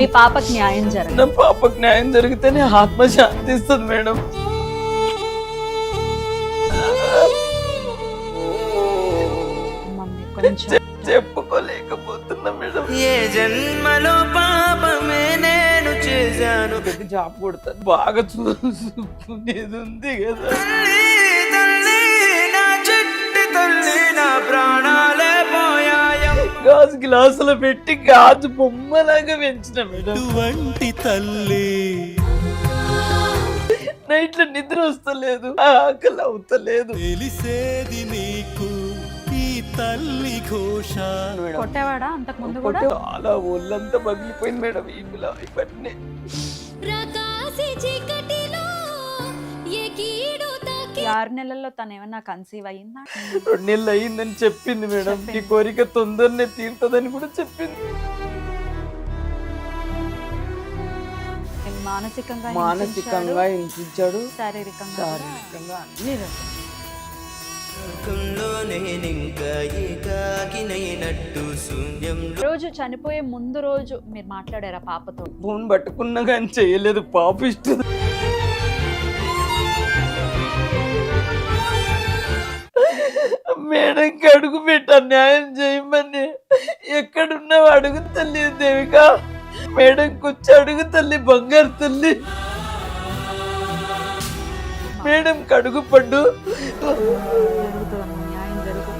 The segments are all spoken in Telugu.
మీ పాపకి న్యాయం జరగదు. నా పాపకు న్యాయం జరిగితేనే ఆత్మ శాంతిస్తుంది మేడం. మమ్మీ కొంచెం చెప్పుకోలేకపోతున్నా మేడం. ఏ జన్మలో పాపమే నేను చేశాను. పెద్ద జాబ్ కొడతాను, బాగా చూసుకునేది ఉంది కదా. తల్లి తల్లి నా చెట్టు తల్లి నా ప్రాణాలే పోయాయం. గాజు గ్లాసులో పెట్టి గాజు బొమ్మలాగా పెంచిన మేడం. వంటి తల్లి నైట్లో నిద్ర వస్తలేదు, ఆకలి అవుతలేదు. తెలిసేది నీకు ఈ తల్లి ఘోష. కొట్టేవాడా అంతకు ముందు కూడా? చాలా ఒళ్ళంతా పగిలిపోయింది మేడం. ఇవన్నీ ఈ 6 నెలల్లో తను ఏమన్నా కన్సీవ్ అయ్యిందా? 2 నెలలు అయ్యిందని చెప్పింది మేడం. ఈ కోరిక తొందరనే తీరుతుందని కూడా చెప్పింది. మానసికంగా హింసించాడు, శారీరకంగా శారీరకంగా అన్ని రకాలు. లోకంలో నేనింకా ఏకాకినైనట్టు శూన్యంలో. రోజు చనిపోయే ముందు రోజు మీరు మాట్లాడారా పాపతో? ఫోన్ పట్టుకున్నా కానీ చేయలేదు. పాప ఇష్టం మేడంకి అడుగు పెట్టా న్యాయం చేయమని. ఎక్కడున్నావు అడుగు తల్లి దేవిక. మేడం కూర్చో అడుగు తల్లి, బంగారు తల్లి. మేడం కడుగు పడ్డు. జరుగుతుందమ్మా, న్యాయం జరుగుతుంది.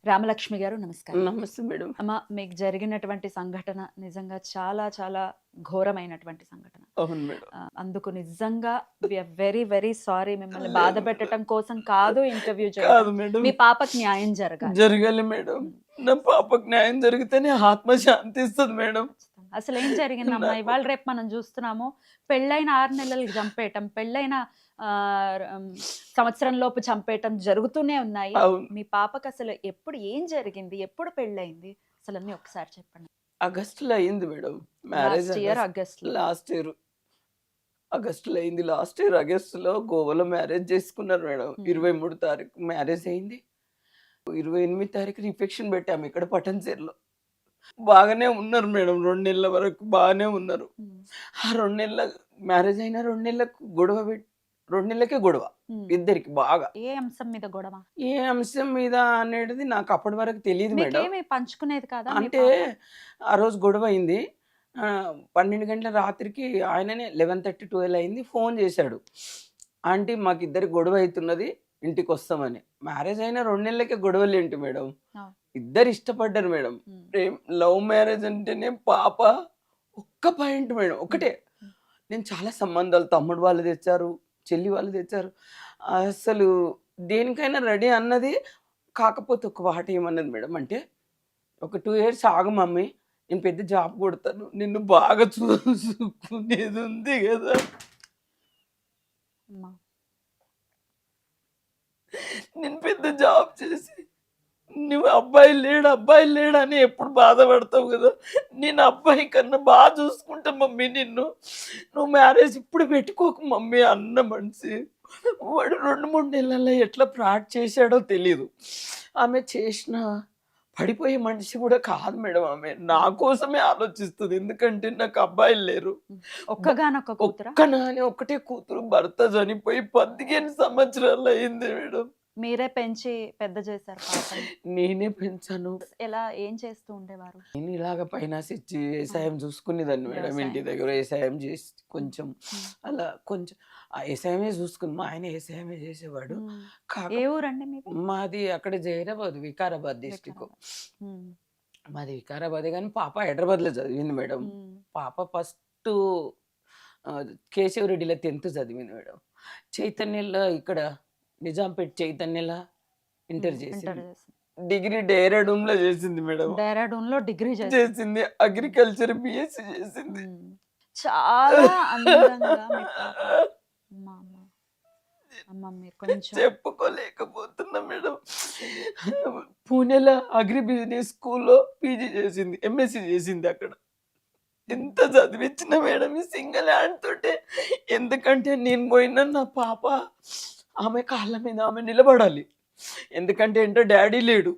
రామలక్ష్మి గారు నమస్కారం. నమస్తే మేడం. అమ్మ, మీకు జరిగినటువంటి సంఘటన నిజంగా చాలా చాలా ఘోరమైనటువంటి సంఘటన. అవును మేడం. అందుకు నిజంగా వెరీ వెరీ సారీ. మిమ్మల్ని బాధ పెట్టడం కోసం కాదు ఇంటర్వ్యూ కాదు చేయడం. మేడం, మీ పాపకి న్యాయం జరగాలి. జరగాలి మేడం. నా పాపకు న్యాయం జరిగితేనే ఆత్మ శాంతిస్తుంది మేడం. అసలు ఏం జరిగిందమ్మా? ఇవాళ రేపు మనం చూస్తున్నాము, పెళ్ళైన 6 నెలలకు చంపేయటం, పెళ్ళైన సంవత్సరం లోపు చంపేయటం జరుగుతూనే ఉన్నాయి. అవును. మీ పాపకు అసలు ఎప్పుడు ఏం జరిగింది, ఎప్పుడు పెళ్ళైంది, అసలు అన్ని ఒకసారి చెప్పండి. ఆగస్టులో అయింది madam marriage. Last year August. Last year ఆగస్టులో అయింది. లాస్ట్ ఇయర్ ఆగస్టులో గోవాలో మ్యారేజ్ చేసుకున్నారు మేడం. 23 తారీఖు మ్యారేజ్ అయింది. 28 తారీఖు రిఫెక్షన్ పెట్టాము ఇక్కడ పటన్చేరులో. బాగానే ఉన్నారు మేడం. 2 నెలల వరకు బాగానే ఉన్నారు. ఆ 2 నెలల మ్యారేజ్ అయినా 2 నెలలకు గొడవ 2 నెలలకే గొడవ ఇద్దరికి బాగా. ఏ అంశం మీద గొడవ? ఏ అంశం మీద అనేది నాకు అప్పటి వరకు తెలియదు మేడం. మీకేమీ పంచుకునేది కాదా? మీ అంటే పాప? ఆ రోజు గొడవ అయింది. 12 గంటల రాత్రికి ఆయననే 11:30, 12 అయింది. ఫోన్ చేశాడు, ఆంటీ మాకు ఇద్దరికి గొడవ అవుతున్నది, ఇంటికి వస్తామని. మ్యారేజ్ అయినా 2 నెలలకే గొడవలు ఏంటి మేడం? ఇద్దరు ఇష్టపడ్డారు మేడం. ప్రేమ్ లవ్ మ్యారేజ్ అంటేనే పాప ఒక్క పాయింట్ మేడం, ఒకటే. నేను చాలా సంబంధాలు తమ్ముడు వాళ్ళు తెచ్చారు, చెల్లి వాళ్ళు తెచ్చారు. అసలు దేనికైనా రెడీ అన్నది. కాకపోతే ఒక మాట ఏమన్నది మేడం అంటే, ఒక 2 ఇయర్స్ ఆగు మమ్మీ, నేను పెద్ద జాబ్ కొడతాను, నిన్ను బాగా చూసుకునేది ఉంది కదా. అమ్మా, నేను పెద్ద జాబ్ చేసి నువ్వు అబ్బాయి లేడు అని ఎప్పుడు బాధపడతావు కదా. నేను అబ్బాయి కన్నా బాగా చూసుకుంటా మమ్మీ నిన్ను, నువ్వు మ్యారేజ్ ఇప్పుడు పెట్టుకోకు మమ్మీ అన్న మనిషి. వాడు 2-3 నెలల్లో ఎట్లా ప్రాట్ చేశాడో తెలీదు. ఆమె చేసిన పడిపోయే మనిషి కూడా కాదు మేడం. ఆమె నా కోసమే ఆలోచిస్తుంది. ఎందుకంటే నాకు అబ్బాయిలు లేరు. ఒక్కగానొక్క కూతురా? ఒకటే కూతురు. భర్త చనిపోయి 15 సంవత్సరాలు అయింది మేడం. మీరే పెంచి పెద్ద చేశారు పాపని. నేనే పెంచాను. ఎలా ఏం చేస్తూ ఉండేవారు? నేను ఇలాగ పైనాస్ ఇచ్చి వ్యవసాయం చూసుకునేదాన్ని మేడం. వ్యవసాయం. ఇంటి దగ్గర వ్యవసాయం చేసి కొంచెం అలా కొంచెం ఆ వ్యవసాయమే చూసుకుని, మా ఆయన వ్యవసాయమే చేసేవాడు. ఏ ఊరండి మీకు? మాది అక్కడ జైరాబాద్, వికారాబాద్ డిస్టిక్. మాది వికారాబాదే కానీ పాప హైదరాబాద్లో చదివింది మేడం. పాప ఫస్ట్ కేశవరెడ్డిలో 10th చదివింది మేడం. చైతన్యలో ఇక్కడ నిజాంపేట్ చైతన్యలా ఇంటర్ చేసింది. డిగ్రీ డెహ్రాడూన్ లో చేసింది మేడం. డెహ్రాడూన్ లో డిగ్రీ చేసింది. అగ్రికల్చర్ BSc చేసింది. చాలా అందంగా మీ పాప. అమ్మ, మీరు కొంచెం చెప్పుకోలేకపోతున్నా మేడం. పూణేలో అగ్రి బిజినెస్ స్కూల్లో PG చేసింది, MSc చేసింది అక్కడ. ఎంత చదివించిన మేడం ఈ సింగిల్ హ్యాండ్ తోటే. ఎందుకంటే నేను పోయినా నా పాప ఆమె కాళ్ళ మీద ఆమె నిలబడాలి. ఎందుకంటే ఏంటో డాడీ లేడు,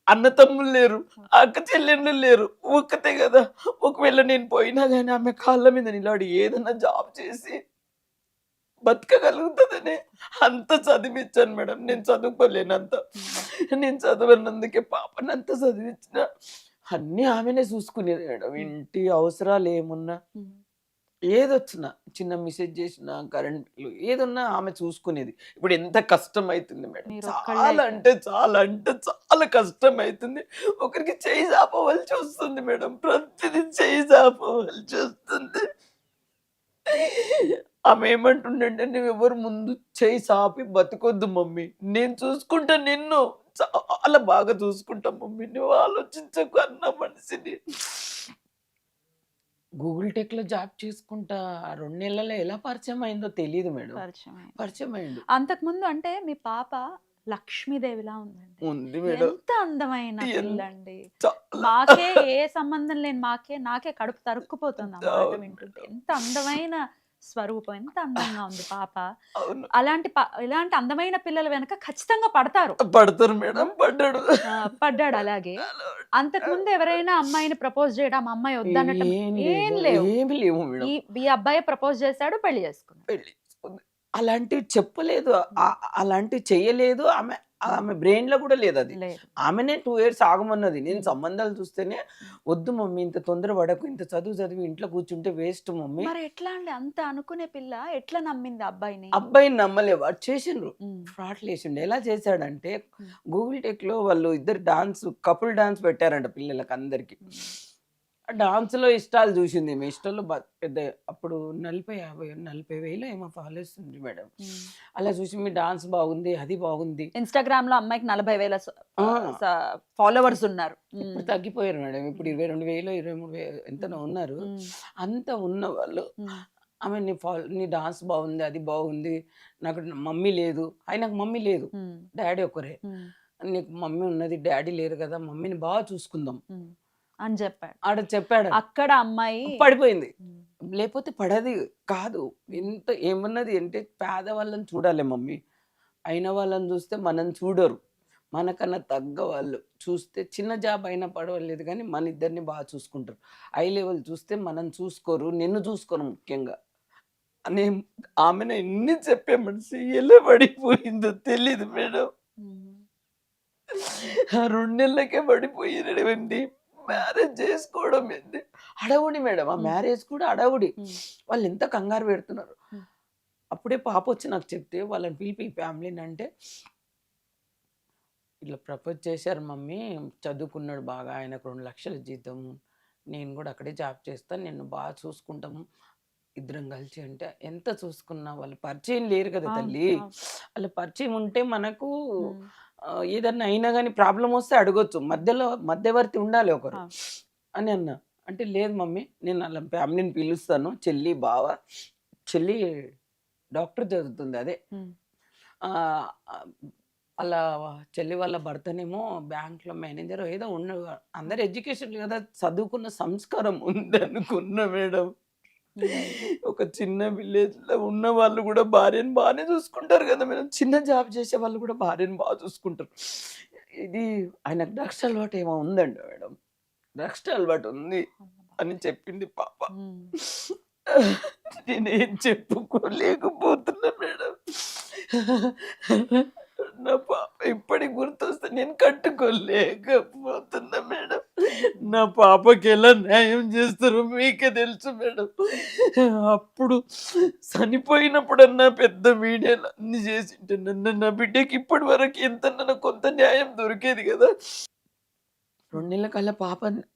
అన్న తమ్ముళ్ళు లేరు, అక్క చెల్లెళ్ళు లేరు, ఒక్కతే కదా. ఒకవేళ నేను పోయినా కానీ ఆమె కాళ్ళ మీద నిలబడి ఏదైనా జాబ్ చేసి బతకగలుగుతుందని అంత చదివించాను మేడం. నేను చదువుకోలేనంత, నేను చదవనందుకే పాపని అంత చదివించిన. అన్నీ ఆమెనే చూసుకునేది మేడం. ఇంటి అవసరాలు ఏమున్నా, ఏదొచ్చినా, చిన్న మెసేజ్ చేసినా, కరెంట్ బిల్లు ఏదున్నా ఆమె చూసుకునేది. ఇప్పుడు ఎంత కష్టం అవుతుంది మేడం, మీరు చాలా ఒక్కళ్ళే అంటే చాలా అంటే చాలా కష్టం అవుతుంది. ఒకరికి చేయి చాపవలసి వస్తుంది మేడం, ప్రతిదీ చేయి చాపవలసి వస్తుంది. ఆమె ఏమంటుండంటే, నువ్వు ఎవరు ముందు చేయి చాపి బతకొద్దు మమ్మీ, నేను చూసుకుంటా నిన్ను, చాలా బాగా చూసుకుంటా మమ్మీ, నువ్వు ఆలోచించకు అన్న మనిషిని. గూగుల్ టెక్‌లో జాబ్ చేసుకుంటా 2 నెలల్లో ఎలా పరిచయం అయిందో తెలీదు మేడం. పరిచయం అయింది. పరిచయం అయిండు. అంతకుముందు అంటే మీ పాప లక్ష్మీదేవిలా ఉందండి. ఉంది మేడం. ఎంత అందమైన ఎన్ పిల్లండి. చాలా మాకే ఏ సంబంధం లేని నాకే కడుపు తరుక్కుపోతుంది ఆ మాట అవును వింటుంటే. మేడం. ఎంత అందమైన స్వరూపం, ఎంత అందంగా ఉంది పాప. అవును. ఇలాంటి అందమైన పిల్లల వెనక ఖచ్చితంగా పడతారు. పడతారు మేడం. పడ్డాడు. పడ్డాడు అలాగే. అంతకుముందు ఎవరైనా అమ్మాయిని ప్రపోజ్ చేయడం, అమ్మాయి వద్దనటం ఏం ఏం లేవు. లేవు. ఏమి లేవు మేడం. ఈ అబ్బాయి ప్రపోజ్ చేశాడు, పెళ్లి చేసుకున్నాడు. పెళ్లి చేసుకుంది. అలాంటివి చెప్పలేదు. అలాంటివి చెయ్యలేదు. ఆమె ఆమె బ్రెయిన్‌లో కూడా లేదది. లేదు. ఆమెనే 2 ఇయర్స్ ఆగమన్నది. నేను సంబంధాలు చూస్తేనే, "వద్దు మమ్మీ, ఇంత తొందర పడకు. ఇంత చదువు చదివి ఇంట్లో కూర్చుంటే వేస్ట్ మమ్మీ." మరి ఎట్లా అండి, అంత అనుకునే పిల్ల ఎట్లా నమ్మింది అబ్బాయిని? అబ్బాయిని నమ్మలే. వాడు చేసిండ్రు. ఉమ్, ఫ్రాడ్‌లు చేసిండు. ఎలా చేశాడంటే, ఉమ్, గూగుల్ టెక్‌లో వాళ్ళు ఇద్దరు కపుల్ డాన్స్ పెట్టారంట పిల్లలకి అందరికి. ఉమ్, ఆ డాన్స్‌లో ఇష్టాలు చూసింది ఈమె. ఇష్టాల్లో పెద్ద అప్పుడు 40, 50, 40,000 ఏమో ఫాలోవర్స్ ఉంది మేడం. ఉమ్. అలా చూసి, మీ డాన్స్ బాగుంది, అది బాగుంది. ఇన్‌స్టాగ్రామ్ లో అమ్మాయికి 40,000 ఆ! ఫాలోవర్స్ ఉన్నారు. ఇప్పుడు తగ్గిపోయారు మేడం. ఇప్పుడు 22,000, 23,000 ఎంతనో ఉన్నారు. ఉమ్, అంత ఉన్న వాళ్ళు ఉమ్, ఆమె, నీ డాన్స్ బాగుంది, అది బాగుంది, నాకు మమ్మీ లేదు. ఆయనకు మమ్మీ లేదు, ఉమ్, డాడీ ఒకరే. ఉమ్, నీకు మమ్మీ ఉన్నది, డాడీ లేరు కదా, మమ్మీని బాగా చూసుకుందాం ఉమ్ అని చెప్పాడు. ఆడ చెప్పాడు. అక్కడ అమ్మాయి పడిపోయింది. ఉమ్, లేకపోతే పడది కాదు. ఎంత ఏమన్నది అంటే, పేదవాళ్ళని చూడాలి మమ్మీ, అయిన వాళ్ళని చూస్తే మనం చూడరు. మనకన్నా తగ్గ వాళ్ళు చూస్తే చిన్న జాబ్ అయినా పడవలేదు, కానీ మన ఇద్దరిని బాగా చూసుకుంటారు. హై లెవెల్ చూస్తే మనం చూసుకోరు, నిన్ను చూసుకోరు ముఖ్యంగా అని ఆమెను ఎన్ని చెప్పే మనిషి ఎలా పడిపోయిందో తెలీదు మేడం. ఉమ్, ఆ 2 నెలలకే పడిపోయింది. మ్యారేజ్ చేసుకోవడం ఏంది అడవుడి మేడం. ఆ మ్యారేజ్ కూడా అడవుడి. ఉమ్, వాళ్ళు ఎంత కంగారు పెడుతున్నారు. ఉమ్, అప్పుడే పాప వచ్చి నాకు చెప్తే, వాళ్ళని పిలిపి ఫ్యామిలీని అంటే, ఇట్లా ప్రపోజ్ చేశారు మమ్మీ, చదువుకున్నాడు బాగా, ఆయనకు 2 లక్షల జీతం, నేను కూడా అక్కడే జాబ్ చేస్తాను, నిన్ను బాగా చూసుకుంటాము ఇద్దరం కలిసి. అంటే ఎంత చూసుకున్నా, వాళ్ళు పరిచయం లేరు కదా అవును, తల్లి. అవును. వాళ్ళ పరిచయం ఉంటే మనకు ఉమ్, ఏదన్నా అయినా కానీ ప్రాబ్లం వస్తే అడగొచ్చు. మధ్యలో మధ్యవర్తి ఉండాలి ఒకరు అవును. అని అన్నా. అంటే, లేదు మమ్మీ, నేను వాళ్ళ ఫ్యామిలీని పిలుస్తాను, చెల్లి బావ. చెల్లి డాక్టర్ చదువుతుంది, అదే ఉమ్, ఆ, ఆ, వాళ్ళ చెల్లి వాళ్ళ భర్తనేమో బ్యాంక్లో మేనేజర్ ఏదో ఉన్న. అందరు ఎడ్యుకేషన్ కదా, చదువుకున్న సంస్కారం ఉంది అనుకున్నా మేడం. ఉమ్, ఒక చిన్న విలేజ్లో ఉన్న వాళ్ళు కూడా భార్యను బాగానే చూసుకుంటారు కదా మేడం. చిన్న జాబ్ చేసే వాళ్ళు కూడా భార్యను బాగా చూసుకుంటారు. ఇది ఆయనకు డ్రగ్స్ అలవాటు ఏమో ఉందండి మేడం. డ్రగ్స్ అలవాటు ఉంది అని చెప్పింది పాప. ఉమ్. నేనేం చెప్పుకోలేకపోతున్నా మేడం. నా పాప ఇప్పటికి గుర్తొస్తే నేను కట్టుకోలేకపోతున్నా మేడం. నా పాపకి ఎలా న్యాయం చేస్తారో మీకే తెలుసు మేడం. అప్పుడు చనిపోయినప్పుడన్నా పెద్ద మీడియాలు అన్ని చేసింటే, నన్ను నా బిడ్డకి ఇప్పటి వరకు ఎంత కొంత న్యాయం దొరికేది కదా. 2 నెలల కల్లా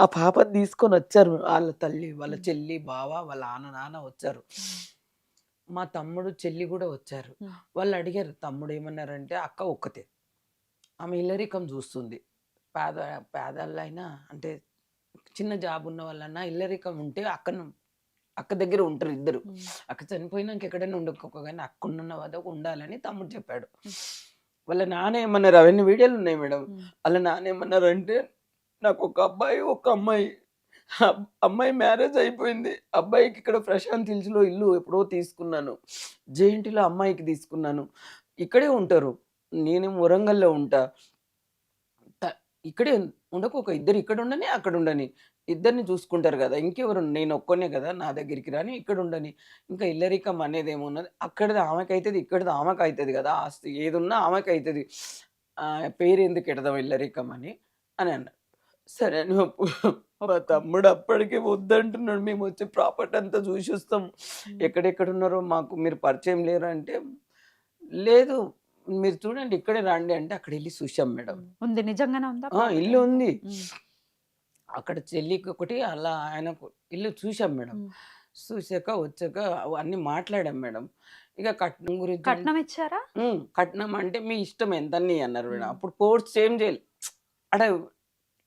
ఆ పాపని తీసుకొని వచ్చారు వాళ్ళ తల్లి, వాళ్ళ చెల్లి, బావ, వాళ్ళ నాన్న వచ్చారు. మా తమ్ముడు, చెల్లి కూడా వచ్చారు. ఉమ్, వాళ్ళు అడిగారు. తమ్ముడు ఏమన్నారంటే, అక్క ఒక్కతే, ఆమె ఇల్లరికం చూస్తుంది. పేదలైనా అంటే చిన్న జాబ్ ఉన్న వాళ్ళన్నా ఇల్లరికం ఉంటే అక్క దగ్గర ఉంటారు ఇద్దరు. ఉమ్, అక్క చనిపోయినాక ఎక్కడైనా ఉండకపో, కానీ అక్క ఉన్న వద్దకు ఉండాలని తమ్ముడు చెప్పాడు. ఉమ్, వాళ్ళ నాన్న ఏమన్నారు, అవన్నీ వీడియోలు ఉన్నాయి మేడం. ఉమ్, వాళ్ళ నాన్న ఏమన్నారంటే, నాకు ఒక అబ్బాయి, ఒక అమ్మాయి. అమ్మాయి మ్యారేజ్ అయిపోయింది. అబ్బాయికి ఇక్కడ ప్రశాంత్ హిల్స్‌లో ఇల్లు ఎప్పుడో తీసుకున్నాను. జేఎన్టీలో అమ్మాయికి తీసుకున్నాను. ఇక్కడే ఉంటారు. నేనేమో వరంగల్‌లో ఉంటా. త ఇక్కడే ఉండకు, ఒక ఇద్దరు ఇక్కడ ఉండని అక్కడ ఉండని, ఇద్దరిని చూసుకుంటారు కదా, ఇంకెవరు, నేను ఒక్కనే కదా నా దగ్గరికి రాని, ఇక్కడ ఉండని, ఇంకా ఇల్లరికం అనేది ఏమున్నది, అక్కడిది ఆమెకి అవుతుంది, ఇక్కడిది ఆమెకు అవుతుంది కదా, ఆస్తి ఏది ఉన్నా ఆమెకు అవుతుంది, పేరు ఎందుకు ఎడదాం ఇల్లరికం అని అని అన్నాడు. సరే అని మా తమ్ముడు అప్పటికే వద్దంటున్నాడు, మేము వచ్చి ప్రాపర్టీ అంతా చూసి వస్తాం, ఎక్కడెక్కడ ఉన్నారో మాకు మీరు పరిచయం లేరు అంటే, లేదు మీరు చూడండి ఇక్కడే రండి అంటే అక్కడ వెళ్ళి చూసాం మేడం. ఉంది, నిజంగానే ఉందా? ఇల్లు ఉంది అక్కడ, చెల్లికి ఒకటి అలా ఆయనకు ఇల్లు చూసాం మేడం. చూసాక వచ్చాక అన్ని మాట్లాడాం మేడం. ఇక కట్నం గురించి కట్నం ఇచ్చారా? కట్నం అంటే మీ ఇష్టం ఎంత అన్నారు మేడం. అప్పుడు కోర్స్ ఏం చేయాలి అక్కడ,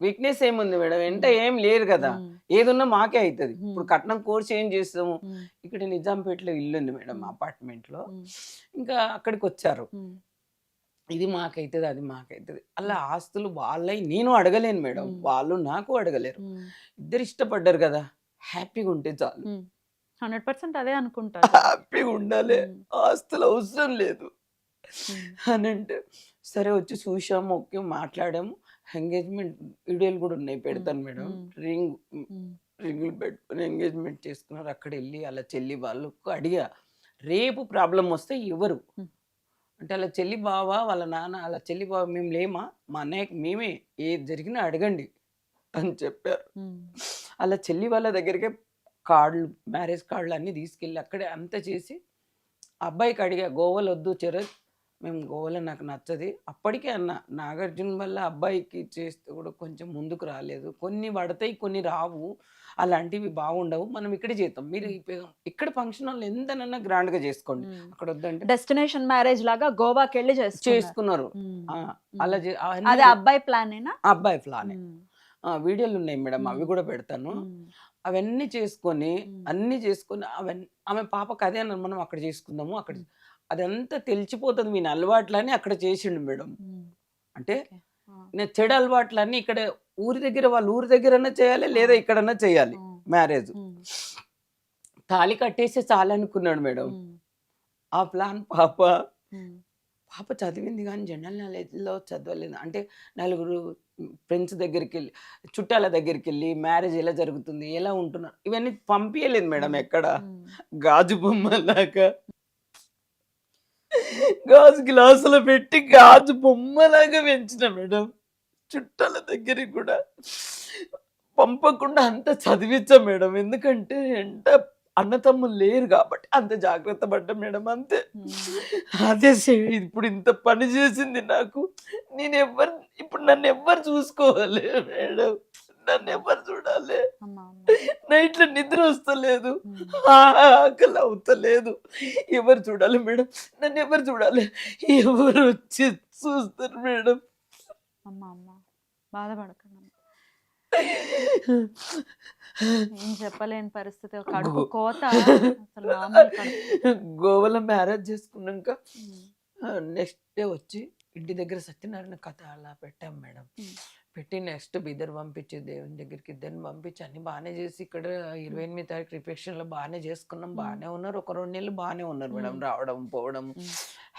వీక్నెస్ ఏముంది మేడం, ఎంత ఏం లేదు కదా, ఏదున్నా మాకే అవుతుంది. ఇప్పుడు కట్నం కోర్స్ ఏం చేస్తాము, ఇక్కడ నిజాంపేటలో ఇల్లు ఉంది మేడం అపార్ట్మెంట్ లో, ఇంకా అక్కడికి వచ్చారు, ఇది మాకైతుంది అది మాకైతుంది, అలా ఆస్తులు వాళ్ళవి నేను అడగలేను మేడం, వాళ్ళు నాకు అడగలేరు, ఇద్దరు ఇష్టపడ్డారు కదా, హ్యాపీగా ఉంటే చాలు. 100% అదే అనుకుంటారు. హ్యాపీగా ఉండాలి, ఆస్తులు అవసరం లేదు అని అంటే, సరే వచ్చి చూసాము, ఓకే మాట్లాడాము, ఎంగేజ్మెంట్ వీడియోలు కూడా ఉన్నాయి, పెడతాను మేడం. రింగులు పెట్టుకుని ఎంగేజ్మెంట్ చేసుకున్నారు. అక్కడ వెళ్ళి అలా చెల్లి వాళ్ళకు అడిగా, రేపు ప్రాబ్లం వస్తే ఎవరు అంటే, అలా చెల్లి బావ వాళ్ళ నాన్న, అలా చెల్లి బావ మేము లేమా, మా అన్నయ్యకి మేమే, ఏది జరిగినా అడగండి అని చెప్పారు. అలా చెల్లి వాళ్ళ దగ్గరికి కార్డులు, మ్యారేజ్ కార్డులు అన్నీ తీసుకెళ్ళి అక్కడే అంతా చేసి, అబ్బాయికి అడిగా, గోవాలో వద్దు చరణ్, మేము గోవాలో నాకు నచ్చది, అప్పటికే అన్న నాగార్జున వల్ల అబ్బాయికి చేస్తే కూడా కొంచెం ముందుకు రాలేదు, కొన్ని పడతాయి కొన్ని రావు, అలాంటివి బాగుండవు, మనం ఇక్కడే చేద్దాం, మీరు ఇక్కడ ఫంక్షన్ హాల్ ఎంతనన్నా గ్రాండ్ గా చేసుకోండి, అక్కడ వద్దంటే డెస్టినేషన్ మ్యారేజ్ లాగా గోవాకి వెళ్ళి చేసుకున్నారు. అలా అదే అబ్బాయి ప్లానేనా? అబ్బాయి ప్లానే. వీడియోలు ఉన్నాయి మేడం, అవి కూడా పెడతాను. అవన్నీ చేసుకొని అన్ని చేసుకొని అవన్నీ, ఆమె పాపకు అదే అన్నారు, మనం అక్కడ చేసుకుందాము, అక్కడ అదంతా తెలిసిపోతుంది మీ అలవాట్లని అక్కడ చేసిండు మేడం. అంటే నేను చెడు అలవాట్లన్నీ ఇక్కడ ఊరి దగ్గర, వాళ్ళ ఊరి దగ్గరన్నా చేయాలి, లేదా ఇక్కడన్నా చేయాలి మ్యారేజ్, తాళి కట్టేసి చాలనుకున్నాడు మేడం. ఆ ప్లాన్ పాప చదివింది కానీ జనరల్ నాలెడ్జ్లో చదవలేదు, అంటే నలుగురు ఫ్రెండ్స్ దగ్గరికి వెళ్ళి, చుట్టాల దగ్గరికి వెళ్ళి మ్యారేజ్ ఎలా జరుగుతుంది, ఎలా ఉంటున్నారు, ఇవన్నీ పంపించలేదు మేడం. ఎక్కడ గాజు బొమ్మలాగా, గాజు గ్లాసులో పెట్టి గాజు బొమ్మలాగా పెంచిన మేడం. చుట్టాల దగ్గరికి కూడా పంపకుండా అంత చదివించాం మేడం, ఎందుకంటే ఎంత అన్నతమ్ములు లేరు కాబట్టి అంత జాగ్రత్త పడ్డా మేడం, అంతే. అదే ఇప్పుడు ఇంత పని చేసింది నాకు, ఇప్పుడు నన్ను ఎవ్వరు చూసుకోవాలి మేడం, నన్ను ఎవరు చూడాలి, నైట్లో నిద్ర వస్తలేదు, ఆకలి అవుతలేదు, ఎవరు చూడాలి మేడం, నన్ను ఎవరు చూడాలి, ఎవరు వచ్చి చూస్తారు మేడం. బాధపడకండి, ఏం చెప్పలేని పరిస్థితి, కడుపు కోత. గోవాలో మ్యారేజ్ చేసుకున్నాక నెక్స్ట్ డే వచ్చి ఇంటి దగ్గర సత్యనారాయణ కథ అలా పెట్టాం మేడం. పెట్టి నెక్స్ట్ బిద్దరు పంపించి దేవుని దగ్గరికి ఇద్దరిని పంపించి అన్ని బాగానే చేసి, ఇక్కడ 28వ తారీఖు రిఫెక్షన్ లో బాగానే చేసుకున్నాం, బాగానే ఉన్నారు, ఒక 2 నెలలు బాగానే ఉన్నారు మేడం, రావడం పోవడం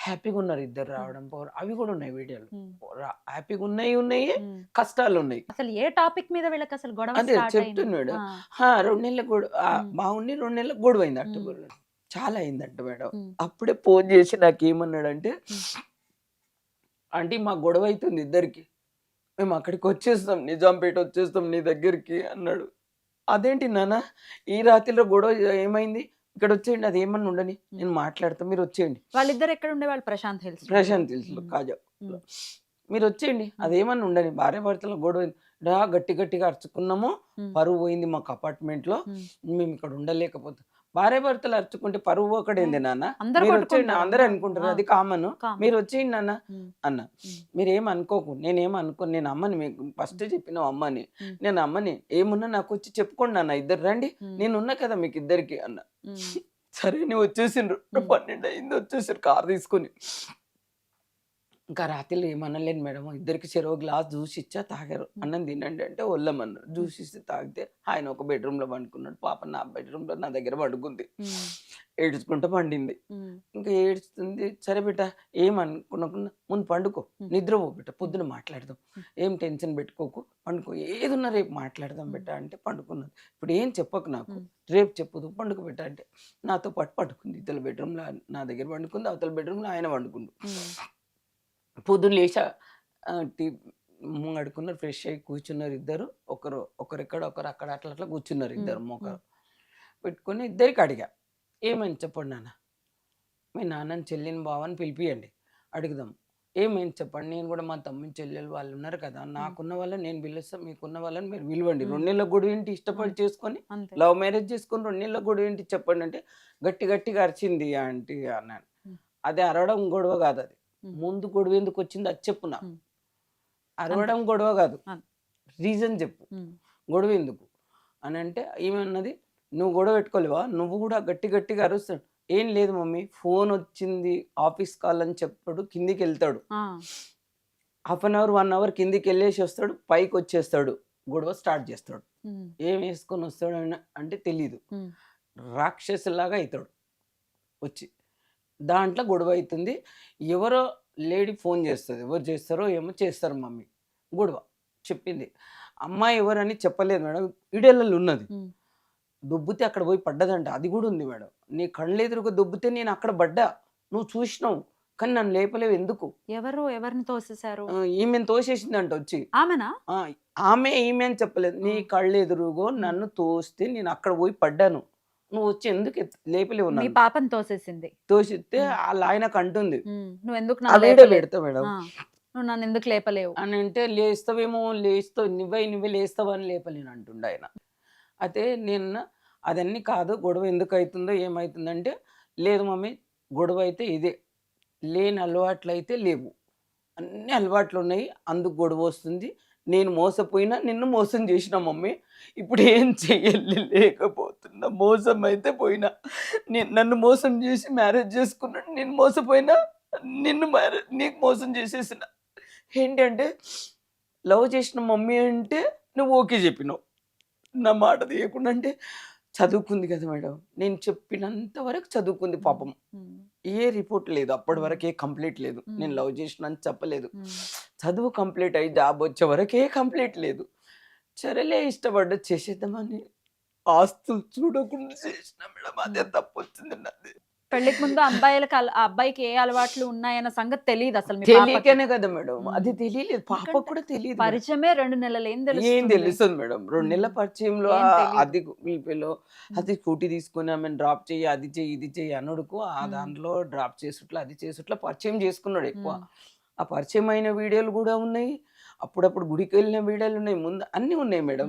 హ్యాపీగా ఉన్నారు, ఇద్దరు రావడం పోవడం, అవి కూడా ఉన్నాయి వీడియోలు, హ్యాపీగా ఉన్నాయి, కష్టాలు ఉన్నాయి. అసలు ఏ టాపిక్ మీద వీళ్ళకి అసలు గొడవ? అదే చెప్తున్నాడు, 2 నెలల బాగుండి 2 నెలలకు గొడవ అయింది, అట్టు చాలా అయిందంట మేడం. అప్పుడే ఫోన్ చేసి నాకేమన్నాడంటే, ఆంటీ మాకు గొడవ అవుతుంది ఇద్దరికి, మేము అక్కడికి వచ్చేస్తాం, నిజాంపేట వచ్చేస్తాం నీ దగ్గరికి అన్నాడు. అదేంటి నాన్న, ఈ రాత్రిలో గొడవ ఏమైంది, ఇక్కడ వచ్చేయండి, అది ఏమన్నా ఉండని, నేను మాట్లాడతా, మీరు వచ్చేయండి. వాళ్ళిద్దరు ఎక్కడ ఉండేవాళ్ళు? ప్రశాంత్ హిల్స్ లో కాజా, మీరు వచ్చేయండి, అదేమన్నా ఉండని, భార్య భర్తల గొడవ గట్టిగా అరుచుకున్నాము, పరువు పోయింది మాకు అపార్ట్మెంట్ లో, మేము ఇక్కడ ఉండలేకపోతే, భార్య భర్తలు అరుచుకుంటే పరువు ఒకటేంది నాన్న, మీరు వచ్చేయండి, అందరూ అనుకుంటారు, అది కామన్, మీరు వచ్చేయండి నాన్న అన్న. మీరేం అనుకోకు, నేనేం అనుకోను, నేను అమ్మని, మీకు ఫస్ట్ చెప్పిన అమ్మని, నేను అమ్మని, ఏమున్నా నాకు వచ్చి చెప్పుకోండి నాన్న, ఇద్దరు రండి, నేను ఉన్నా కదా మీకు ఇద్దరికి అన్న. సరే నువ్వు వచ్చేసిండ్రు, 12 అయింది, వచ్చేసారు కార్ తీసుకొని. ఇంకా రాత్రిలో ఏమనలేను మేడం, ఇద్దరికి చెరో గ్లాస్ జ్యూస్ ఇచ్చా, తాగారు. అన్నం తినండి అంటే వల్లమన్నారు. జ్యూస్ ఇస్తే తాగితే ఆయన ఒక బెడ్రూమ్లో పండుకున్నాడు, పాప నా బెడ్రూమ్లో నా దగ్గర పండుకుంది, ఏడ్చుకుంటూ పండింది. ఇంకా ఏడుస్తుంది. సరే బిడ్డ ఏమనుకున్నకుండా ముందు పండుకో, నిద్రపో బిడ్డ, పొద్దున మాట్లాడదాం, ఏం టెన్షన్ పెట్టుకోకు, పండుకో, ఏదున్నా రేపు మాట్లాడదాం బిడ్డ అంటే పండుకున్నది. ఇప్పుడు ఏం చెప్పకు నాకు, రేపు చెప్పదు, పండుకో బిడ్డ అంటే నాతో పాటు పండుకుంది. ఇతల బెడ్రూమ్లో నా దగ్గర పండుకుంది, అవతల బెడ్రూమ్లో ఆయన పండుకుండు. పొద్దున్న లేచా టీ ముంగడుకున్నారు, ఫ్రెష్ అయ్యి కూర్చున్నారు ఇద్దరు. ఒకరిక్కడ ఒకరు అక్కడ అట్లా అట్లా కూర్చున్నారు ఇద్దరు. మొక్కరు పెట్టుకొని ఇద్దరికి అడిగా, ఏమని చెప్పండి నాన్న, మీ నాన్నని చెల్లిని బావని పిలిపియండి, అడుగుదాం, ఏమేమి చెప్పండి, నేను కూడా మా తమ్ముని చెల్లెలు వాళ్ళు ఉన్నారు కదా, నాకున్న వాళ్ళని నేను పిలుస్తాను, మీకున్న వాళ్ళని మీరు పిలవండి, 2 నెలల గొడవ ఏంటి, ఇష్టపడి చేసుకొని లవ్ మ్యారేజ్ చేసుకొని 2 నెలల గొడవ ఏంటి చెప్పండి అంటే గట్టిగా అరిచింది ఆంటీ అన్నాను. అదే అరవడం గొడవ కాదు, అది ముందు గొడవ ఎందుకు వచ్చింది అది చెప్పు, నా అరవడం గొడవ కాదు, రీజన్ చెప్పు, గొడవ ఎందుకు అని అంటే ఏమన్నది, నువ్వు గొడవ పెట్టుకోలేవా, నువ్వు కూడా గట్టిగా అరుస్తాడు. ఏం లేదు మమ్మీ, ఫోన్ వచ్చింది ఆఫీస్ కాల్ అని చెప్పాడు, కిందికి వెళ్తాడు, 1/2 అవర్ 1 అవర్ కిందికి వెళ్ళేసి వస్తాడు, పైకి వచ్చేస్తాడు, గొడవ స్టార్ట్ చేస్తాడు. ఏం వేసుకొని వస్తాడు అంటే తెలీదు, రాక్షసులాగా అవుతాడు వచ్చి, దాంట్లో గొడవ అవుతుంది. ఎవరో లేడీ ఫోన్ చేస్తుంది, ఎవరు చేస్తారో ఏమో చేస్తారు మమ్మీ, గొడవ చెప్పింది. అమ్మాయి ఎవరని చెప్పలేదు మేడం, వీడియోలలో ఉన్నది, దుబ్బితే అక్కడ పోయి పడ్డదంట, అది కూడా ఉంది మేడం. నీ కళ్ళు ఎదురుగా దుబ్బితే నేను అక్కడ పడ్డా, నువ్వు చూసినావు కానీ నన్ను లేపలేవు ఎందుకు. ఎవరిని తోసేశారు? ఈమెను తోసేసిందంట వచ్చి. ఆమెనా? ఈమె అని చెప్పలేదు, నీ కళ్ళు ఎదురుగో నన్ను తోస్తే నేను అక్కడ పోయి పడ్డాను, నువ్వు వచ్చి ఎందుకు లేపలేవు, మీ పాపని తోసేసింది. తోసిస్తే వాళ్ళ ఆయనకు అంటుంది, నువ్వు ఎందుకు పెడతా మేడం, నువ్వు నన్ను ఎందుకు లేపలేవు అని అంటే, లేస్తావేమో, నువ్వే లేస్తావు అని లేపలేను అంటుండే ఆయన. అయితే నేను అదన్నీ కాదు, గొడవ ఎందుకు అవుతుందో ఏమవుతుందంటే, లేదు మమ్మీ గొడవ అయితే ఇదే, లేని అలవాట్లు అయితే లేవు, అన్ని అలవాట్లు ఉన్నాయి, అందుకు గొడవ వస్తుంది, నేను మోసపోయినా నిన్ను మోసం చేసిన మమ్మీ, ఇప్పుడు ఏం చెయ్యలేకపోతున్నా, మోసం అయితే పోయినా, నన్ను మోసం చేసి మ్యారేజ్ చేసుకున్నాడు, నేను మోసపోయినా నీకు మోసం చేసేసిన, ఏంటంటే లవ్ చేసిన మమ్మీ అంటే నువ్వు ఓకే చెప్పినావు, నా మాట తీయకుండా అంటే చదువుకుంది కదా మేడం, నేను చెప్పినంత వరకు చదువుకుంది పాపం, ఏ రిపోర్ట్ లేదు అప్పటి వరకే, కంప్లీట్ లేదు, నేను లవ్ చేసిన అని చెప్పలేదు, చదువు కంప్లీట్ అయ్యి జాబ్ వచ్చే వరకే కంప్లీట్ లేదు. సరేలే ఇష్టపడ్డ చేసేద్దామని ఆస్తులు చూడకుండా చేసిన మేడం, అదే తప్పు వచ్చింది నాది. పెళ్లికి ముందు అబ్బాయికి ఏ అలవాట్లు ఉన్నాయన్న సంగతి తెలియదు అసలు, తెలియకనే కదా మేడం, అది తెలియలేదు, పాపకు కూడా తెలియదు, పరిచయమే 2 నెలలు, ఏం తెలుస్తుంది మేడం, 2 నెలల పరిచయంలో అది వీపిలో అది స్కూటీ తీసుకుని ఆమె డ్రాప్ చెయ్యి, అది చెయ్యి, ఇది చెయ్యి అనుడుకు, ఆ దాంట్లో డ్రాప్ చేసుట్లా అది చేసుట్లా పరిచయం చేసుకున్నాడు ఎక్కువ. ఆ పరిచయం అయిన వీడియోలు కూడా ఉన్నాయి, అప్పుడప్పుడు గుడికి వెళ్ళిన వీడియోలు ఉన్నాయి, ముందు అన్నీ ఉన్నాయి మేడం.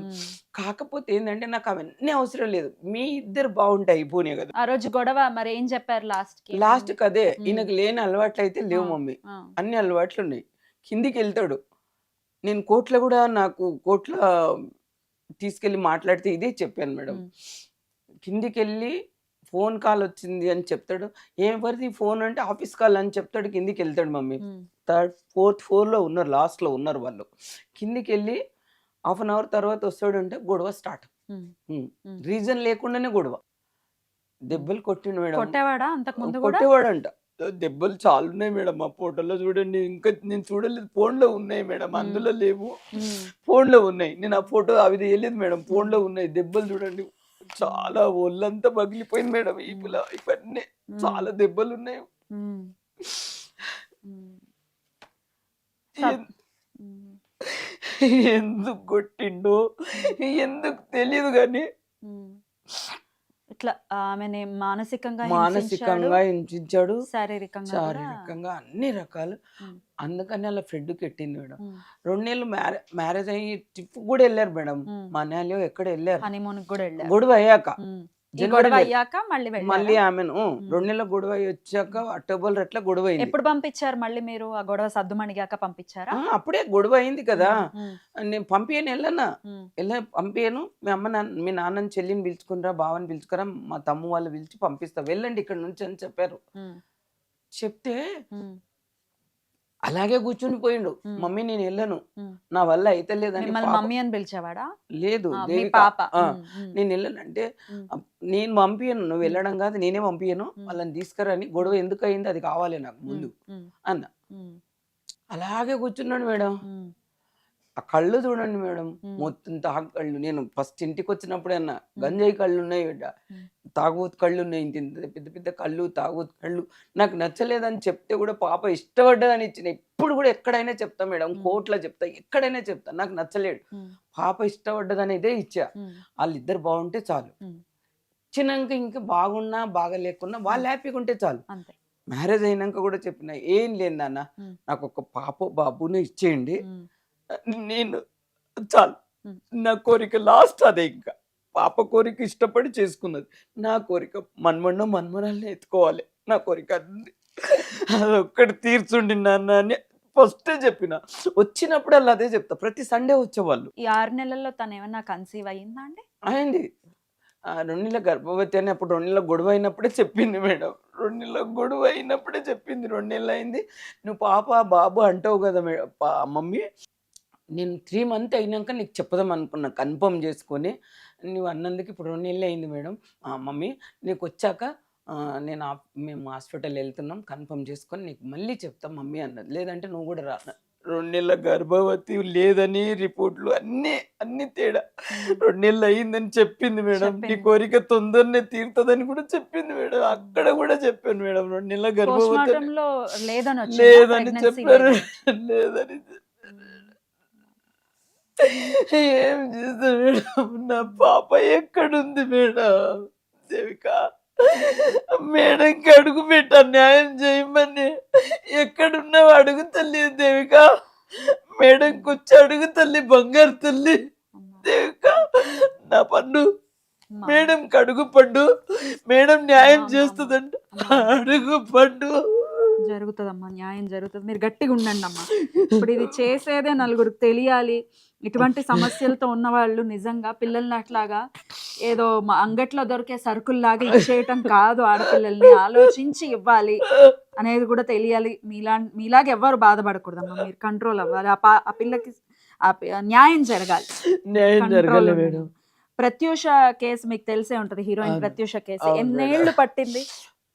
కాకపోతే ఏంటంటే నాకు అవన్నీ అవసరం లేదు, మీ ఇద్దరు బాగుంటాయి అయిపోయినాయి కదా. ఆ రోజు గొడవ మరి ఏం చెప్పారు లాస్ట్ అదే, ఈయనకు లేని అలవాట్లు అయితే లేవు మమ్మీ, అన్ని అలవాట్లు ఉన్నాయి, కిందికి వెళ్తాడు, నేను కోర్టులో కూడా నాకు కోర్టులో తీసుకెళ్ళి మాట్లాడితే ఇదే చెప్పాను మేడం, కిందికి వెళ్ళి ఫోన్ కాల్ వచ్చింది అని చెప్తాడు, ఎవరిది ఫోన్ అంటే ఆఫీస్ కాల్ అని చెప్తాడు, కిందికి వెళ్తాడు మమ్మీ, 3rd 4th ఫ్లోర్లో ఉన్నారు, లాస్ట్లో ఉన్నారు వాళ్ళు, కిందికి వెళ్ళి 1/2 అవర్ తర్వాత వస్తాడు అంటే గొడవ స్టార్ట్, రీజన్ లేకుండానే గొడవ, దెబ్బలు కొట్టిండు మేడం. కొట్టేవాడా అంతకు ముందు? కొట్టేవాడంట, దెబ్బలు చాలా ఉన్నాయి మేడం, ఆ ఫోటోలో చూడండి, ఇంకా నేను చూడలేదు, ఫోన్లో ఉన్నాయి మేడం, అందులో లేవు, ఫోన్లో ఉన్నాయి, నేను ఆ ఫోటో అవి తెలియలేదు మేడం, ఫోన్లో ఉన్నాయి, దెబ్బలు చూడండి, చాలా ఒళ్ళంతా పగిలిపోయింది మేడం, ఇవన్నీ చాలా దెబ్బలు ఉన్నాయి. ఎందుకు కొట్టిండో ఎందుకు తెలియదు కానీ ఇట్లా ఆమెని మానసికంగా హింసించాడు, శారీరకంగా అన్ని రకాలు. అందుకని అలా ఫ్రెండ్కి ఎట్టింది మేడం. 2 నెలలు మ్యారేజ్ అయ్యి ట్రిప్ కూడా వెళ్ళారు మేడం, మనాలి ఎక్కడ వెళ్ళారు, గొడవ అయ్యాక, మళ్ళీ ఆమెను 2 నెలల గొడవ వచ్చాక అక్టోబర్ అట్లా గొడవ అయింది. ఎప్పుడు పంపించారు మళ్ళీ మీరు? ఆ గొడవ సద్దుమణిగాక పంపించారా? అప్పుడే గొడవ అయింది కదా, నేను పంపియను, పంపియను, మీ నాన్నని చెల్లిని పిలుచుకునిరా, బావని పిలుచుకురా, మా తమ్ము వాళ్ళు పిలిచి పంపిస్తా, వెళ్ళండి ఇక్కడ నుంచి అని చెప్పారు. చెప్తే అలాగే కూర్చుని పోయిండు. ఉమ్. మమ్మీ నేను వెళ్ళను, ఉమ్. నా వల్ల అయితే లేదని. మిమ్మల్ని పాప మమ్మీ అని పిలిచేవాడా? లేదు మీ దేవిక, పాప. ఆ, ఉమ్, ఉమ్, నేను వెళ్ళను అంటే ఉమ్, నేను పంపియను, నువ్వు వెళ్ళడం కాదు నేనే పంపియను, ఉమ్. వాళ్ళని తీసుకురని. గొడవ ఎందుకు అయింది అది కావాలి నాకు ఉమ్, ముందు ఉమ్, అన్న. ఉమ్, అలాగే కూర్చున్నాడు మేడం. ఉమ్, ఆ కళ్ళు చూడండి మేడం, ఉమ్, మొత్తం తాగు కళ్ళు. నేను ఫస్ట్ ఇంటికి వచ్చినప్పుడే అన్న ఉమ్, గంజాయి కళ్ళు ఉన్నాయి బిడ్డ, ఉమ్, తాగుబోతు కళ్ళు ఉన్నాయి, ఇంత ఇంత పెద్ద పెద్ద కళ్ళు తాగుబోతు కళ్ళు. నాకు నచ్చలేదని చెప్తే కూడా పాప ఇష్టపడ్డదని ఇచ్చిన. ఇప్పుడు కూడా ఎక్కడైనా చెప్తా మేడం, కోర్టులో చెప్తా, ఎక్కడైనా చెప్తా, నాకు నచ్చలేడు, ఉమ్, పాప ఇష్టపడ్డదని ఇదే ఇచ్చా. ఉమ్, వాళ్ళిద్దరు బాగుంటే చాలు, ఉమ్. చిన్నాక ఇంకా బాగున్నా బాగా లేకున్నా వాళ్ళు హ్యాపీగా ఉంటే చాలు. అంతే. మ్యారేజ్ అయినాక కూడా చెప్పిన, ఏం లేదు నాన్న, ఉమ్, నాకు ఒక పాప బాబుని ఇచ్చేయండి, ఉమ్, నేను చాలు, ఉమ్. నా కోరిక లాస్ట్ అదే. ఇంకా పాప కోరిక ఇష్టపడి చేసుకున్నది, నా కోరిక మన్మడినో మన్మరాల్ని ఎత్తుకోవాలి, నా కోరిక అదొక్కటి తీర్చుండి నాన్న అని ఫస్టే చెప్పిన. వచ్చినప్పుడల్లా అదే చెప్తా, ప్రతి సండే వచ్చేవాళ్ళు. ఈ 6 నెలల్లో తను ఏమన్నా కన్సీవ్ అయ్యిందా అండి? అయింది. 2 నెలల గర్భవతి అని అప్పుడు 2 నెలల గొడవ అయినప్పుడే చెప్పింది మేడం. 2 నెలల గొడవ అయినప్పుడే చెప్పింది. 2 నెలలు అయింది, నువ్వు పాప బాబు అంటావు కదా మమ్మీ, నేను 3 మంత్ అయినాక నీకు చెప్పుదాం అనుకున్నా, కన్ఫర్మ్ చేసుకొని. నువ్వు అన్నందుకు ఇప్పుడు 2 నెలలు అయింది మేడం. మమ్మీ నీకు వచ్చాక మేము హాస్పిటల్ వెళ్తున్నాం, కన్ఫర్మ్ చేసుకొని నీకు మళ్ళీ చెప్తాం మమ్మీ అన్నది. లేదంటే నువ్వు కూడా రా. 2 నెలల గర్భవతి లేదని రిపోర్ట్లు అన్ని తేడా. 2 నెలలు అయిందని చెప్పింది మేడం. నీ చెప్పింది. కోరిక తొందరనే తీరుతుందని కూడా చెప్పింది మేడం. అక్కడ కూడా చెప్పాను మేడం, 2 నెలల గర్భవతి పోస్ట్మార్టం లో లేదని వచ్చిందా? లేదని Pregnancy చెప్పారు. లేదని. లేదని ఏం చేస్తా మేడం, నా పాప ఎక్కడుంది మేడం? దేవిక మేడంకి అడుగు పెట్టా, న్యాయం చేయమని. ఎక్కడున్నావు అడుగు తల్లి దేవిక, మేడంకి వచ్చి అడుగు తల్లి, బంగారు తల్లి దేవిక. నా పన్ను అమ్మా. మేడంకి అడుగు పడ్డు, మేడం న్యాయం అమ్మా, చేస్తుందంట, అమ్మా. అడుగు పడ్డు. జరుగుతుందమ్మా, న్యాయం జరుగుతుంది. మీరు గట్టిగా ఉండండి అమ్మా. ఇప్పుడు ఇది చేసేదే నలుగురికి తెలియాలి. ఇటువంటి సమస్యలతో ఉన్న వాళ్ళు నిజంగా పిల్లల్ని అట్లాగా ఏదో అంగట్లో దొరికే సరుకుల్లాగా ఇచ్చేయటం కాదు, ఆడపిల్లల్ని ఆలోచించి ఇవ్వాలి అనేది కూడా తెలియాలి. మీలాగా ఎవ్వరు బాధపడకూడదమ్మా, మీరు కంట్రోల్ అవ్వాలి. ఆ పిల్లకి న్యాయం జరగాలి. న్యాయం Control జరగాలి ఉండాలి. మేడం. ప్రత్యూష కేసు మీకు తెలిసే ఉంటది, హీరోయిన్ అవును. ప్రత్యూష కేసు. అవును ఎన్నేళ్లు పట్టింది?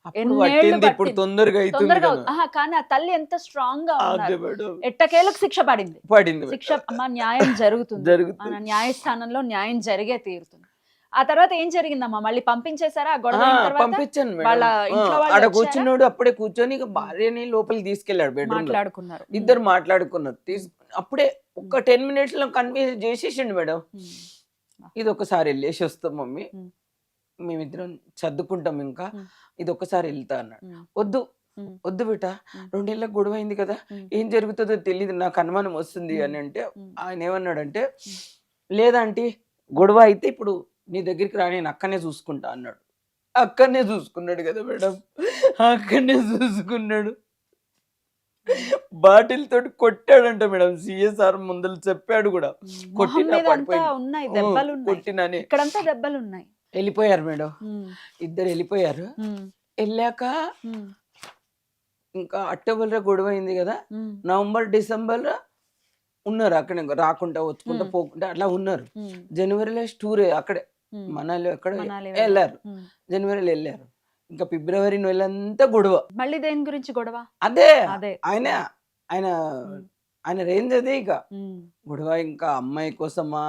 అప్పుడు ఎన్నేళ్ళు పట్టింది, ఇప్పుడు పట్టింది. తొందరగా అవుతుంది తొందరగా కదా. కానీ ఆ తల్లి ఎంత స్ట్రాంగ్ గా అదే ఉన్నారు. మేడం, ఎట్టకేలకు శిక్ష పడింది. పడింది శిక్ష అమ్మ, న్యాయం జరుగుతుంది. మన జరుగుతుంది. న్యాయస్థానంలో న్యాయం జరిగే తీరుతుంది. ఆ తర్వాత ఏం జరిగిందమ్మా? మళ్ళీ పంపించేశారా ఆ గొడవ అయిన తర్వాత? పంపించాను వాళ్ళ మేడం. ఇంట్లో వాళ్ళు ఆడ వచ్చారా? కూర్చున్నాడు, అప్పుడే కూర్చొని ఇక భార్యని లోపలికి తీసుకెళ్లాడు బెడ్రూమ్ లో. మాట్లాడుకున్నారు. ఇద్దరు మాట్లాడుకున్నారు. అప్పుడే ఒక 10 minutes లో కన్విన్స్ చేసేసిండు మేడం. ఇది ఒకసారి వెళ్ళేసి వస్తాం మమ్మీ, ఉమ్. మేమిద్దరం చదువుకుంటాం, ఇంకా ఉమ్. ఇది ఒకసారి వెళ్తా అన్నాడు. ఉమ్. వద్దు ఉమ్. వద్దు బిడ్డ, ఉమ్. 2 నెలలకు గొడవ అయింది కదా, ఉమ్. ఏం జరుగుతుందో తెలియదు, నాకు అనుమానం వస్తుంది ఉమ్. అని అంటే ఉమ్. ఆయన ఏమన్నాడంటే, లేదంటే గొడవ అయితే ఇప్పుడు నీ దగ్గరికి రా, నేను అక్కనే చూసుకుంటా అన్నాడు. అక్కడనే చూసుకున్నాడు కదా మేడం, అక్కడనే చూసుకున్నాడు. బాటిల్ తోటి కొట్టాడంట మేడం. సిఎస్ఆర్ ముందర చెప్పాడు కూడా, మొహం కొట్టినా మీద అంతా పడిపోయింది. ఉన్నాయి దెబ్బలు ఉన్నాయి, కొట్టినని ఇక్కడంతా దెబ్బలు ఉన్నాయి. వెళ్ళిపోయారు మేడం. ఉమ్. ఇద్దరు వెళ్ళిపోయారు. ఉమ్. వెళ్ళాక ఉమ్. ఇంకా అక్టోబర్లో గొడవ అయింది కదా, ఉమ్. నవంబర్ డిసెంబర్లో ఉన్నారు అక్కడే, రాకుండా వచ్చుకుంటా పోకుండా అట్లా ఉన్నారు. ఉమ్. జనవరిలో టూర్ అక్కడే ఉమ్. మనాలి అక్కడ మనాలి వెళ్ళారు. ఉమ్. జనవరిలో వెళ్ళారు. ఇంకా ఫిబ్రవరి నెలంతా గొడవ. మళ్ళీ దేని గురించి గొడవ? అదే అదే. ఆయన ఆయన ఉమ్. ఆయన రేంజ్ అదే. ఇక ఉమ్. గొడవ ఇంకా అమ్మాయి కోసమా,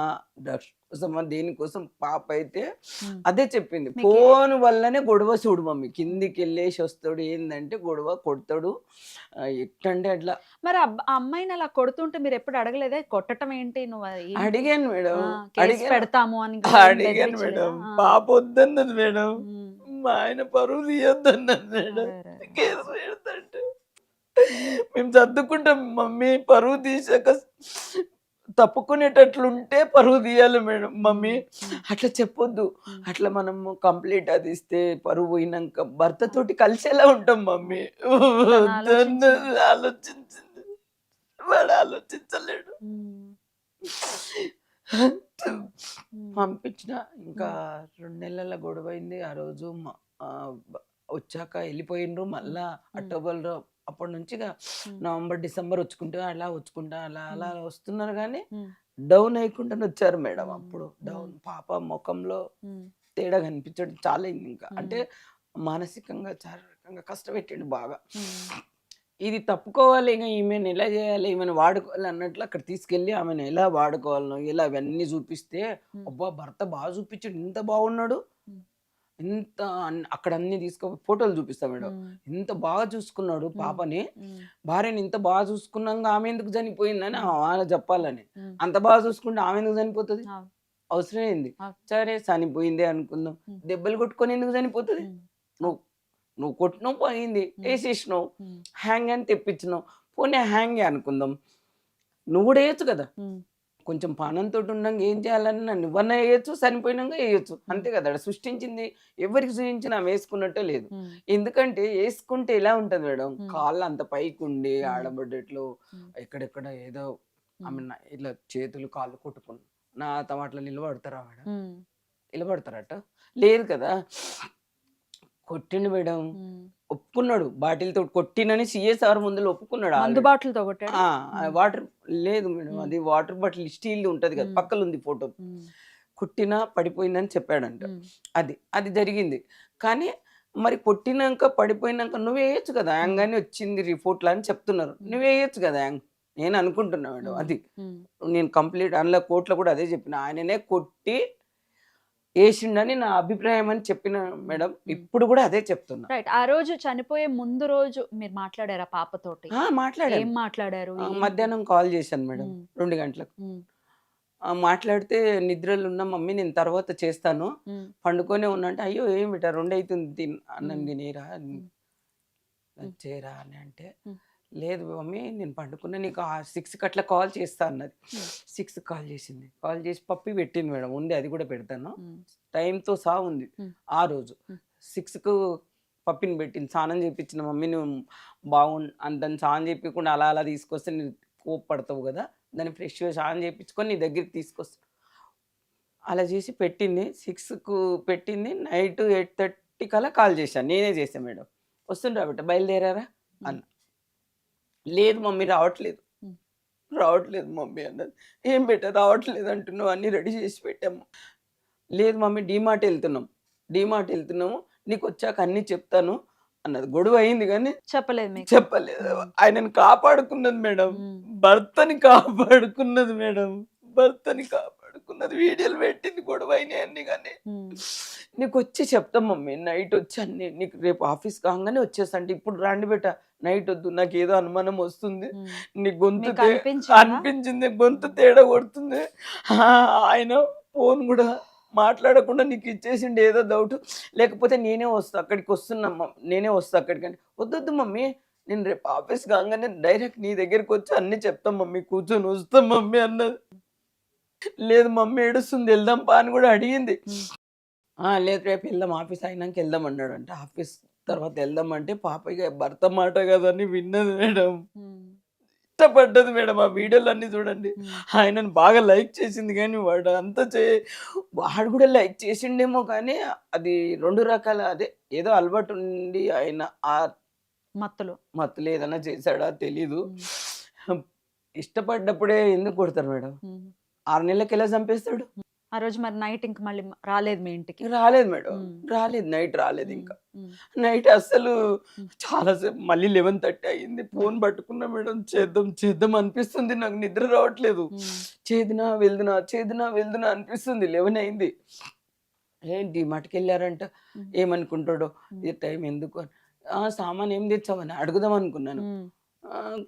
డ్రగ్స్ కోసమా, దేనికోసం పాప అయితే ఉమ్. అదే చెప్పింది. మీకే- ఫోన్ వల్లనే గొడవ చూడు మమ్మీ, కిందికి వెళ్ళేసి వస్తాడు, ఏందంటే గొడవ కొడతాడు, ఎట్లంటే అట్లా. మరి ఆ అమ్మాయిని అలా కొడుతుంటే మీరు ఎప్పుడు అడగలేదే? కొట్టటం ఏంటి నువ్వు? అడిగాను మేడం, కేసు అడిగాను పెడతాము అని అడిగాను మేడం. పాప వద్దన్నది మేడం, మా ఆయన పరువు తీయొద్దన్నది మేడం. కేసు పెడతంటే మేము సర్దుకుంటాం మమ్మీ, పరువు తీసాక తప్పుకునేటట్లుంటే పరువు తీయాలి మేడం మమ్మీ, అట్లా చెప్పొద్దు. అట్లా మనము కంప్లీట్ అది ఇస్తే పరువు పోయినాక భర్తతోటి కలిసేలా ఉంటాం మమ్మీ. ఆలోచించింది, వాడు ఆలోచించలేడు. పంపించిన ఇంకా 2 నెలల గొడవ అయింది. ఆ రోజు వచ్చాక వెళ్ళిపోయిండ్రు. మళ్ళా అక్టోబర్లో అప్పటి నుంచి ఇక ఉమ్, నవంబర్ డిసెంబర్ వచ్చుకుంటూ అలా అలా వస్తున్నారు కానీ ఉమ్, డౌన్ అయ్యకుండా వచ్చారు మేడం. ఉమ్, అప్పుడు ఉమ్, డౌన్ పాప ముఖంలో ఉమ్, తేడా కనిపించడం చాలా అయింది. ఇంకా ఉమ్, అంటే మానసికంగా శారీరకంగా కష్టపెట్టిండు బాగా. ఉమ్, ఇది తప్పుకోవాలి, ఇక ఈమెను ఎలా చేయాలి, ఈమెను వాడుకోవాలి అన్నట్లు అక్కడ తీసుకెళ్ళి ఆమెను ఎలా వాడుకోవాలనో ఎలా అవన్నీ చూపిస్తే, ఉమ్, అబ్బా భర్త బాగా చూపించాడు, ఇంత బాగున్నాడు, ఉమ్, ఇంత అక్కడ అన్ని తీసుకో ఫోటోలు చూపిస్తా మేడం, ఉమ్, ఇంత బాగా చూసుకున్నాడు పాపని, ఉమ్, భార్యని ఇంత బాగా చూసుకున్నాక ఆమె ఎందుకు చనిపోయిందని వాళ్ళ చెప్పాలని. ఉమ్, అంత బాగా చూసుకుంటే ఆమె ఎందుకు చనిపోతుంది, అవును, అవసరం ఏంది? అవును, సరే చనిపోయిందే అనుకుందాం, ఉమ్, దెబ్బలు కొట్టుకొని ఎందుకు చనిపోతుంది? ఉమ్, నువ్వు నువ్వు కొట్టినావు పోయింది, వేసేసినావు, ఉమ్, హ్యాంగ్ అని తెప్పించినావు, పోనీ హ్యాంగే అనుకుందాం, నువ్వు కూడా వేయచ్చు కదా. ఉమ్, కొంచెం పానంతో ఉండగా ఏం చేయాలన్నా నువ్వన్నా వేయచ్చు, చనిపోయినాక వేయచ్చు, అంతే కదా. ఆడ సృష్టించింది ఎవరికి సృష్టించినా ఆమె వేసుకున్నట్టే లేదు. ఉమ్, ఎందుకంటే వేసుకుంటే ఎలా ఉంటుంది మేడం, ఉమ్, కాళ్ళు అంత పైకి ఉండి ఉమ్, ఆడబడ్డట్లు ఉమ్, ఎక్కడెక్కడ ఏదో ఆమె ఉమ్, ఇట్లా చేతులు కాళ్ళు కొట్టుకుని నా తమాట్లో నిలబడతారా మేడం, ఉమ్, నిలబడతారట, లేదు కదా. కొట్టిండు మేడం, ఉమ్. ఒప్పుకున్నాడు, బాటిల్తో కొట్టినని సిఎస్ఆర్ ముందులో ఒప్పుకున్నాడు మందు ఆల్రెడీ. బాటిల్తో కొట్టాడా? వాటర్ లేదు మేడం, ఉమ్, అది వాటర్ బాటిల్ స్టీల్ ఉంటది కదా, ఉమ్, పక్కన ఉంది ఫోటో, ఉమ్, కొట్టినా పడిపోయిందని చెప్పాడంట. ఉమ్, అది అది జరిగింది. కానీ మరి కొట్టినాక పడిపోయినాక నువ్వు వేయచ్చు కదా, యాంగ్ అని వచ్చింది రిపోర్ట్లు అని చెప్తున్నారు, నువ్వు వేయచ్చు కదా యాంగ్. నేను అనుకుంటున్నా మేడం ఉమ్, అది. ఉమ్, నేను కంప్లీట్ అందులో కోర్టులో కూడా అదే చెప్పిన, ఆయననే కొట్టి వేసిండని నా అభిప్రాయం అని చెప్పిన మేడం. ఇప్పుడు కూడా అదే చెప్తున్నా. రైట్. ఆ రోజు చనిపోయే ముందు రోజు మీరు మాట్లాడారా పాపతోటి? మాట్లాడాను. ఏం మాట్లాడారు? ఏంటి? మధ్యాహ్నం కాల్ చేశాను మేడం, ఉమ్, 2 గంటలకు. ఉమ్, మాట్లాడితే నిద్రలో ఉన్న మమ్మీ నేను తర్వాత చేస్తాను, ఉమ్, పండుకొనే ఉన్నా అంటే, అయ్యో ఏమిట 2 అవుతుంది అన్నం ఉమ్, తినేరా ఉమ్, ఉమ్, చేయరా అని అంటే, ఉమ్, లేదు మమ్మీ నేను పండుకున్నా, నీకు 6కి అట్లా కాల్ చేస్తా అన్నది. ఉమ్, 6కి కాల్ చేసింది, కాల్ చేసి పప్పి పెట్టింది మేడం, ఉంది అది కూడా పెడతాను, ఉమ్, టైంతో సహా ఉంది. ఉమ్, ఆ రోజు ఉమ్, 6కు పప్పిని పెట్టింది, స్నానం చేయించిన మమ్మీ నువ్వు దాన్ని స్నానం చేయించకుండా అలా అలా తీసుకొస్తే నేను కోప్పడతావు కదా, దాన్ని ఫ్రెష్గా స్నానం చేయించుకొని నీ దగ్గరికి తీసుకొస్తా, అలా చేసి పెట్టింది. 6కు పెట్టింది, నైట్ 8:30 కల్లా కాల్ చేశాను, నేనే చేశాను మేడం. వస్తుండ్రా బిడ్డ బయలుదేరారా అన్న, లేదు మమ్మీ రావట్లేదు, ఉమ్, రావట్లేదు మమ్మీ అన్నది. ఏం బిడ్డ రావట్లేదు అంటున్నావు, అన్నీ రెడీ చేసి పెట్టాము. లేదు మమ్మీ డీమార్ట్ వెళ్తున్నాము, నీకు వచ్చాక అన్నీ చెప్తాను అన్నది. గొడవ అయింది కానీ చెప్పలేదు మీకు? చెప్పలేదు. ఉమ్, ఆయనను కాపాడుకున్నది మేడం, ఉమ్, భర్తని కాపాడుకున్నది మేడం, భర్తని కాపాడుకున్నది. వీడియోలు పెట్టింది, గొడవ అయినాయి అన్ని, కానీ ఉమ్, నీకు వచ్చి చెప్తాం మమ్మీ, నైట్ వచ్చి అన్ని నీకు రేపు ఆఫీస్ కాగానే వచ్చేస్తా అంటే, ఇప్పుడు రాండి బెట్ట, నైట్ వద్దు, నాకు ఏదో అనుమానం వస్తుంది, ఉమ్. నీ గొంతు మీకు అనిపించిందా? అనిపించింది, గొంతు తేడా కొడుతుంది. ఆయన ఫోన్ కూడా మాట్లాడకుండా నీకు ఇచ్చేసిండు, ఏదో డౌట్, లేకపోతే నేనే వస్తా అక్కడికి, నేనే వస్తా అక్కడికి అని. వద్దొద్దు మమ్మీ, నేను రేపు ఆఫీస్ కాగానే డైరెక్ట్ నీ దగ్గరికి వచ్చి అన్ని చెప్తాం మమ్మీ, కూర్చొని వస్తాం మమ్మీ అన్నది. లేదు మమ్మీ ఏడుస్తుంది, వెళ్దాం పా అని కూడా అడిగింది. ఉమ్, లేదు రేపు వెళ్దాం, ఆఫీస్ అయినాక వెళ్దాం అన్నాడు. అంటే ఆఫీస్ తర్వాత వెళ్దాం అంటే, పాప ఇక భర్త మాట కదని విన్నది మేడం, ఉమ్, ఇష్టపడ్డది మేడం. ఆ వీడియోలు అన్ని చూడండి, ఉమ్, ఆయనను బాగా లైక్ చేసింది, కానీ వాడు కూడా లైక్ చేసిండేమో, కానీ అది 2 రకాల, అదే ఏదో అలవాటు ఉండి ఆయన ఆ మత్తులో. మత్తులో ఏదైనా చేశాడా తెలీదు. ఉమ్, ఇష్టపడ్డప్పుడే ఎందుకు కొడతారు మేడం, ఉమ్. 6 నెలలకి ఎలా చంపేస్తాడు. ఆ రోజు మరి నైట్ ఇంక మళ్ళీ రాలేదు మీ ఇంటికి? రాలేదు మేడం, ఉమ్, రాలేదు, నైట్ రాలేదు. ఇంకా ఉమ్, నైట్ అస్సలు ఉమ్, చాలాసేపు, మళ్ళీ 11:30 అయింది, ఫోన్ పట్టుకున్నా మేడం, చేద్దాం అనిపిస్తుంది, నాకు నిద్ర రావట్లేదు, ఉమ్, చేదునా వెళ్దునా అనిపిస్తుంది. 11 అయింది. డిమార్ట్కి వెళ్ళారంట, ఉమ్, ఏమనుకుంటాడో, ఉమ్, ఈ టైం ఎందుకు అని. సామాన్ ఏం తెచ్చావని అడుగుదాం అనుకున్నాను, ఉమ్.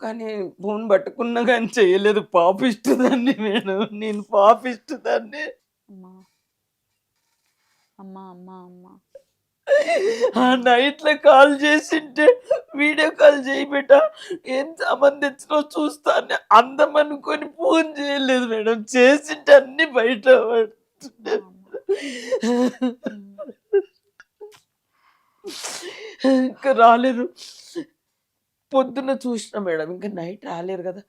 కానీ ఫోన్ పట్టుకున్నా కానీ చేయలేదు. పాపిస్తుందాన్ని మేడం, నేను పాపిస్తుందాన్ని. అమ్మా అమ్మా అమ్మా అమ్మా. ఆ నైట్లో కాల్ చేసింటే, వీడియో కాల్ చేయి బిడ్డ, ఏం సామాన్ తెచ్చినావు చూస్తా అని అందం అనుకొని ఫోన్ చేయలేదు మేడం, చేసింటే అన్ని బయట అమ్మా అమ్మా. ఉమ్, ఇంకా రాలేరు. పొద్దున్న చూసిన మేడం, ఇంకా నైట్ రాలేరు కదా,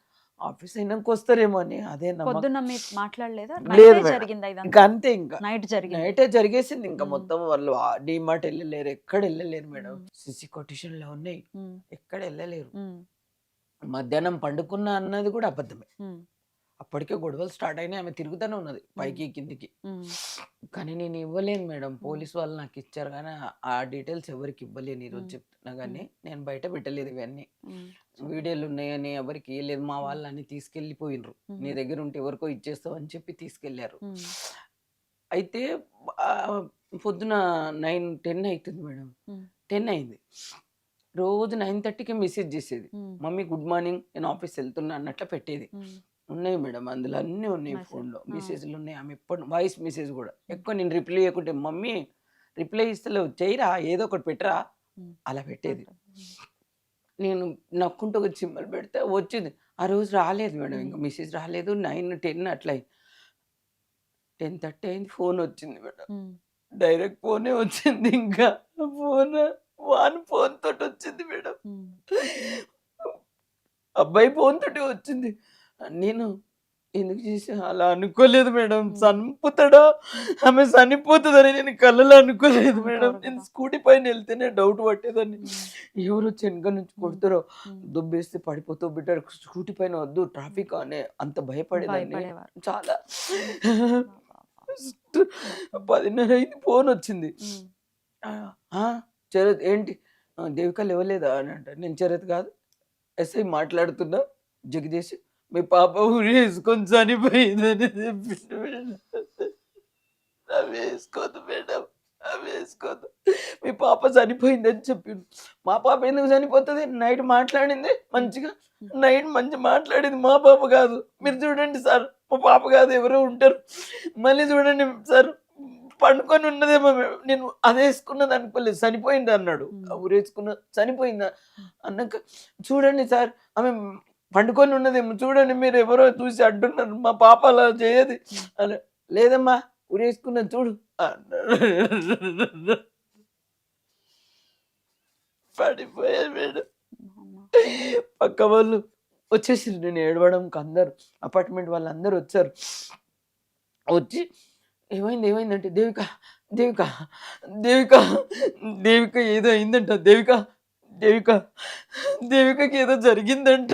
ఆఫీస్ అయినాక వస్తారేమో అని అదే నమ్మకం. పొద్దున్న మీరు మాట్లాడలేదా? లేదు నైటే మేడం. జరిగిందా ఇంకా ఇదంతా? అంతే, ఇంకా నైట్ జరిగింది. నైటే జరిగేసింది. ఇంకా మ్మ్. మొత్తం వాళ్ళు డిమార్ట్ వెళ్ళలేరు, ఎక్కడ వెళ్ళలేరు మేడం. మ్మ్. సిసి కొటేషన్లో ఉన్నాయి, మ్మ్. ఎక్కడ వెళ్ళలేరు. మ్మ్. మధ్యాహ్నం పండుకున్నా అన్నది కూడా అబద్ధమే. మ్మ్. అప్పటికే గొడవలు స్టార్ట్ అయినాయి, ఆమె తిరుగుతూనే ఉన్నది పైకి కిందికి. మ్మ్. కానీ నేను ఇవ్వలేను మేడం, పోలీస్ వాళ్ళు నాకు ఇచ్చారు కానీ ఆ డీటెయిల్స్ ఎవరికి ఇవ్వలేను. ఈరోజు చెప్తున్నా కానీ నేను బయట పెట్టలేదు ఇవన్నీ. మ్మ్. వీడియోలు ఉన్నాయని ఎవరికి ఇవ్వలేదు. మా వాళ్ళు అన్ని తీసుకెళ్ళిపోయినరు. నీ దగ్గర ఉంటే ఎవరికో ఇచ్చేస్తావు అని చెప్పి తీసుకెళ్లారు. మ్మ్. అయితే ఆ, పొద్దున 9-10 అవుతుంది మేడం. మ్మ్. 10 అయింది. రోజు 9:30కి మెసేజ్ చేసేది, మ్మ్. మమ్మీ గుడ్ మార్నింగ్, నేను ఆఫీస్ వెళ్తున్నా అన్నట్లు పెట్టేది. మ్మ్. ఉన్నాయి మేడం, అందులో అన్నీ ఉన్నాయి. Message. ఫోన్లో ఆ. మెసేజ్లు ఉన్నాయి. ఆమె ఎప్పుడు వాయిస్ మెసేజ్ కూడా ఎక్కువ నేను రిప్లై ఇవ్వకుంటే, మమ్మీ రిప్లై ఇస్తలేవు, చేయరా ఏదో ఒకటి పెట్టరా మ్మ్. అలా పెట్టేది. మ్మ్. నేను నక్కుంటూ ఒక సింబల్ పెడితే వచ్చింది. ఆ రోజు రాలేదు మేడం, ఇంకా మెసేజ్ రాలేదు. 9-10 అట్లా 10:30 అయింది, ఫోన్ వచ్చింది మేడం. మ్మ్. డైరెక్ట్ ఫోనే వచ్చింది. ఇంకా ఫోన్ వాన్ ఫోన్ తోటి వచ్చింది మేడం. మ్మ్. అబ్బాయి ఫోన్ తోటి వచ్చింది. నేను ఎందుకు చేసా అలా అనుకోలేదు మేడం. చనిపోతాడా, ఆమె చనిపోతుందని నేను కళ్ళలో అనుకోలేదు మేడం. అనుకోరు నేను కదా. స్కూటీ పైన వెళ్తేనే డౌట్ పట్టేదాన్ని, మ్మ్. ఎవరు వచ్చి వెనక నుంచి కొడతారో, మ్మ్. దుబ్బేస్తే పడిపోతావు బిడ్డ, స్కూటీ పైన వద్దు, ట్రాఫిక్ అనే అంత భయపడేదాన్ని భయపడేవారు. చాలా. 10:30 అయింది, ఫోన్ వచ్చింది. మ్మ్. చరత్ ఏంటి, దేవిక లేవలేదా అని అంటారు. నేను చరత్ కాదు, ఎస్ఐ మాట్లాడుతున్నా, జగదీష్ మీ పాప ఉరి వేసుకొని చనిపోయిందని చెప్పిండు మేడం. అవి వేసుకోదు మేడం, అవి వేసుకోదు, మీ పాప చనిపోయిందని చెప్పిండు. మా పాప ఎందుకు చనిపోతుంది, నైట్ మాట్లాడింది మంచిగా, నైట్ మంచి మాట్లాడింది, మా పాప కాదు. మీరు చూడండి సార్, మా పాప కాదు ఎవరో ఉంటారు. మళ్ళీ చూడండి సార్, పండుకొని ఉన్నదేమో, నేను అది వేసుకున్నది అనుకోలేదు, చనిపోయింది అన్నాడు. ఊరేసుకున్న చనిపోయిందా అన్నాక, చూడండి సార్ ఆమె పండుకొని ఉన్నదేమో చూడండి, మీరు ఎవరో చూసి అంటున్నారు, మా పాప అలా చేయదు అని. లేదమ్మా ఊరేసుకున్నది చూడు అన్నాడు. పడిపోయాడు మేడం. పక్క వాళ్ళు వచ్చేసి నేను ఏడవడంకి అందరు అపార్ట్మెంట్ వాళ్ళందరూ వచ్చారు. వచ్చి ఏమైంది ఏమైందంటే, దేవిక దేవిక దేవిక దేవిక ఏదో అయిందంట, దేవిక దేవిక దేవికకి ఏదో జరిగిందంట,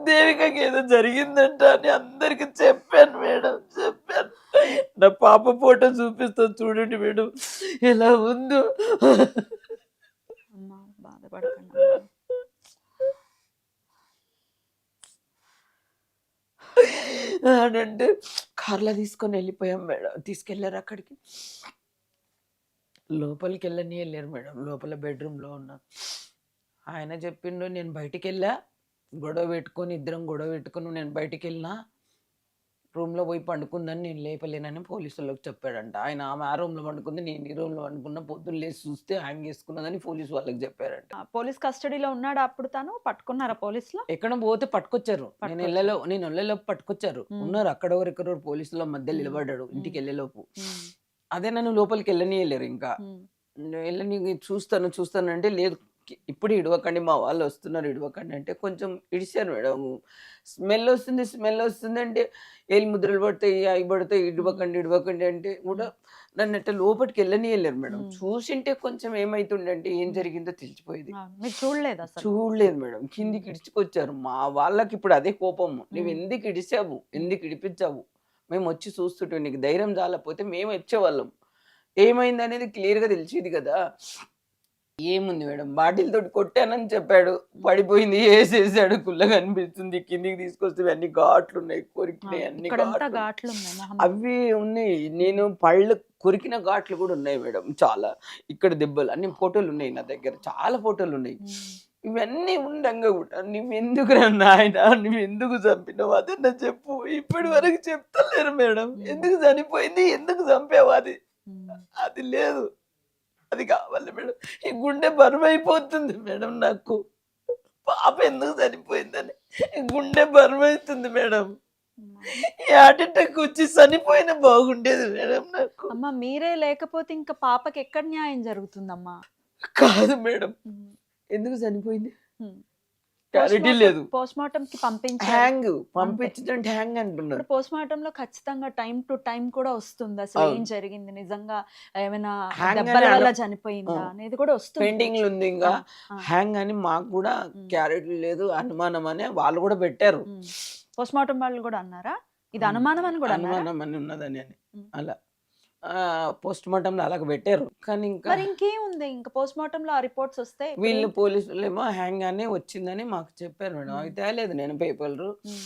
దేవికకి ఏదో జరిగిందంట అని అందరికి చెప్పాను మేడం, చెప్పాను. నా పాప ఫోటో చూపిస్తాను చూడండి మేడం ఎలా ఉందో. అమ్మా బాధపడకండి. అని అంటే కార్లో తీసుకొని వెళ్ళిపోయాం మేడం. తీసుకెళ్ళారు అక్కడికి, లోపలికి వెళ్ళని వెళ్ళారు మేడం. లోపల బెడ్రూమ్లో ఉన్నా. ఆయన చెప్పిండు, నేను బయటికి వెళ్ళా, గొడవ పెట్టుకొని ఇద్దరం గొడవ పెట్టుకుని నేను బయటికి వెళ్ళినా, రూమ్లో పోయి పండుకుందని నేను లేపలేనని పోలీసులకు చెప్పాడంట. ఆయన ఆమె ఆ రూమ్లో పండుకుంది, నేను ఈ రూమ్లో పండుకున్నా, పొద్దున్న లేచి చూస్తే హ్యాంగ్ చేసుకున్నదని పోలీసు వాళ్ళకి చెప్పారంట. పోలీస్ కస్టడీలో ఉన్నాడా అప్పుడు? తను పట్టుకున్నారా పోలీసులు? ఎక్కడ పోతే పట్టుకొచ్చారు, నేను వెళ్ళేలోపు పట్టుకొచ్చారు. ఉన్నారు అక్కడ ఎవరెక్కడో పోలీసుల మధ్య నిలబడ్డాడు ఇంటికి వెళ్ళేలోపు. అదే నన్ను లోపలికి వెళ్ళని వెళ్ళారు. ఇంకా వెళ్ళని చూస్తాను అంటే, లేదు ఇప్పుడు ఇడవకండి, మా వాళ్ళు వస్తున్నారు ఇడవకండి అంటే కొంచెం ఇడిచారు మేడం. స్మెల్ వస్తుంది అంటే, ఏళ్ళు ముద్రలు పడతాయి అవి పడతాయి, ఇడవకండి అంటే కూడా నన్ను అట్లా లోపలికి వెళ్ళని వెళ్ళారు మేడం. చూసింటే కొంచెం ఏమైతుండే అంటే ఏం జరిగిందో తెలిసిపోయేది. మీరు చూడలేదు అసలు? చూడలేదు మేడం, కిందికి ఇడిచుకొచ్చారు. మా వాళ్ళకి ఇప్పుడు అదే కోపము, నువ్వు ఎందుకు ఇడిచావు, ఎందుకు ఇడిపించావు, మేము వచ్చి చూస్తుంటే నీకు ధైర్యం చాలకపోతే మేము వచ్చేవాళ్ళం, ఏమైంది అనేది క్లియర్గా తెలిసేది కదా. ఏముంది మేడం, బాటిల్ తోటి కొట్టానని చెప్పాడు, పడిపోయింది, వేసేసాడు, కుల్లగా అనిపిస్తుంది, కిందికి తీసుకొస్తే అన్ని ఘాట్లు ఉన్నాయి, కొరికినాయి అన్ని ఘాట్లు ఉన్నాయి, అవి ఉన్నాయి. నేను పళ్ళు కొరికిన ఘాట్లు కూడా ఉన్నాయి మేడం, చాలా. ఇక్కడ దెబ్బలు అన్ని ఫోటోలు ఉన్నాయి నా దగ్గర, చాలా ఫోటోలు ఉన్నాయి. ఇవన్నీ ఉండంగా కూడా నువ్వెందుకు నాయన, నువ్వు ఎందుకు చంపినావు అదన్నా చెప్పు. ఇప్పటి వరకు చెప్తలేరు మేడం, ఎందుకు చనిపోయింది, ఎందుకు చంపావు, అది లేదు, అది కావాలి మేడం. ఈ గుండె బరువు అయిపోతుంది మేడం నాకు, పాప ఎందుకు చనిపోయిందని ఈ గుండె బరువు అవుతుంది మేడం. ఈ హార్ట్ అటాక్ వచ్చి చనిపోయినా బాగుండేది మేడం నాకు. అమ్మా మీరే లేకపోతే ఇంకా పాపకి ఎక్కడ న్యాయం జరుగుతుందమ్మా? కాదు మేడం, ఎందుకు చనిపోయింది, క్లారిటీ లేదు. పోస్ట్ మార్టం కి పంపించారు. హ్యాంగ్ పంపించదంటే హ్యాంగ్ అంటున్నారు. ఇప్పుడు పోస్ట్ మార్టం లో ఖచ్చితంగా టైం టు టైం కూడా వస్తుంది. అసలు ఏం జరిగింది, నిజంగా ఏమైనా Hang దెబ్బల అని వల్ల చనిపోయిందా అనేది కూడా వస్తుంది. పెండింగ్ ఉంది ఇంకా ఆ. హ్యాంగ్ అని మాకు కూడా క్లారిటీ లేదు, అనుమానం అనే వాళ్ళు కూడా పెట్టారు. పోస్ట్ మార్టం వాళ్ళు కూడా అన్నారా ఇది అనుమానం అని కూడా అన్నారా? అనుమానం అని ఉన్నదని అని ఉమ్. అలా పోస్ట్ మార్టం లో అలాగ పెట్టారు. కానీ ఇంకా మరి ఇంకేముంది, ఇంకా పోస్ట్ మార్టం లో ఆ రిపోర్ట్స్ వస్తే ఇప్పుడు వీళ్ళు పోలీసులు ఏమో హ్యాంగ్ అని వచ్చిందని మాకు చెప్పారు మేడం. ఉమ్. అయితే లేదు నేను పేపర్లు ఉమ్,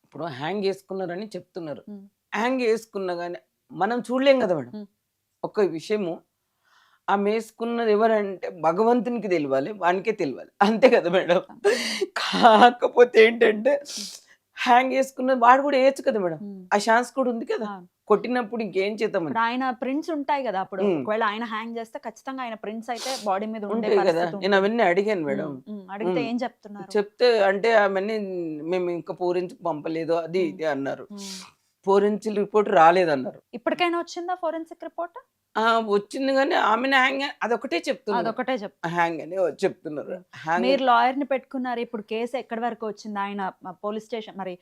ఇప్పుడు హ్యాంగ్ వేసుకున్నారని చెప్తున్నారు. ఉమ్, హ్యాంగ్ వేసుకున్నా కానీ మనం చూడలేం కదా మేడం. ఉమ్. ఒక విషయము ఆమె వేసుకున్నది ఎవరంటే భగవంతునికి తెలియాలి, వానికే తెలియాలి, అంతే కదా మేడం. కాకపోతే ఏంటంటే హ్యాంగ్ వేసుకున్నది వాడు కూడా వేయచ్చు కదా మేడం, ఉమ్. ఆ ఛాన్స్ కూడా ఉంది కదా. అవును. కొట్టినప్పుడు ఇంకేం చేద్దామని ఇప్పుడు ఆయన ప్రింట్స్ ఉంటాయి కదా, అప్పుడు ఉమ్. ఒకవేళ ఆయన హ్యాంగ్ చేస్తే ఖచ్చితంగా ఆయన ప్రింట్స్ అయితే బాడీ మీద ఉండే ఉంటాయి కదా. పరిస్థితి నేను అవన్నీ అడిగాను మేడం. అడిగితే ఉమ్. ఏం చెప్తున్నారు? చెప్తే అంటే అవన్నీ మేము ఇంకా ఫోరెన్సిక్ పంపలేదు అది ఇది అన్నారు. ఉమ్. ఫోరెన్సిక్ రిపోర్ట్ రాలేదన్నారు. ఇప్పటికైనా వచ్చిందా ఫోరెన్సిక్ రిపోర్ట్? వచ్చింది కానీ ఆమెను హ్యాంగ్ అదొకటే చెప్తున్నారు. అదొకటే చెప్తా. హ్యాంగ్ అని చెప్తున్నారు. హ్యాంగ్ మీరు లాయర్ ని పెట్టుకున్నారు, ఇప్పుడు కేసు ఎక్కడి వరకు వచ్చింది? ఆయన పోలీస్ స్టేషన్ మరి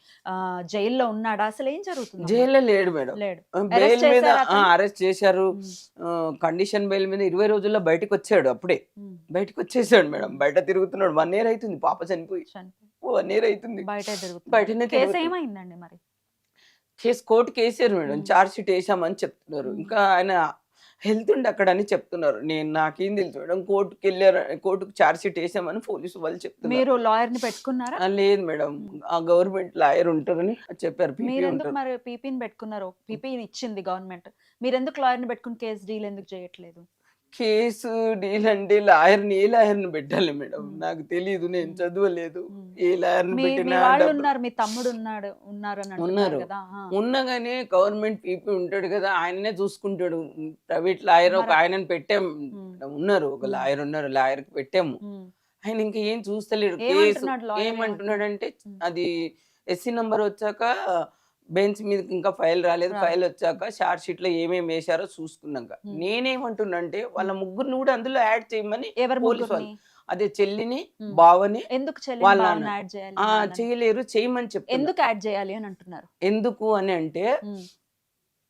జైల్లో ఉన్నాడా? అసలు ఏం జరుగుతుంది? జైల్లో లేడు మేడం. లేడు. బెయిల్ Arrest మీద చేశారా అతన్ని? అరెస్ట్ చేశారు. కండిషన్ బెయిల్ మీద 20 రోజుల్లో బయటకు వచ్చాడు. అప్పుడే ఉమ్. బయటకు వచ్చేసాడు మేడం. బయట తిరుగుతున్నాడు. 1 year అవుతుంది పాప చనిపోయి. చనిపోయి 1 year అవుతుంది. బయటే తిరుగుతుంది. బయటనే కేసు తిరుగుతుంది. ఏమైందండి మరి? కేసు కోర్టుకి వేసారు మేడం. ఉమ్. ఛార్జ్ షీట్ వేసామని చెప్తున్నారు. ఉమ్. ఇంకా ఆయన హెల్త్ ఉండి అక్కడ అని చెప్తున్నారు. నాకేం తెలుసు మేడం. కోర్టుకి వెళ్ళారు, కోర్టుకు ఛార్జ్ షీట్ వేసామని పోలీసు వాళ్ళు చెప్తున్నారు. మీరు లాయర్ ని పెట్టుకున్నారా? లేదు మేడం, ఆ గవర్నమెంట్ లాయర్ ఉంటారని చెప్పారు. పీపీ మీరు ఎందుకు ఉంటారు. మరి పీపీని పెట్టుకున్నారు? పీపీ ఇచ్చింది గవర్నమెంట్, మీరు ఎందుకు లాయర్ ని పెట్టుకుని కేసు డీల్ ఎందుకు చేయట్లేదు? కేసు డీల్ అంటే లాయర్ని ఏ లాయర్ని పెట్టాలి మేడం? నాకు తెలియదు, నేను చదవలేదు. ఉమ్. ఏ లాయర్ని మీ పెట్టినా వాళ్ళు డబ్బులు- ఉన్నారు, మీ తమ్ముడు ఉన్నాడు అని అంటున్నారు ఉన్నారు. కదా. ఉన్నగానే గవర్నమెంట్ పీపీ ఉంటాడు కదా, ఆయననే చూసుకుంటాడు. ప్రైవేట్ లాయర్ ఒక మరి- ఆయనని పెట్టాం. ఉన్నారు, ఒక లాయర్ ఉన్నారు, లాయర్కి పెట్టాము. ఆయన ఇంకా ఏం చూస్తలేడు. కేసు ఏమంటున్నాడు lawyer? ఏమంటున్నాడంటే ఉమ్. అది ఎస్సీ నంబర్ వచ్చాక బెంచ్ మీద ఇంకా ఫైల్ రాలేదు, రాలేదు. ఫైల్ వచ్చాక షార్ట్ షీట్ లో ఏమేమి వేశారో చూసుకున్నాక ఉమ్. నేనేమంటున్నంటే వాళ్ళ ముగ్గురిని కూడా అందులో యాడ్ చేయమని ఎవరు పోలీసు ముగ్గురిని? వాళ్ళు, అదే చెల్లిని ఉమ్. బావని ఎందుకు వాళ్ళ చెల్లి నాన్న. యాడ్ చేయాలి? ఆ వాళ్ళని? చేయలేరు, చేయమని చెప్తున్నారు. ఎందుకు యాడ్ చేయాలి అని అంటున్నారు? ఎందుకు అని అంటే ఉమ్.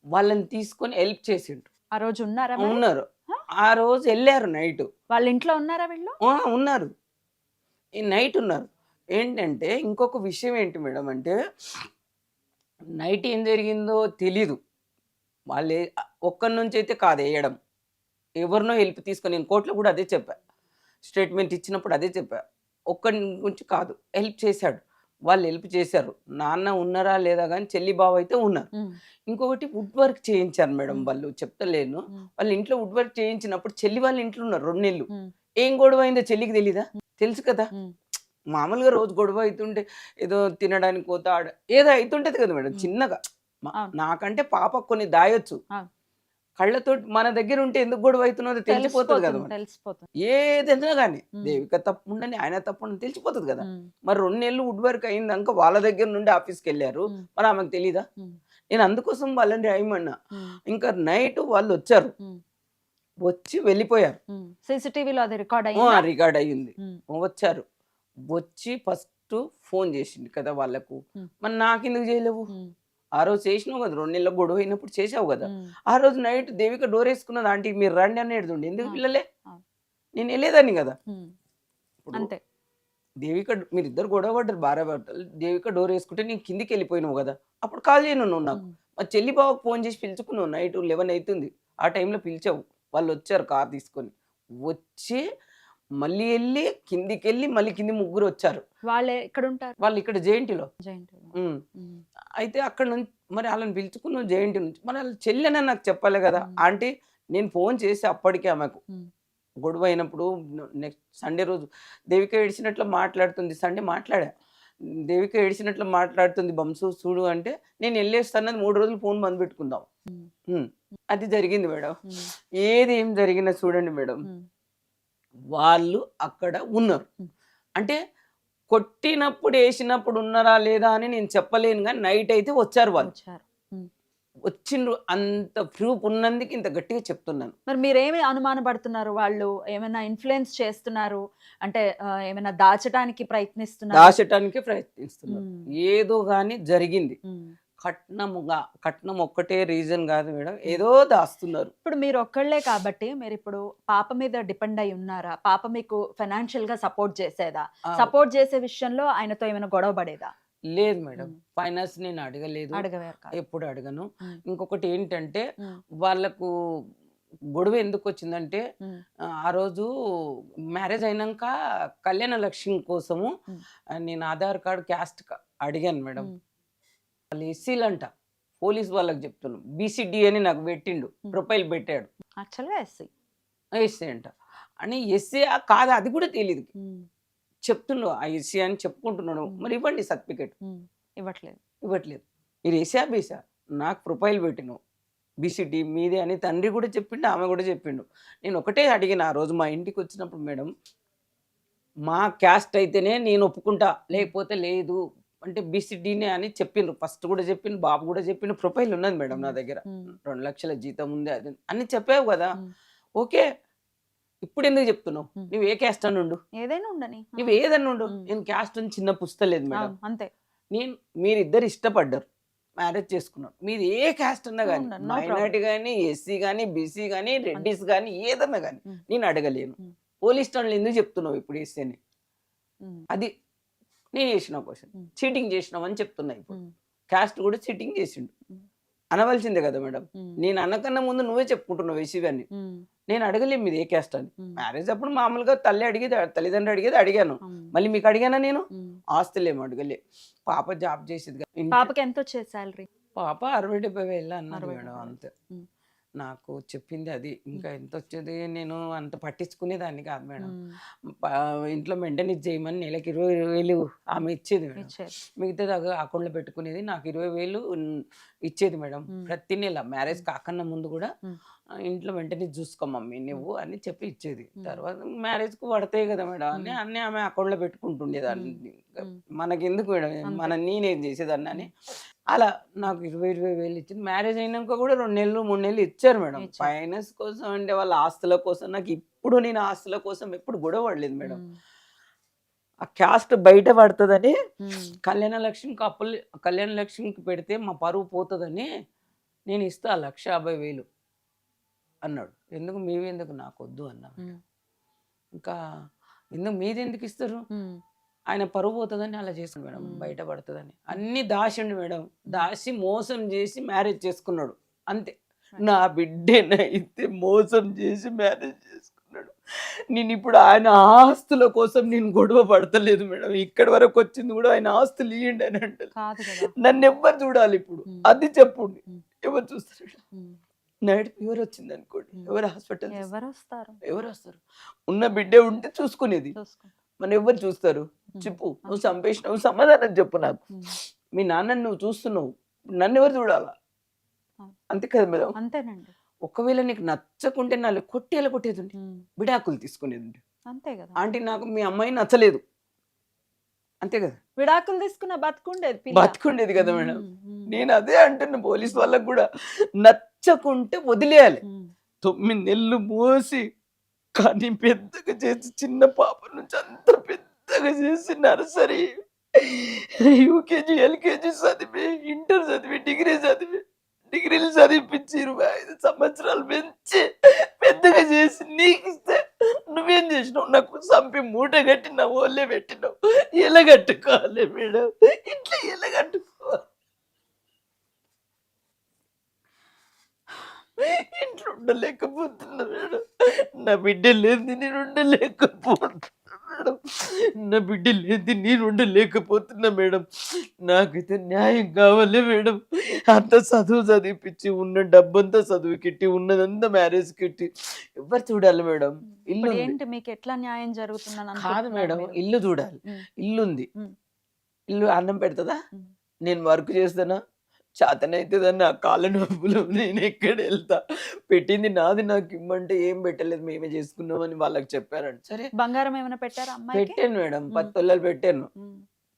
వాళ్ళని తీసుకొని హెల్ప్ చేసిండ్రు. ఆ రోజు ఉన్నారా మరి? ఉన్నారు. హ? ఆ రోజు వెళ్ళారు నైట్. వాళ్ళ ఇంట్లో ఉన్నారా వీళ్ళు? ఉన్నారు, ఈ నైట్ ఉన్నారు. ఏంటంటే ఇంకొక విషయం ఏంటి మేడం అంటే నైట్ ఏం జరిగిందో తెలీదు. వాళ్ళే ఒక్కరి నుంచి అయితే కాదు వేయడం, ఎవరినో హెల్ప్ తీసుకొని, నేను కోర్టులో కూడా అదే చెప్పా, స్టేట్మెంట్ ఇచ్చినప్పుడు అదే చెప్పా. ఒక్కరి నుంచి కాదు, హెల్ప్ చేశాడు. వాళ్ళు హెల్ప్ చేశారు. నాన్న ఉన్నారా లేదా కానీ చెల్లి బావ అయితే ఉన్నారు. ఉమ్. ఇంకొకటి వుడ్ వర్క్ చేయించారు మేడం ఉమ్. వాళ్ళు, చెప్తలేను. ఉమ్. వాళ్ళ ఇంట్లో వుడ్ వర్క్ చేయించినప్పుడు చెల్లి వాళ్ళ ఇంట్లో ఉన్నారు 2 నెలలు. ఉమ్. ఏం గొడవ అయిందో చెల్లికి తెలీదా? తెలుసు కదా. ఉమ్. మామూలుగా రోజు గొడవ అవుతుంటే ఏదో తినడానికి పోతా ఏదో అవుతుంటది కదా మేడం చిన్నగా. అవును. నాకంటే పాప కొన్ని దాయొచ్చు, అవును. కళ్ళతో మన దగ్గర ఉంటే ఎందుకు గొడవ అవుతున్నదో తెలిసిపోతుంది కదా మేడం. తెలిసిపోతుంది. ఏదైనా కానీ ఉమ్. దేవిక తప్పు ఉండని ఆయన తప్పు ఉండని తెలిసిపోతుంది కదా. ఉమ్. మరి 2 నెలలు వుడ్ వర్క్ అయిందాక వాళ్ళ దగ్గర నుండి ఆఫీస్కి వెళ్ళారు. ఉమ్. మరి ఆమెకు తెలీదా? ఉమ్. నేను అందుకోసం వాళ్ళని రాయమన్నా. ఉమ్. ఇంకా నైట్ వాళ్ళు వచ్చారు, ఉమ్. వచ్చి వెళ్ళిపోయారు. ఉమ్. CCTV లో అది రికార్డ్ అయ్యిందా? రికార్డ్ అయ్యింది. ఉమ్. వచ్చారు, వచ్చి ఫస్ట్ ఫోన్ చేసిండు కదా వాళ్ళకు. ఉమ్. మరి నాకెందుకు చేయలేవు? ఉమ్. ఆ రోజు చేసినావు కదా, 2 నెలల గొడవ అయినప్పుడు చేసావు కదా. ఉమ్. ఆ రోజు నైట్ దేవిక డోర్ వేసుకున్నది, ఆంటీ మీరు రండి అని ఎడుతుండే, ఎందుకు ఆ. పిల్లలే? ఆ. నేను వెళ్ళేదాన్ని కదా. ఉమ్. ఇప్పుడు అంతే. దేవిక మీరిద్దరు గొడవ పడ్డారు, భార్య భర్తలు. దేవిక డోర్ వేసుకుంటే నేను కిందికి వెళ్ళిపోయినావు కదా, అప్పుడు కాల్ చేయను నువ్వు నాకు. ఉమ్. మా చెల్లి బావకు ఫోన్ చేసి పిలుచుకున్నావు, నైట్ 11 అవుతుంది. ఆ టైంలో పిలిచావు. వాళ్ళు వచ్చారు కార్ తీసుకొని. వచ్చి మళ్ళీ వెళ్ళి కిందికి వెళ్ళి మళ్ళీ కింది ముగ్గురు వచ్చారు. వాళ్ళు ఎక్కడ ఉంటారు? వాళ్ళు ఇక్కడ జేఎన్టీలో. జైంట్. అయితే అక్కడ నుంచి మరి వాళ్ళని పిలుచుకున్నాం జేఎన్టీ నుంచి. మరి వాళ్ళ చెల్లెనే నాకు చెప్పాలి కదా. ఆంటీ నేను ఫోన్ చేసి అప్పటికే ఆమెకు గొడవ అయినప్పుడు నెక్స్ట్ సండే రోజు దేవిక ఏడిచినట్లు మాట్లాడుతుంది. సండే మాట్లాడా, దేవిక ఏడిచినట్లు మాట్లాడుతుంది బంసు చూడు అంటే, నేను వెళ్ళేస్తానది 3 రోజులు ఫోన్ బంద్ పెట్టుకుందాం. అది జరిగింది మేడం. ఏది ఏం జరిగినా చూడండి మేడం, వాళ్ళు అక్కడ ఉన్నారు. అంటే కొట్టినప్పుడు వేసినప్పుడు ఉన్నారా లేదా అని నేను చెప్పలేను, కానీ నైట్ అయితే వచ్చారు వాళ్ళు. వచ్చిండ్రు, అంత ప్రూఫ్ ఉన్నందుకు ఇంత గట్టిగా చెప్తున్నాను. మరి మీరేమి అనుమానపడుతున్నారు? వాళ్ళు ఏమైనా ఇన్‌ఫ్లుయెన్స్ చేస్తున్నారు? అంటే ఏమైనా దాచటానికి ప్రయత్నిస్తున్నారా? దాచటానికే ప్రయత్నిస్తున్నారు. హ్మ్. ఏదో గాని జరిగింది. హ్మ్. కట్నం ఒక్కటే రీజన్ కాదు మేడం, ఏదో దాస్తున్నారు. ఇప్పుడు మీరు ఒక్కళ్ళే కాబట్టి మీరిప్పుడు పాప మీద డిపెండ్ అయి ఉన్నారా? పాప మీకు ఫైనాన్షియల్‌గా సపోర్ట్ చేసేదా? ఆ, సపోర్ట్ చేసే విషయంలో ఆయనతో ఏమైనా గొడవ పడేదా? లేదు మేడం, హ్మ్. ఫైనాన్స్ నేను అడగలేదు, అడగవేరు కాదు. ఎప్పుడు అడగను. హ్మ్. ఇంకొకటి ఏంటంటే హ్మ్. వాళ్ళకు గొడవ ఎందుకు వచ్చిందంటే హ్మ్. ఆ రోజు మ్యారేజ్ అయినాక కళ్యాణ లక్ష్మి కోసము హ్మ్. నేను ఆధార్ కార్డు క్యాస్ట్ అడిగాను మేడం. హ్మ్. వాళ్ళు ఎస్సీలంట, పోలీస్ వాళ్ళకి చెప్తున్నాను, బీసీడీ అని నాకు పెట్టిండు, హ్మ్. ప్రొఫైల్ పెట్టాడు, యాక్చువల్‌గా ఎస్సీ. ఎస్సీ అంట. అని ఎస్సీ కాదు అది కూడా తెలియదు, హ్మ్. చెప్తున్నాడు ఆ ఎస్సీ అని చెప్పుకుంటున్నాడు. హ్మ్. మరి ఇవ్వండి సర్టిఫికేట్, హ్మ్. ఇవ్వట్లేదు. ఇవ్వట్లేదు. మీరు ఎస్సా బీసా, నాకు ప్రొఫైల్ పెట్టినావు బీసీడీ మీదే అని తండ్రి కూడా చెప్పిండు, ఆమె కూడా చెప్పిండు. నేను ఒకటే అడిగిన ఆ రోజు మా ఇంటికి వచ్చినప్పుడు, మేడం మా క్యాస్ట్ అయితేనే నేను ఒప్పుకుంటా, లేకపోతే లేదు అంటే బీసీడీనే అని చెప్పిండ్రు. ఫస్ట్ కూడా చెప్పిండు, బాబు కూడా చెప్పిండు, ప్రొఫైల్ ఉన్నది మేడం నా హ్మ్. దగ్గర, హ్మ్. 2 లక్షల జీతం ఉంది అది అని చెప్పావు కదా. హ్మ్. ఓకే, ఇప్పుడు ఎందుకు చెప్తున్నావు? హ్మ్. నువ్వు ఏ క్యాస్ట్ అని ఉండు, ఏదైనా ఉండని. ఆ! నువ్వు ఏదన్నా ఉండు, హ్మ్. నేను క్యాస్ట్ అని చిన్న పుస్తలేదు మేడం. అవును. అంతే. మీరిద్దరు ఇష్టపడ్డారు, మ్యారేజ్ చేసుకున్నారు, మీది ఏ క్యాస్ట్ అన్నా కానీ, ఉండండి. No problem. మైనార్టీ కానీ, ఎస్సీ కానీ, బీసీ కానీ, అంతే. రెడ్డిస్ కానీ, ఏదన్నా కానీ హ్మ్. నేను అడగలేను. హ్మ్. పోలీస్ స్టేషన్లో ఎందుకు చెప్తున్నావు ఇప్పుడు ఎస్సీ అని? హ్మ్. అది నేను చేసిన క్వశ్చన్, హ్మ్. చీటింగ్ చేసినామని చెప్తున్నా. ఇప్పుడు హ్మ్. క్యాస్ట్ కూడా చీటింగ్ చేసిండు, హ్మ్. అనవలసిందే కదా మేడం. హ్మ్. నేను అన్నకన్నా ముందు నువ్వే చెప్పుకుంటున్నావు ఎస్సీవన్నీ, హ్మ్. నేను అడగలేము మీది ఏ క్యాస్ట్ అని. హ్మ్. మ్యారేజ్ అప్పుడు మామూలుగా తల్లి అడిగేది, తల్లిదండ్రులు అడిగేది అడిగాను. హ్మ్. మళ్ళీ మీకు అడిగానా నేను? హ్మ్. ఆస్తులేమో అడగలే. పాప జాబ్ చేసేది కదా. పాపకి ఎంతొచ్చేది సాలరీ? పాప 60,000-70,000 అన్నది 60,000. మేడం, అంతే. హ్మ్. నాకు చెప్పింది అది. హ్మ్. ఇంకా ఎంత వచ్చేది నేను అంత పట్టించుకునేదాన్ని కాదు మేడం. హ్మ్. ప ఇంట్లో మెయింటెనెన్స్ చేయమని నెలకి 20,000 ఆమె ఇచ్చేది మేడం. ఇచ్చేది. మిగతాది అకౌంట్‌లో పెట్టుకునేది. నాకు 20,000 ఇచ్చేది మేడం. హ్మ్. ప్రతి నెల మ్యారేజ్ హ్మ్. కాకన్నా ముందు కూడా హ్మ్. ఇంట్లో మెయింటెనెన్స్ చూసుకో మమ్మీ హ్మ్. నువ్వు అని చెప్పి ఇచ్చేది. హ్మ్. తర్వాత మ్యారేజ్‌కి పడతాయి కదా మేడం అని హ్మ్. అన్నీ ఆమె అకౌంట్‌లో పెట్టుకుంటుండేదాన్ని. హ్మ్. ఇంకా హ్మ్. మనకెందుకు మేడం, అంతే. నేనేం చేసేదాన్ని అని. హ్మ్. అలా నాకు 20,000 ఇచ్చింది. మ్యారేజ్ అయినాక కూడా 2 నెలలు, 3 నెలలు ఇచ్చారు మేడం. ఇచ్చారు. ఫైనాన్స్ కోసం అంటే వాళ్ళ ఆస్తుల కోసం, నాకు ఇప్పుడు నేను ఆస్తుల కోసం ఎప్పుడు గొడవ పడలేదు మేడం. హ్మ్. ఆ క్యాస్ట్ బయట పడతదని హ్మ్. కళ్యాణ లక్ష్మికి పెడితే మా పరువు పోతదని నేను ఇస్తా 1,50,000 అన్నాడు. ఎందుకు మీవెందుకు నాకొద్దు అన్నా మేడం. హ్మ్. ఇంకా ఎందుకు మీదెందుకు ఇస్తారు? హ్మ్. ఆయన పరువు పోతదని అలా చేసాడు మేడం, హ్మ్. బయట పడతదని. అన్నీ దాచిండు మేడం. హ్మ్. దాసి మోసం చేసి మ్యారేజ్ చేసుకున్నాడు. అంతే. రైట్. నా బిడ్డనైతే మోసం చేసి మ్యారేజ్ చేసుకున్నాడు. నేనిప్పుడు ఆయన ఆస్తుల కోసం నేను గొడవ పడతలేదు మేడం. ఇక్కడి వరకు వచ్చింది కూడా ఆయన ఆస్తులు ఇయ్యండి అని అంటది. కాదు కదా! నన్నెవ్వరు చూడాలి ఇప్పుడు? హ్మ్. అది చెప్పుండి. హ్మ్. ఎవరు చూస్తారు? హ్మ్. నైట్ ఫీవర్ వచ్చిందనుకోండి, హ్మ్. ఎవరు హాస్పిటల్ తీసుకెళ్తారు? ఎవరొస్తారు? ఎవరొస్తారు? ఉన్న బిడ్డే ఉంటే చూసుకునేది. చూసుకుంటా. మన ఎవరు చూస్తారు? హ్మ్. చెప్పు, నువ్వు అంతే. చంపేసినావు, సమాధానం చెప్పు నాకు. హ్మ్. మీ నాన్నని నువ్వు చూస్తున్నావు, నన్నెవరు చూడాలా? అవును. అంతే కదా మేడం. అంతేనండి. ఒకవేళ నీకు నచ్చకుంటే నాలుగు కొట్టేలా కొట్టేదుండి, హ్మ్. విడాకులు తీసుకునేదుండి. అంతే కదా! ఆంటీ నాకు మీ అమ్మాయి నచ్చలేదు, అంతే కదా, విడాకులు తీసుకున్న బతికుండేది పిల్ల. బతుకుండేది కదా మేడం. హ్మ్. హ్మ్. నేను అదే అంటున్నా పోలీస్ హ్మ్. వాళ్ళకు కూడా, నచ్చకుంటే వదిలేయాలి. హ్మ్. 9 నెలలు మోసి కానీ పెద్దగా చేసి, చిన్న పాప నుంచి అంత పెద్దగా చేసి, నర్సరీ, యూకేజీ, ఎల్కేజీ చదివి, ఇంటర్ చదివి, డిగ్రీలు చదివిపించి 25 సంవత్సరాలు పెంచి పెద్దగా చేసి నీకిస్తే నువ్వేం చేసినావు? నాకు చంపి మూట కట్టి నా ఓళ్ళే పెట్టినావు. ఎలా కట్టుకోవాలి మేడం? ఇట్లా ఎలా కట్టుకోవాలి? ఇంట్లో ఉండలేకపోతున్నా మేడం. నా బిడ్డ లేనిది నేను ఉండలేకపోతున్నా మేడం. నా బిడ్డ లేనిది నేను ఉండలేకపోతున్నా మేడం. నాకైతే న్యాయం కావాలి మేడం. అంత చదువు చదివిపించి, ఉన్న డబ్బంతా చదువుకిట్టి, ఉన్నదంతా మ్యారేజ్ కిట్టి ఎవరు చూడాలి మేడం? హ్మ్. ఇల్లు ఉంది. ఇప్పుడేంటి మీకెట్లా న్యాయం జరుగుతుందని కాదు అనుకుంటున్నారు మేడం, మీరు? ఇల్లు చూడాలి. హ్మ్. ఇల్లుంది. హ్మ్. ఇల్లు అన్నం పెడతదా? హ్మ్. నేను వర్క్ చేస్తానా? చేతనైతదని నా కాళ్ళ నొప్పులు నేనెక్కడెళ్తా? పెట్టింది నాది, నాకిమ్మంటే ఏం పెట్టలేదు, మేమే చేసుకున్నామని వాళ్ళకి చెప్పారంట. సరే బంగారం ఏమైనా పెట్టారా అమ్మాయికి? పెట్టాను మేడం, హ్మ్. 10 తులాలు పెట్టాను. హ్మ్.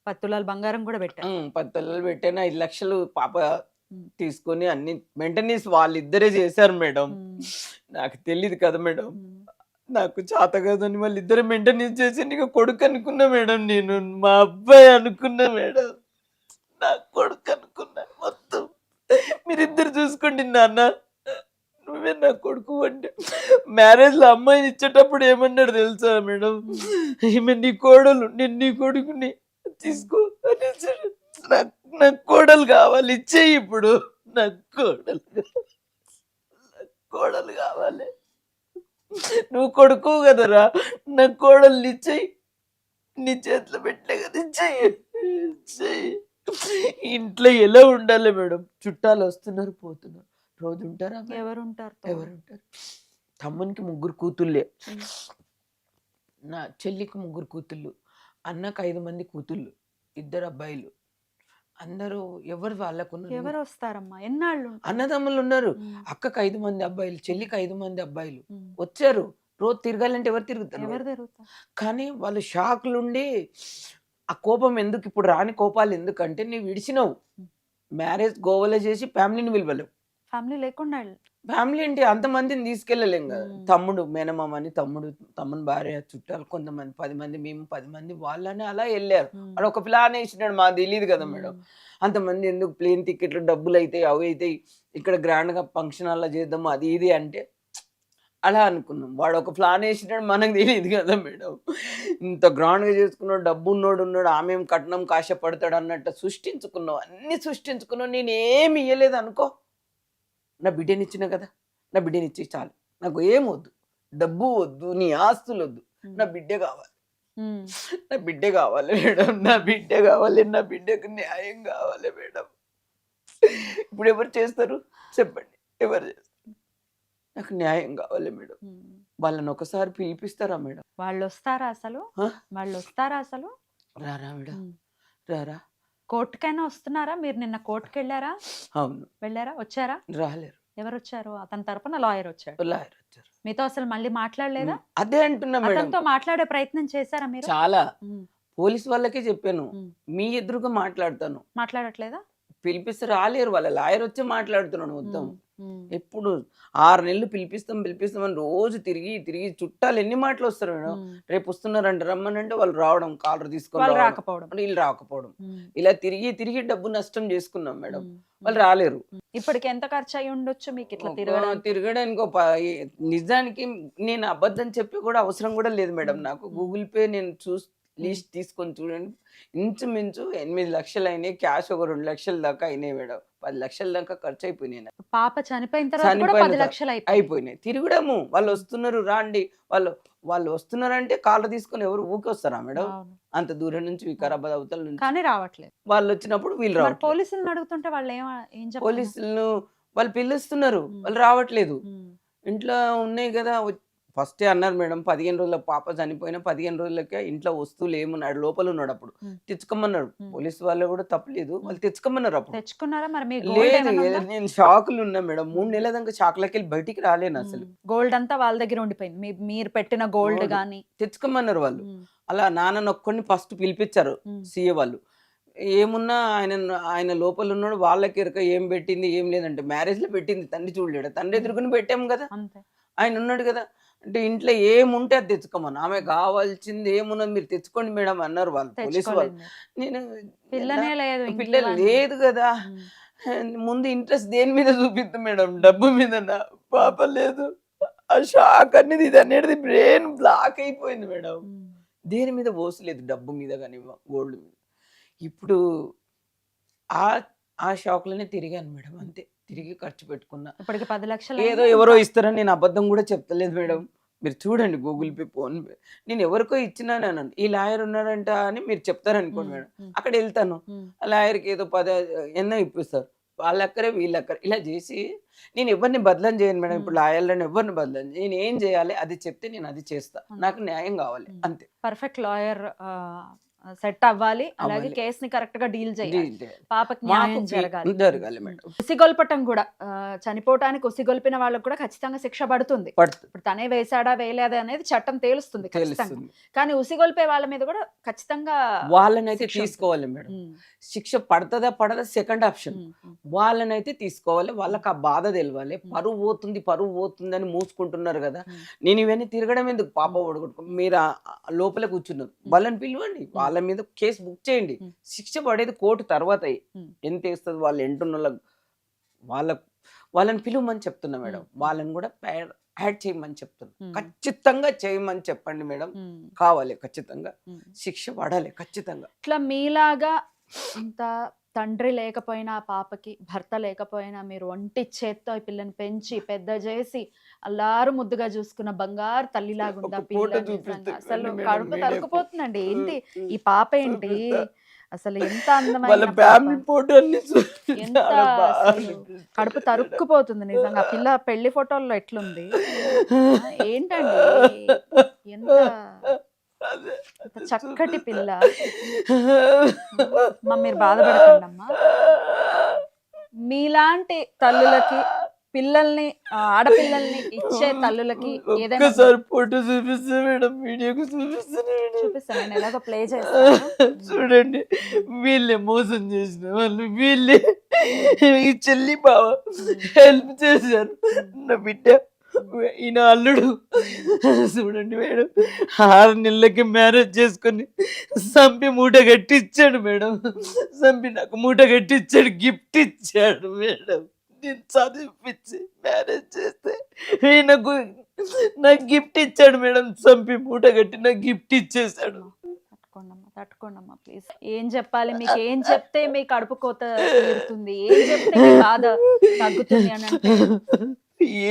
10 తులాల బంగారం గూడా పెట్టారు. 10 తులాలు పెట్టాను. 5 లక్షలు పాప తీసుకొని అన్ని మెయింటెనెన్స్ వాళ్ళిద్దరే చేశారు మేడం. నాకు తెలియదు కదా మేడం. నాకు చేత కాదని వాళ్ళిద్దరే మెయింటెనెన్స్ చేసి నీకు కొడుకు అనుకున్నా మేడం. నేను మా అబ్బాయి అనుకున్నా మేడం. నా కొడుకు అనుకున్నా మొత్తం. మీరిద్దరు చూసుకోండి నాన్న, నువ్వే నా కొడుకు అంటే. మ్యారేజ్ లో అమ్మాయిని ఇచ్చేటప్పుడు ఏమన్నాడు తెలుసా మేడం? ఈమె నీ కోడలు, నేను నీ కొడుకుని తీసుకో అనేసి. నాకు కోడలు కావాలి, ఇచ్చేయి ఇప్పుడు. నాకు కోడలు కావాలి. నువ్వు కొడుకు కదరా, నాకు కోడలు ఇచ్చేయి. నీ చేతిలో పెట్టలే కదా, ఇచ్చేయి. ఇంట్లో ఎలా ఉండాలి మేడం? చుట్టాలు వస్తున్నారు పోతున్నారు, రోజు ఉంటారా? ఎవరుంటారు? తమ్మునికి 3 కూతుళ్ళే, నా చెల్లికి 3 కూతుళ్ళు, అన్నకు 5 మంది కూతుళ్ళు, 2 అబ్బాయిలు. అందరూ ఎవరు వాళ్ళకు ఎవరు వస్తారమ్మా? ఎన్నాళ్ళు అన్నదమ్ములు ఉన్నారు. అక్కకు 5 మంది అబ్బాయిలు, చెల్లికి 5 మంది అబ్బాయిలు వచ్చారు. రోజు తిరగాలంటే ఎవరు తిరుగుతారు? ఎవరు తిరుగుతారు? కానీ వాళ్ళు షాక్లుండి ఆ కోపం ఎందుకు, ఇప్పుడు రాని కోపాలు ఎందుకంటే నీవు విడిచినావు. మ్యారేజ్ గోవాలో చేసి ఫ్యామిలీని పిలవలేవు. ఫ్యామిలీ లేకుండా ఫ్యామిలీ అంటే అంతమందిని తీసుకెళ్ళలేం కదా. తమ్ముడు మేనమామ అని, తమ్ముని భార్య, చుట్టాలు కొంతమంది 10 మంది, మేము 10 మంది, వాళ్ళని అలా వెళ్ళారు. వాడు ఒక ప్లాన్ వేసినాడు, మాకు తెలియదు కదా మేడం. అంతమంది ఎందుకు, ప్లేన్ టికెట్లు డబ్బులు అవుతాయి, అవి అవుతాయి, ఇక్కడ గ్రాండ్గా ఫంక్షన్ అలా చేద్దాము, అది ఇది అంటే అలా అనుకున్నాం. వాడు ఒక ప్లాన్ వేసినాడు, మనకు తెలియదు కదా మేడం. ఇంత గ్రాండ్గా చేసుకున్నాడు, డబ్బు ఉన్నాడు, ఆమె ఏం కట్నం కాశపడతాడు అన్నట్టు సృష్టించుకున్నావు, అన్ని సృష్టించుకున్నావు. నేను ఏమి ఇయ్యలేదు అనుకో, నా బిడ్డనిచ్చిన కదా, నా బిడ్డనిచ్చి చాలు, నాకు ఏం వద్దు, డబ్బు వద్దు, నీ ఆస్తులు వద్దు, నా బిడ్డే కావాలి. నా బిడ్డే కావాలి మేడం, నా బిడ్డే కావాలి, నా బిడ్డకు న్యాయం కావాలి మేడం. ఇప్పుడు ఎవరు చేస్తారు చెప్పండి? ఎవరు చేస్తారు? నాకు న్యాయం కావాలి మేడం. వాళ్ళని ఒకసారి పిలిపిస్తారా మేడం? వాళ్ళు వస్తారా అసలు? రారా మేడం, రారా. కోర్టుకైనా వస్తున్నారా? మీరు నిన్న కోర్టుకి వెళ్ళారా? అవును. వెళ్ళారా? వచ్చారా? రాలేరు. ఎవరు వచ్చారు? అతని తరపున లాయర్ వచ్చాడు. లాయర్ వచ్చారు. మీతో అసలు మళ్ళీ మాట్లాడలేదా? అదే అంటున్నా మేడం. అతనితో మాట్లాడే ప్రయత్నం చేశారా మీరు? చాలా పోలీస్ వాళ్ళకే చెప్పాను, మీ ఎదురుగా మాట్లాడతాను. మాట్లాడట్లేదా? పిలిపిస్తే రాలేరు. వాళ్ళ లాయర్ వచ్చి మాట్లాడుతున్నాడు మొత్తం. ఎప్పుడు 6 నెలలు పిలిపిస్తామని రోజు తిరిగి చుట్టాలు ఎన్ని మాటలు వస్తారు మేడం. రేపు వస్తున్నారంటే రమ్మనంటే వాళ్ళు రావడం, కాలర్ తీసుకొని రాకపోవడం, వీళ్ళు రాకపోవడం, ఇలా తిరిగి డబ్బు నష్టం చేసుకున్నాం మేడం. వాళ్ళు రాలేరు. ఇప్పటికి ఎంత ఖర్చు అయి ఉండొచ్చు మీకు ఇట్లా తిరగడానికి? నిజానికి నేను అబద్ధం చెప్పి కూడా అవసరం కూడా లేదు మేడం నాకు. గూగుల్ పే నేను లీస్ట్ తీసుకొని చూడండి, ఇంచుమించు 8 లక్షలు అయినాయి. క్యాష్ ఒక 2 లక్షల దాకా అయినాయి మేడం. 10 లక్షల దాకా ఖర్చు అయిపోయినాయి. పాప చనిపోయిన తర్వాత 10 లక్షలు అయిపోయినాయి. తిరగడము, వాళ్ళు వస్తున్నారు రాండి, వాళ్ళు వస్తున్నారంటే కాళ్ళు తీసుకొని ఎవరు ఊకే వస్తారా మేడం? అంత దూరం నుంచి, వికారాబాద్ అవతల నుంచి. కానీ రావట్లేదు. వాళ్ళు వచ్చినప్పుడు వీళ్ళు రావట్లేదు. పోలీసులను అడుగుతుంటే వాళ్ళు ఏం చెప్పారు? పోలీసులను వాళ్ళు పిలుస్తున్నారు, వాళ్ళు రావట్లేదు. ఇంట్లో ఉన్నాయి కదా. ఫస్టే అన్నారు మేడం, 15 రోజుల పాప చనిపోయిన 15 రోజులకే ఇంట్లో వస్తువులు ఏమున్నాడు, లోపల ఉన్నాడు, అప్పుడు తెచ్చుకోమన్నారు. పోలీసు వాళ్ళు కూడా తప్పలేదు, వాళ్ళు తెచ్చుకోమన్నారు. అప్పుడు తెచ్చుకున్నారా? మరి లేదు, నేను షాకులు ఉన్నా మేడం. 3 నెలల దాకా షాక్లకి వెళ్ళి బయటికి రాలేను అసలు. గోల్డ్ అంతా వాళ్ళ దగ్గర ఉండిపోయింది, మీరు పెట్టిన గోల్డ్ గానీ. తెచ్చుకోమన్నారు వాళ్ళు. అలా నాన్న ఒక్కడిని ఫస్ట్ పిలిపించారు సీఏ వాళ్ళు. ఏమున్నా ఆయన లోపల ఉన్నాడు, వాళ్ళకి ఎరక ఏం పెట్టింది ఏం లేదంటే మ్యారేజ్ లో పెట్టింది, తండ్రి చూడలేడు, తండ్రి ఎదురుకుని పెట్టాము కదా, ఆయన ఉన్నాడు కదా. అంటే ఇంట్లో ఏముంటే అది తెచ్చుకోమని, ఆమె కావాల్సింది ఏమున్నది మీరు తెచ్చుకోండి మేడం అన్నారు వాళ్ళు, పోలీసు వాళ్ళు. నేను పిల్లలు లేదు కదా, ముందు ఇంట్రెస్ట్ దేని మీద చూపిద్దాం మేడం? డబ్బు మీద. పాప లేదు. ఆ షాక్ అనేది ఇది అనేది బ్రెయిన్ బ్లాక్ అయిపోయింది మేడం. దేని మీద పోసలేదు, డబ్బు మీద కానీ గోల్డ్ మీద. ఇప్పుడు ఆ షాక్లోనే తిరిగాను మేడం, అంతే. తిరిగి ఖర్చు పెట్టుకున్నా. ఇప్పటికి 10 లక్షలు ఏదో ఎవరో ఇస్తారని నేను అబద్ధం కూడా చెప్తలేదు మేడం. మీరు చూడండి గూగుల్ పే, ఫోన్ పే, నేను ఎవరికో ఇచ్చినాను. ఈ లాయర్ ఉన్నారంట అని మీరు చెప్తారనుకోండి మేడం, అక్కడ వెళ్తాను, ఆ లాయర్కి ఏదో 10 ఎన్నో ఇప్పిస్తారు, వాళ్ళక్కరే వీళ్ళక్కరే, ఇలా చేసి నేను ఎవరిని బదలం చేయను మేడం. ఇప్పుడు లాయర్లను ఎవరిని బదలం, నేను ఏం చేయాలి అది చెప్తే నేను అది చేస్తా, నాకు న్యాయం కావాలి, అంతే. పర్ఫెక్ట్ లాయర్ సెట్ అవ్వాలి, అలాగే అవ్వాలి. కేసుని కరెక్ట్ గా డీల్ చేయాలి, డీల్ చేయాలి. పాపకి మాకు న్యాయం జరగాలి. జరగాలి మేడం. ఉసిగొల్పటం కూడా చనిపోవటానికి ఉసిగొల్పిన వాళ్ళకు కూడా ఖచ్చితంగా శిక్ష పడుతుంది. పడుతుంది, ఇప్పుడు తనే వేసాడా వేయలేదా అనేది చట్టం తేలుస్తుంది ఖచ్చితంగా. తెలుస్తుంది. కానీ ఉసిగొల్పే వాళ్ళ మీద కూడా ఖచ్చితంగా వాళ్ళనైతే శిక్ష ఉంటుంది. తీసుకోవాలి మేడం. ఉమ్, శిక్ష పడుతుందా పడదా సెకండ్ ఆప్షన్. ఉమ్, ఉమ్. వాళ్ళనైతే తీసుకోవాలి, వాళ్ళకి ఆ బాధ తెలియాలి. పరువు పోతుంది అని మూసుకుంటున్నారు కదా. ఉమ్. నేను ఇవన్నీ తిరగడం ఎందుకు, పాప ఒడగొట్టుకో, మీరు లోపల కూర్చున్నారు, వాళ్ళని పిలవండి, వాళ్ళ మీద కేసు బుక్ చేయండి. ఉమ్. శిక్ష పడేది కోర్టు తర్వాత ఉమ్. ఎంత వేస్తుంది వాళ్ళు ఎంటున్న వాళ్ళని పిలువమని చెప్తున్నా మేడం. వాళ్ళని కూడా యాడ్ చేయమని చెప్తున్నా. ఉమ్. ఖచ్చితంగా చేయమని చెప్పండి మేడం. ఉమ్, కావాలి, ఖచ్చితంగా ఉమ్. శిక్ష పడాలి ఖచ్చితంగా. ఇట్లా మీలాగా ఇంత తండ్రి లేకపోయినా, పాపకి భర్త లేకపోయినా, మీరు ఒంటి చేత్తో ఈ పిల్లని పెంచి పెద్ద చేసి అల్లారు ముద్దుగా చూసుకున్న బంగారు తల్లిలాగుందా ఒక పిల్ల. ఫోటో నిజంగా చూపిస్తే అసలు మేడం, కడుపు మీడియాకు. తరుక్కుపోతుందండి. ఏంటి ఈ పాప ఏంటి, అసలు ఎంత వాళ్ళ అందమైన ఫ్యామిలీ పాప. ఫోటో అన్ని ఎంత అసలు కడుపు తరుక్కుపోతుంది నిజంగా. పిల్ల పెళ్లి ఫోటోల్లో ఎట్లుంది, ఏంటండి ఎంత ఎంత చక్కటి పిల్ల. అమ్మా మీరు బాధపడకండి అమ్మా. మీలాంటి తల్లులకి పిల్లల్ని ఆడపిల్లల్ని ఇచ్చే తల్లులకి ఏదైనా ఒక్కసారి ఫోటో చూపిస్తే మేడం, వీడియోకి చూపిస్తాను మేడం. చూపిస్తాను, నేను ఎలాగో ప్లే చేస్తాను. చూడండి, వీళ్ళే మోసం చేసిన వాళ్ళు, వీళ్ళే ఈ చెల్లి బావ హెల్ప్ చేశారు నా బిడ్డ, ఈయన అల్లుడు. చూడండి మేడం, 6 నెలలకి మ్యారేజ్ చేసుకొని సంపి మూట కట్టిచ్చాడు మేడం. సంపి నాకు మూట కట్టిచ్చాడు, గిఫ్ట్ ఇచ్చాడు మేడం. నేను చదివిపించి మ్యారేజ్ చేస్తే ఈయనకు నాకు గిఫ్ట్ ఇచ్చాడు మేడం. సంపి మూట కట్టి నాకు గిఫ్ట్ ఇచ్చేసాడు. తట్టుకోండమ్మా ప్లీజ్. ఏం చెప్పాలి మీకు, ఏం చెప్తే మీ కడుపు కోత తీరుతుంది, ఏం చెప్తే మీ బాధ తగ్గుతుంది అని అంటే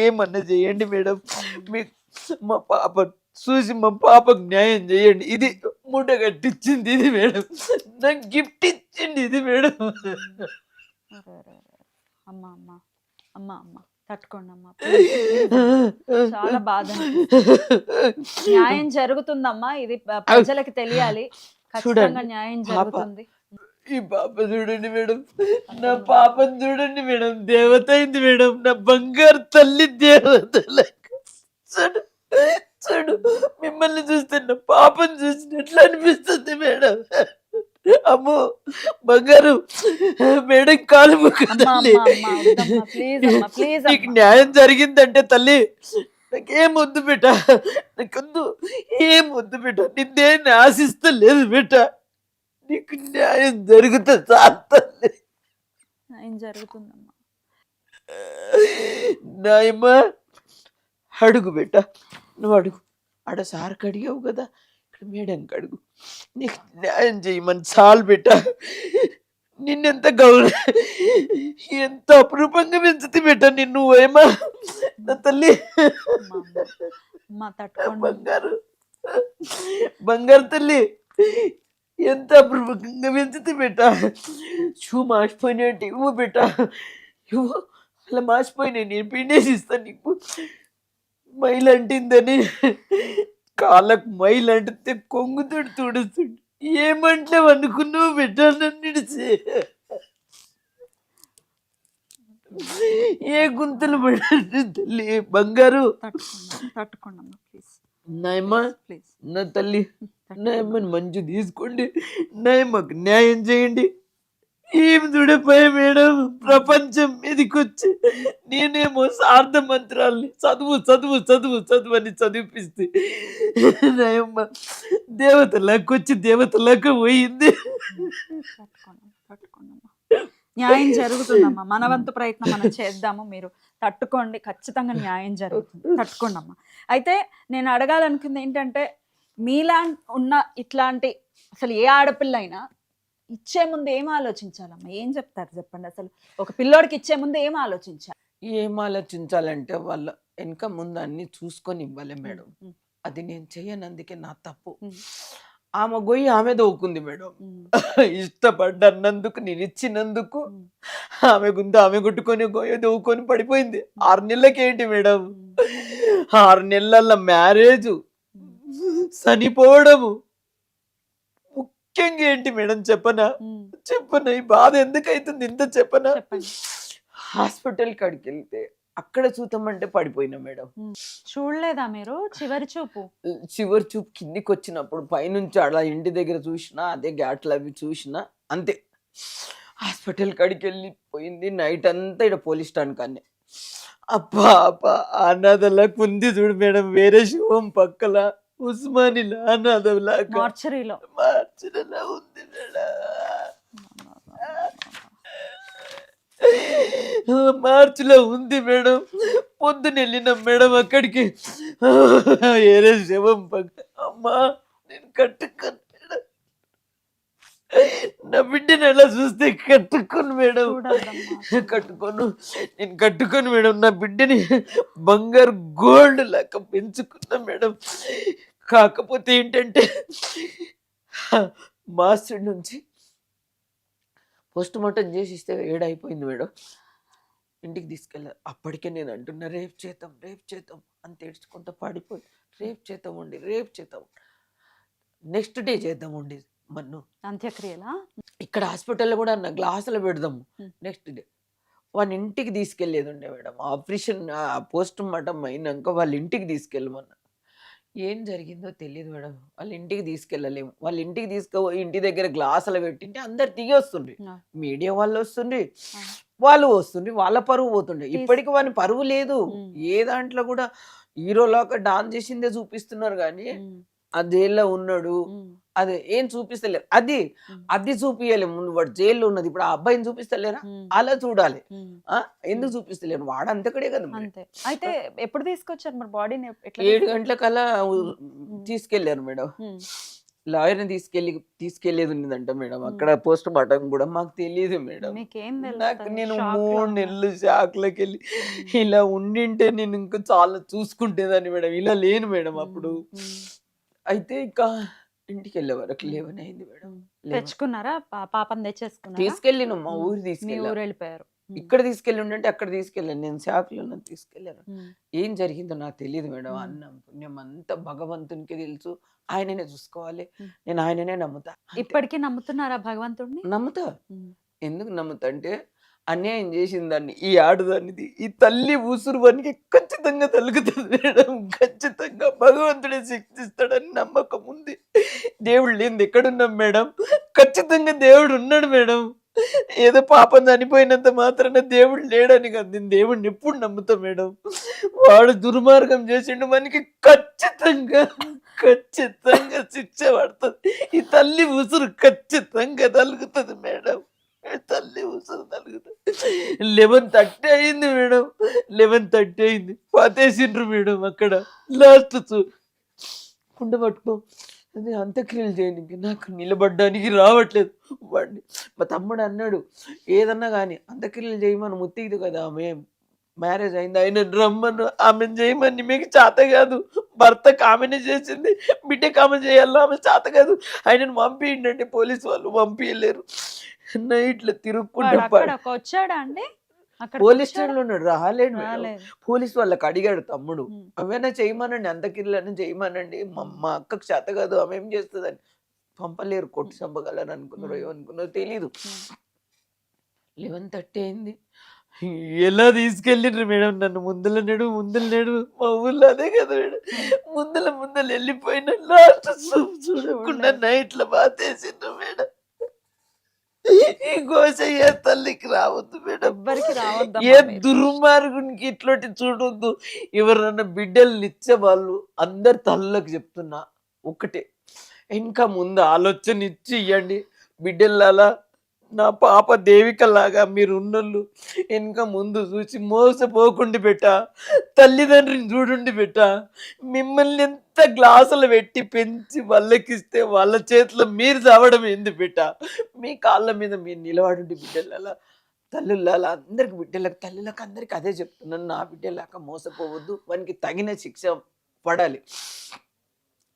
ఏమన్నా చేయండి మేడం. మీ మా పాప చూసి మా పాపకు న్యాయం చేయండి. ఇది మూట కట్టించింది ఇది మేడం, నాకు గిఫ్ట్ ఇచ్చింది ఇది మేడం. అమ్మా అమ్మా అమ్మా అమ్మా తట్టుకోండి అమ్మా, చాలా బాధ. న్యాయం జరుగుతుందమ్మా, ఇది ప్రజలకి తెలియాలి. ఖచ్చితంగా న్యాయం జరుగుతుంది. ఈ పాప చూడండి మేడం, నా పాపను చూడండి మేడం, దేవత అయింది మేడం, నా బంగారు తల్లి దేవత. చూడు చూడు, మిమ్మల్ని చూస్తే నా పాపను చూసినట్లు అనిపిస్తుంది మేడం. అమ్మో బంగారు మేడం, కాలు తల్లి, నీకు న్యాయం జరిగిందంటే తల్లి నాకేం వద్దు బిడ్డ, నాకొద్దు, ఏం వద్దు బిడ్డ, నిన్నేం ఆశిస్తా లేదు బిడ్డ, నీకు న్యాయం జరుగుతుంది చాలు తల్లి. న్యాయం జరుగుతుందమ్మా. నాయమ్మా అడుగు బిడ్డ, నువ్వు అడుగు. ఆడ సార్కి అడిగావు కదా, ఇక్కడ మేడంకి అడుగు, నీకు న్యాయం చేయమని చాలు బిడ్డ. నిన్నెంత ఎంత అపురూపంగా పెంచుతుంది బిడ్డ నిన్ను, ఏమా నా తల్లి. బంగారు బంగారు తల్లి, ఎంత అపురూపంగా పెంచుతుంది బిడ్డ. షూ మాసిపోయినట్టు ఇవ్వు బిడ్డ, ఇవ్వు. అలా మాసిపోయినాయి, నేను పిండేసి ఇస్తాను నీకు. మైలు అంటిందని కాళ్ళకు మైలు అంటితే కొంగుతోడు తుడుస్తుండు. ఏమంటే అనుకున్నావు బిడ్డ నన్నిడిచి, ఏ గుంతలు పడి తల్లి. బంగారు తట్టుకోండి ప్లీజ్. నాయమ్మా, నా తల్లి, నాయమ్మని మంచి తీసుకోండి, నాయమ్మకు న్యాయం చేయండి. ఏం చూడపోయా మేడం, ప్రపంచం మీదకొచ్చి నేనేమో సార్థ మంత్రాల్ని చదువు చదువు చదువు చదువు అని చదివిపిస్తే నాయమ్మ దేవతలకు వచ్చి దేవతలకు పోయింది. న్యాయం జరుగుతుందమ్మా, మన వంతు ప్రయత్నం మనం చేద్దాము. మీరు తట్టుకోండి, ఖచ్చితంగా న్యాయం జరుగుతుంది. తట్టుకోండి అమ్మా. అయితే నేను అడగాలనుకుంది ఏంటంటే, మీలా ఉన్న ఇట్లాంటి అసలు ఏ ఆడపిల్ల అయినా ఇచ్చే ముందు ఏం ఆలోచించాలమ్మా, ఏం చెప్తారు చెప్పండి. అసలు ఒక పిల్లోడికి ఇచ్చే ముందు ఏం ఆలోచించాలి? ఏం ఆలోచించాలంటే వాళ్ళ వెనక ముందు అన్ని చూసుకొని ఇవ్వాలి మేడం. అది నేను చెయ్యను, అందుకే నా తప్పు. ఆమె గొయ్యి ఆమె దవ్వుకుంది మేడం. ఇష్టపడ్డన్నందుకు, నేను ఇచ్చినందుకు ఆమె గుంత ఆమె కొట్టుకొని గొయ్య దవ్వుకొని పడిపోయింది. 6 నెలలకి ఏంటి మేడం, 6 నెలల మ్యారేజ్, చనిపోవడము, ముఖ్యంగా ఏంటి మేడం చెప్పనా ఉమ్, చెప్పనా ఈ బాధ ఎందుకు అవుతుంది ఇంత చెప్పనా చెప్పండి. హాస్పిటల్ కాడికి వెళ్తే అక్కడ చూద్దామంటే పడిపోయినా మేడం. చూడలేదా మీరు చివరి చూపు? చివరి చూపు కిందికి వచ్చినప్పుడు పైనుంచి అలా ఇంటి దగ్గర చూసినా అదే ఘాట్లు అవి చూసినా అంతే. హాస్పిటల్ కాడికి వెళ్ళిపోయింది నైట్ అంతా ఇక్కడ పోలీస్ స్టాండ్ కానీ అబ్బా అబ్బా అనాథలకు ఉంది చూడు మేడం వేరే శివం పక్కల ఉస్మానిలా అనాథలాగా మార్చరీలో. మార్చినలా ఉంది మేడం. మార్చిలో ఉంది మేడం. పొద్దున వెళ్ళినాం మేడం అక్కడికి వేరే శవం పక్క అమ్మా నేను కట్టుకోను మేడం. నా బిడ్డని ఎలా చూస్తే కట్టుకోను మేడం. చూడొద్దమ్మా. కట్టుకోను నేను కట్టుకోను మేడం. నా బిడ్డని బంగారు గోల్డ్ లాగా పెంచుకున్నా మేడం. కాకపోతే ఏంటంటే మాస్టర్ నుంచి పోస్ట్ మార్టం చేసి ఇస్తే ఏడైపోయింది మేడం. ఇంటికి తీసుకెళ్ళారు. అప్పటికే నేను అంటున్నా రేపు చేద్దాం అంత ఏడ్చుకుంటా పడిపోయి రేపు చేద్దాం నెక్స్ట్ డే చేద్దామండి మన్ను అంత్యక్రియలా? ఇక్కడ హాస్పిటల్లో కూడా అన్న గ్లాసులో పెడదాము Hmm. నెక్స్ట్ డే వాళ్ళ ఇంటికి తీసుకెళ్ళేది ఉండే మేడం. ఆపరేషన్ పోస్ట్ మార్టం అయినాక వాళ్ళ ఇంటికి తీసుకెళ్ళమన్నా. ఏం జరిగిందో తెలియదు మేడం. వాళ్ళ ఇంటికి తీసుకెళ్ళలేము. వాళ్ళ ఇంటికి తీసుకుపోయి ఇంటి దగ్గర గ్లాసులు పెట్టింటే అందరు దిగి వస్తుండ్రి. మీడియా వాళ్ళు వస్తుండ్రి, వాళ్ళు వస్తుండ్రి, వాళ్ళ పరువు పోతుండే. ఇప్పటికి వాని పరువు లేదు. ఏ దాంట్లో కూడా హీరోలాగా డాన్స్ చేసిందే చూపిస్తున్నారు కానీ ఆ జైల్లో ఉన్నాడు అది ఏం చూపిస్తలేరు. అది చూపియాలి ముందు. వాడు జైల్లో ఉన్నది ఇప్పుడు ఆ అబ్బాయిని చూపిస్తలేరా? అలా చూడాలి. ఎందుకు చూపిస్తలేరు? వాడు అంతకడే కదా మరి. అంతే. అయితే ఎప్పుడు తీసుకొచ్చారు మరి బాడీని? 7 గంటలకల్లా తీసుకెళ్లారు మేడం. లాయర్ని తీసుకెళ్లేది ఉన్నదంట మేడం. అక్కడ పోస్ట్ మార్టం కూడా మాకు తెలియదు మేడం. మీకేం నాకు తెలుసు? నేను షాక్ లో 3 ఉన్నా. నెలలు షాక్లోకి వెళ్ళి ఇలా ఉండింటే నేను ఇంకా చాలా చూసుకుంటేదాన్ని మేడం. ఇలా లేను మేడం అప్పుడు. అయితే ఇంకా ఇంటికి వెళ్ళే వరకు 11 అయింది మేడం. తెచ్చుకున్నారా? పాపని తెచ్చేసుకున్నారా? తీసుకెళ్ళిన మా ఊరు మీ తీసుకెళ్ళా. ఊరు వెళ్ళిపోయారు. ఇక్కడ తీసుకెళ్ళి ఉండంటే అక్కడ తీసుకెళ్ళాను. నేను షాక్లో తీసుకెళ్ళాను. ఏం జరిగిందో నాకు తెలియదు మేడం. అన్నం పుణ్యం అంతా భగవంతునికి తెలుసు. ఆయననే చూసుకోవాలి. నేను ఆయననే నమ్ముతా. అంతే. ఇప్పటికీ నమ్ముతున్నారా భగవంతుడిని? నమ్ముతా. ఎందుకు నమ్ముతా అంటే అన్యాయం చేసిందాన్ని ఈ ఆడదాన్ని ఈ తల్లి ఉసురు వానికి ఖచ్చితంగా తలుగుతుంది మేడం. ఖచ్చితంగా భగవంతుడే శిక్షిస్తాడని నమ్మకం ఉంది. దేవుడు లేనిది ఎక్కడున్నాం మేడం? ఖచ్చితంగా దేవుడు ఉన్నాడు మేడం. ఏదో పాపం చనిపోయినంత మాత్రాన దేవుడు లేడని కాదు. నేను దేవుడిని ఎప్పుడు నమ్ముతా మేడం. వాడు దుర్మార్గం చేసిండు మనకి ఖచ్చితంగా శిక్ష పడుతుంది. ఈ తల్లి ఉసురు ఖచ్చితంగా తలుగుతుంది మేడం. తల్లి ఉసురు తలుగుతుంది. 11:30 అయింది మేడం. 11:30 అయింది. పాతేసిండ్రు మేడం అక్కడ. లాస్ట్ కుండ పట్టుకో అది అంత్యక్రియలు చేయడానికి నాకు నిలబడ్డానికి రావట్లేదు. వాడిని మా తమ్ముడు అన్నాడు ఏదన్నా కానీ అంత్యక్రియలు చేయమని ముత్తిది కదా ఆమె మ్యారేజ్ అయింది ఆయన రమ్మను ఆమెను చేయమని మీకు చేత కాదు. భర్తకు ఆమెనే చేసింది, బిడ్డకు ఆమె చేయాలో ఆమె చేత కాదు. ఆయనను పంపించండి. పోలీసు వాళ్ళు పంపించలేరు. నైట్లో తిరుక్కుంటా వచ్చాడా అండి? పోలీస్ స్టేషన్ లో ఉన్నాడు. రాలేడు మేడం. రాలేదు. పోలీస్ వాళ్ళకి అడిగాడు తమ్ముడు ఉమ్. అవైనా చేయమనండి అంత్యక్రియలను చేయమనండి. మా అక్కకు చేత కాదు ఆమె ఏం చేస్తుందని పంపలేరు. కొట్టి చంపగలని అనుకున్నారు ఏమనుకున్నారో తెలీదు. 11:30 అయింది. ఎలా తీసుకెళ్ళిండ్రు మేడం నన్ను? ముందల నేడు మా ఊళ్ళో అదే కదా మేడం. ముందల వెళ్ళిపోయిన లాస్ట్ చూడకుండా నైట్లో బాధేసిండ్రు మేడం. ఈ గోసయ్య తల్లికి రావద్దు మేడం. ఎవ్వరికి రావద్దు. ఏ దుర్మార్గునికి ఇట్లాంటి చూడొద్దు. ఎవరన్నా బిడ్డల్ని ఇచ్చే వాళ్ళు అందరు తల్లకు చెప్తున్నా ఒకటే, ఇంకా ముందు ఆలోచన ఇచ్చి ఇవ్వండి బిడ్డలాలా. నా పాప దేవికలాగా మీరు ఉన్నోళ్ళు వెనక ముందు చూసి మోసపోకుండా పెట్టా. తల్లిదండ్రిని చూడండి పెట్టా. మిమ్మల్ని ఎంత గ్లాసులు పెట్టి పెంచి వాళ్ళకిస్తే వాళ్ళ చేతిలో మీరు చావడం ఏంది పెట్టా. మీ కాళ్ళ మీద మీరు నిలబడండి బిడ్డలాలా. తల్లులాలా అందరికి బిడ్డలకు తల్లులకు అందరికి అదే చెప్తున్నాను. నా బిడ్డలాగా మోసపోవద్దు. వానికి తగిన శిక్ష పడాలి.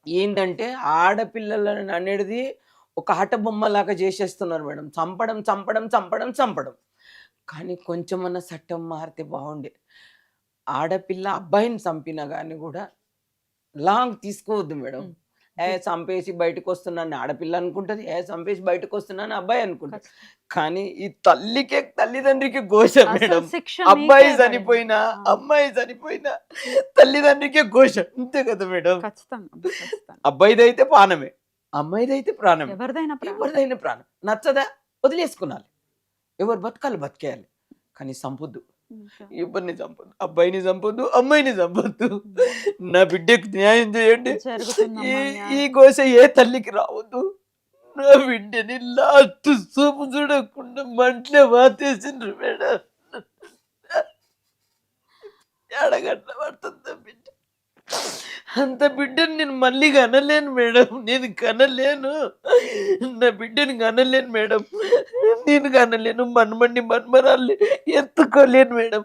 ఏంటంటే ఆడపిల్లలను అనేది ఒక ఆట బొమ్మలాగా చేసేస్తున్నారు మేడం. చంపడం. కానీ కొంచెమన్నా చట్టం మారితే బాగుండే. ఆడపిల్ల అబ్బాయిని చంపినా కానీ కూడా లాంగ్ తీసుకోవద్దు మేడం. చంపేసి బయటకు వస్తున్నాను ఆడపిల్ల అనుకుంటది, చంపేసి బయటకు వస్తున్నాను అబ్బాయి అనుకుంటది. కానీ ఈ తల్లిదండ్రికి ఘోష మేడం. శిక్ష అబ్బాయి మీకే చనిపోయినా పడింది. అమ్మాయి చనిపోయినా తల్లిదండ్రికే ఘోష, అంతే కదా మేడం. ఖచ్చితంగా ఖచ్చితంగా. అబ్బాయిదైతే ప్రాణమే, అమ్మాయిదైతే ప్రాణమే, ఎవరిదైనా ప్రాణం. ఎవరిదైనా ప్రాణం. నచ్చదా వదిలేసుకున్నాలి, ఎవరు బతకాలి బతికేయాలి, కానీ సంపొద్దు, ఇంకా. ఎవరిని చంపొద్దు, అబ్బాయిని చంపొద్దు, అమ్మాయిని చంపొద్దు. నా బిడ్డకు న్యాయం చేయండి. జరుగుతుందమ్మా ఈ న్యాయం. ఘోష ఏ తల్లికి రావద్దు. నా బిడ్డని లాస్ట్ చూపు చూడకుండా మంటలే వాతేసిండ్రు మేడం. ఎడగట్ల పడుతుంది బిడ్డ. అంత బిడ్డని నేను మళ్ళీ కనలేను మేడం, నేను కనలేను, నా బిడ్డని కనలేను మేడం, నేను కనలేను, మన్మరాల్ని ఎత్తుకోలేను మేడం.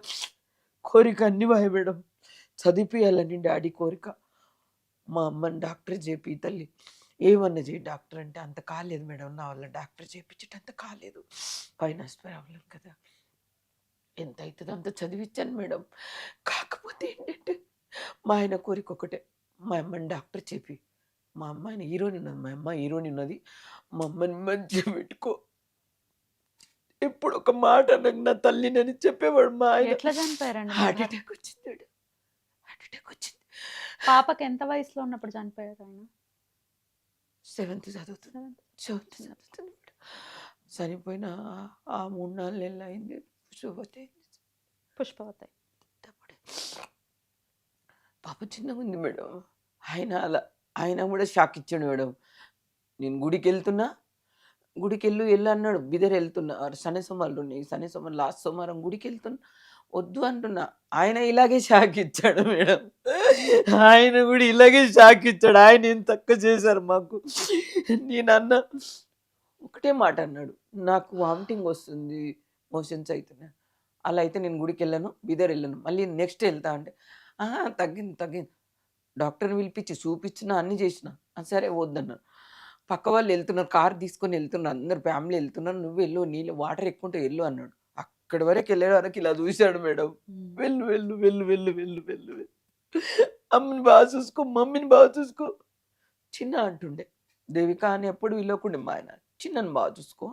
కోరిక అన్ని వాయి మేడం, చదివిపియాలని డాడీ కోరిక. మా అమ్మని డాక్టర్ చేపి తల్లి, ఏమన్నా చేయి డాక్టర్ అంటే అంత కాలేదు మేడం, నా వల్ల డాక్టర్ చేయించట అంత కాలేదు, ఫైనాన్స్ ప్రాబ్లం కదా, ఎంత అవుతుంది అంత చదివించాను మేడం. కాకపోతే ఏంటంటే మా ఆయన కోరిక ఒకటే, మా అమ్మని డాక్టర్ చెప్పి, మా అమ్మాయిని హీరోయిన్ ఉన్నది, మా అమ్మ హీరోయిన్ ఉన్నది, మా అమ్మని మంచిగా పెట్టుకో, ఎప్పుడు ఒక మాట నాకు నా తల్లినని చెప్పేవాడు మా ఆయన. ఎట్లా చనిపోయారండి మీ హార్ట్ భర్త? అటాక్ వచ్చింది మేడం, హార్ట్ అటాక్ వచ్చింది. పాపకి ఎంత వయసులో ఉన్నప్పుడు చనిపోయారు ఆయన? 7th చదువుతుంది, 7th చదువుతుంది మేడం. చనిపోయిన ఆ 3-4 నెలలు అయింది, శుభతే పుష్పవతి. పాప చిన్నగా ఉంది మేడం. ఆయన కూడా షాక్ ఇచ్చాడు మేడం. నేను గుడికి వెళ్తున్నా, గుడికి వెళ్ళు అన్నాడు, బిదర్ వెళ్తున్నా, శని సోమవారాలు ఉన్నాయి, శని సోమవారం లాస్ట్ సోమవారం గుడికి వెళ్తున్నా, వద్దు అంటున్నా, ఆయన ఇలాగే షాక్ ఇచ్చాడు మేడం. ఆయన కూడా ఇలాగే షాక్ ఇచ్చాడు. ఆయన ఏం తక్కువ చేశారు మాకు. నేను అన్న ఒకటే మాట అన్నాడు, నాకు వామిటింగ్ వస్తుంది, మోషన్స్ అవుతున్నాయి, అలా అయితే నేను గుడికి వెళ్ళను, బిదర్ వెళ్ళను, మళ్ళీ నెక్స్ట్ వెళ్తా అంటే తగ్గింది, డాక్టర్ని పిలిపించి చూపించిన అన్ని చేసిన, సరే వద్దన్నారు. పక్క వాళ్ళు వెళ్తున్నారు, కార్ తీసుకొని వెళ్తున్నారు, అందరు ఫ్యామిలీ వెళ్తున్నారు, నువ్వు వెళ్ళు, నీళ్ళు వాటర్ ఎక్కువ ఉంటే వెళ్ళు అన్నాడు. అక్కడి వరకు వెళ్ళే వరకు ఇలా చూశాడు మేడం, వెళ్ళు వెళ్ళు వెళ్ళు వెళ్ళు వెళ్ళు వెళ్ళు వెళ్ళు, అమ్మని బాగా చూసుకో, మమ్మీని బాగా చూసుకో, చిన్న అంటుండే, దేవిక అని ఎప్పుడు వీళ్ళకుండే మా ఆయన, చిన్నని బాగా చూసుకో,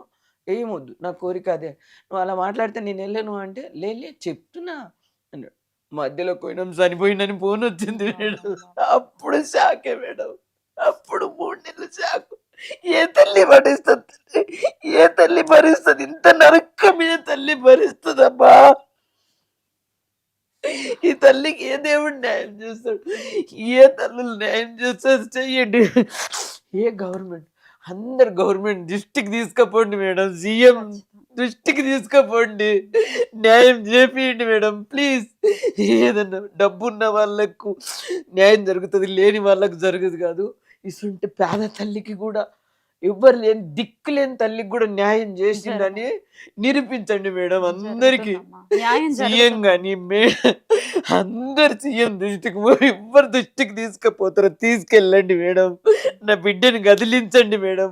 ఏమొద్దు, నా కోరిక అదే, నువ్వు అలా మాట్లాడితే నేను వెళ్ళను అంటే, లే చెప్తున్నా అన్నాడు. మధ్యలో పోయినాం, చనిపోయిందని ఫోన్ వచ్చింది మేడం. అప్పుడు షాకే మేడం, అప్పుడు 3 నెలలు షాక్. ఏ తల్లి భరిస్తుంది, ఏ తల్లి భరిస్తుంది, ఇంత నరకం ఏ తల్లి భరిస్తుందమ్మా. ఈ తల్లికి ఏ దేవుడు న్యాయం చేస్తాడు, ఏ తల్లులు న్యాయం చేస్తారు చెయ్యండి. ఏ గవర్నమెంట్, అందరు గవర్నమెంట్ దృష్టికి తీసుకపోండి మేడం, సీఎం దృష్టికి తీసుకపోండి, న్యాయం చేపియండి మేడం ప్లీజ్. ఏదన్నా డబ్బున్న వాళ్ళకు న్యాయం జరుగుతుంది, లేని వాళ్ళకు జరగదు కాదు. ఇసుంటి పేద తల్లికి కూడా, ఎవ్వరు లేని దిక్కు లేని తల్లికి కూడా న్యాయం చేసిందని నిరూపించండి మేడం అందరికి. న్యాయం సీఎం కానీ అందరు సీఎం దృష్టికి ఎవ్వరు దృష్టికి తీసుకుపోతారో తీసుకెళ్ళండి మేడం. నా బిడ్డని కదిలించండి మేడం,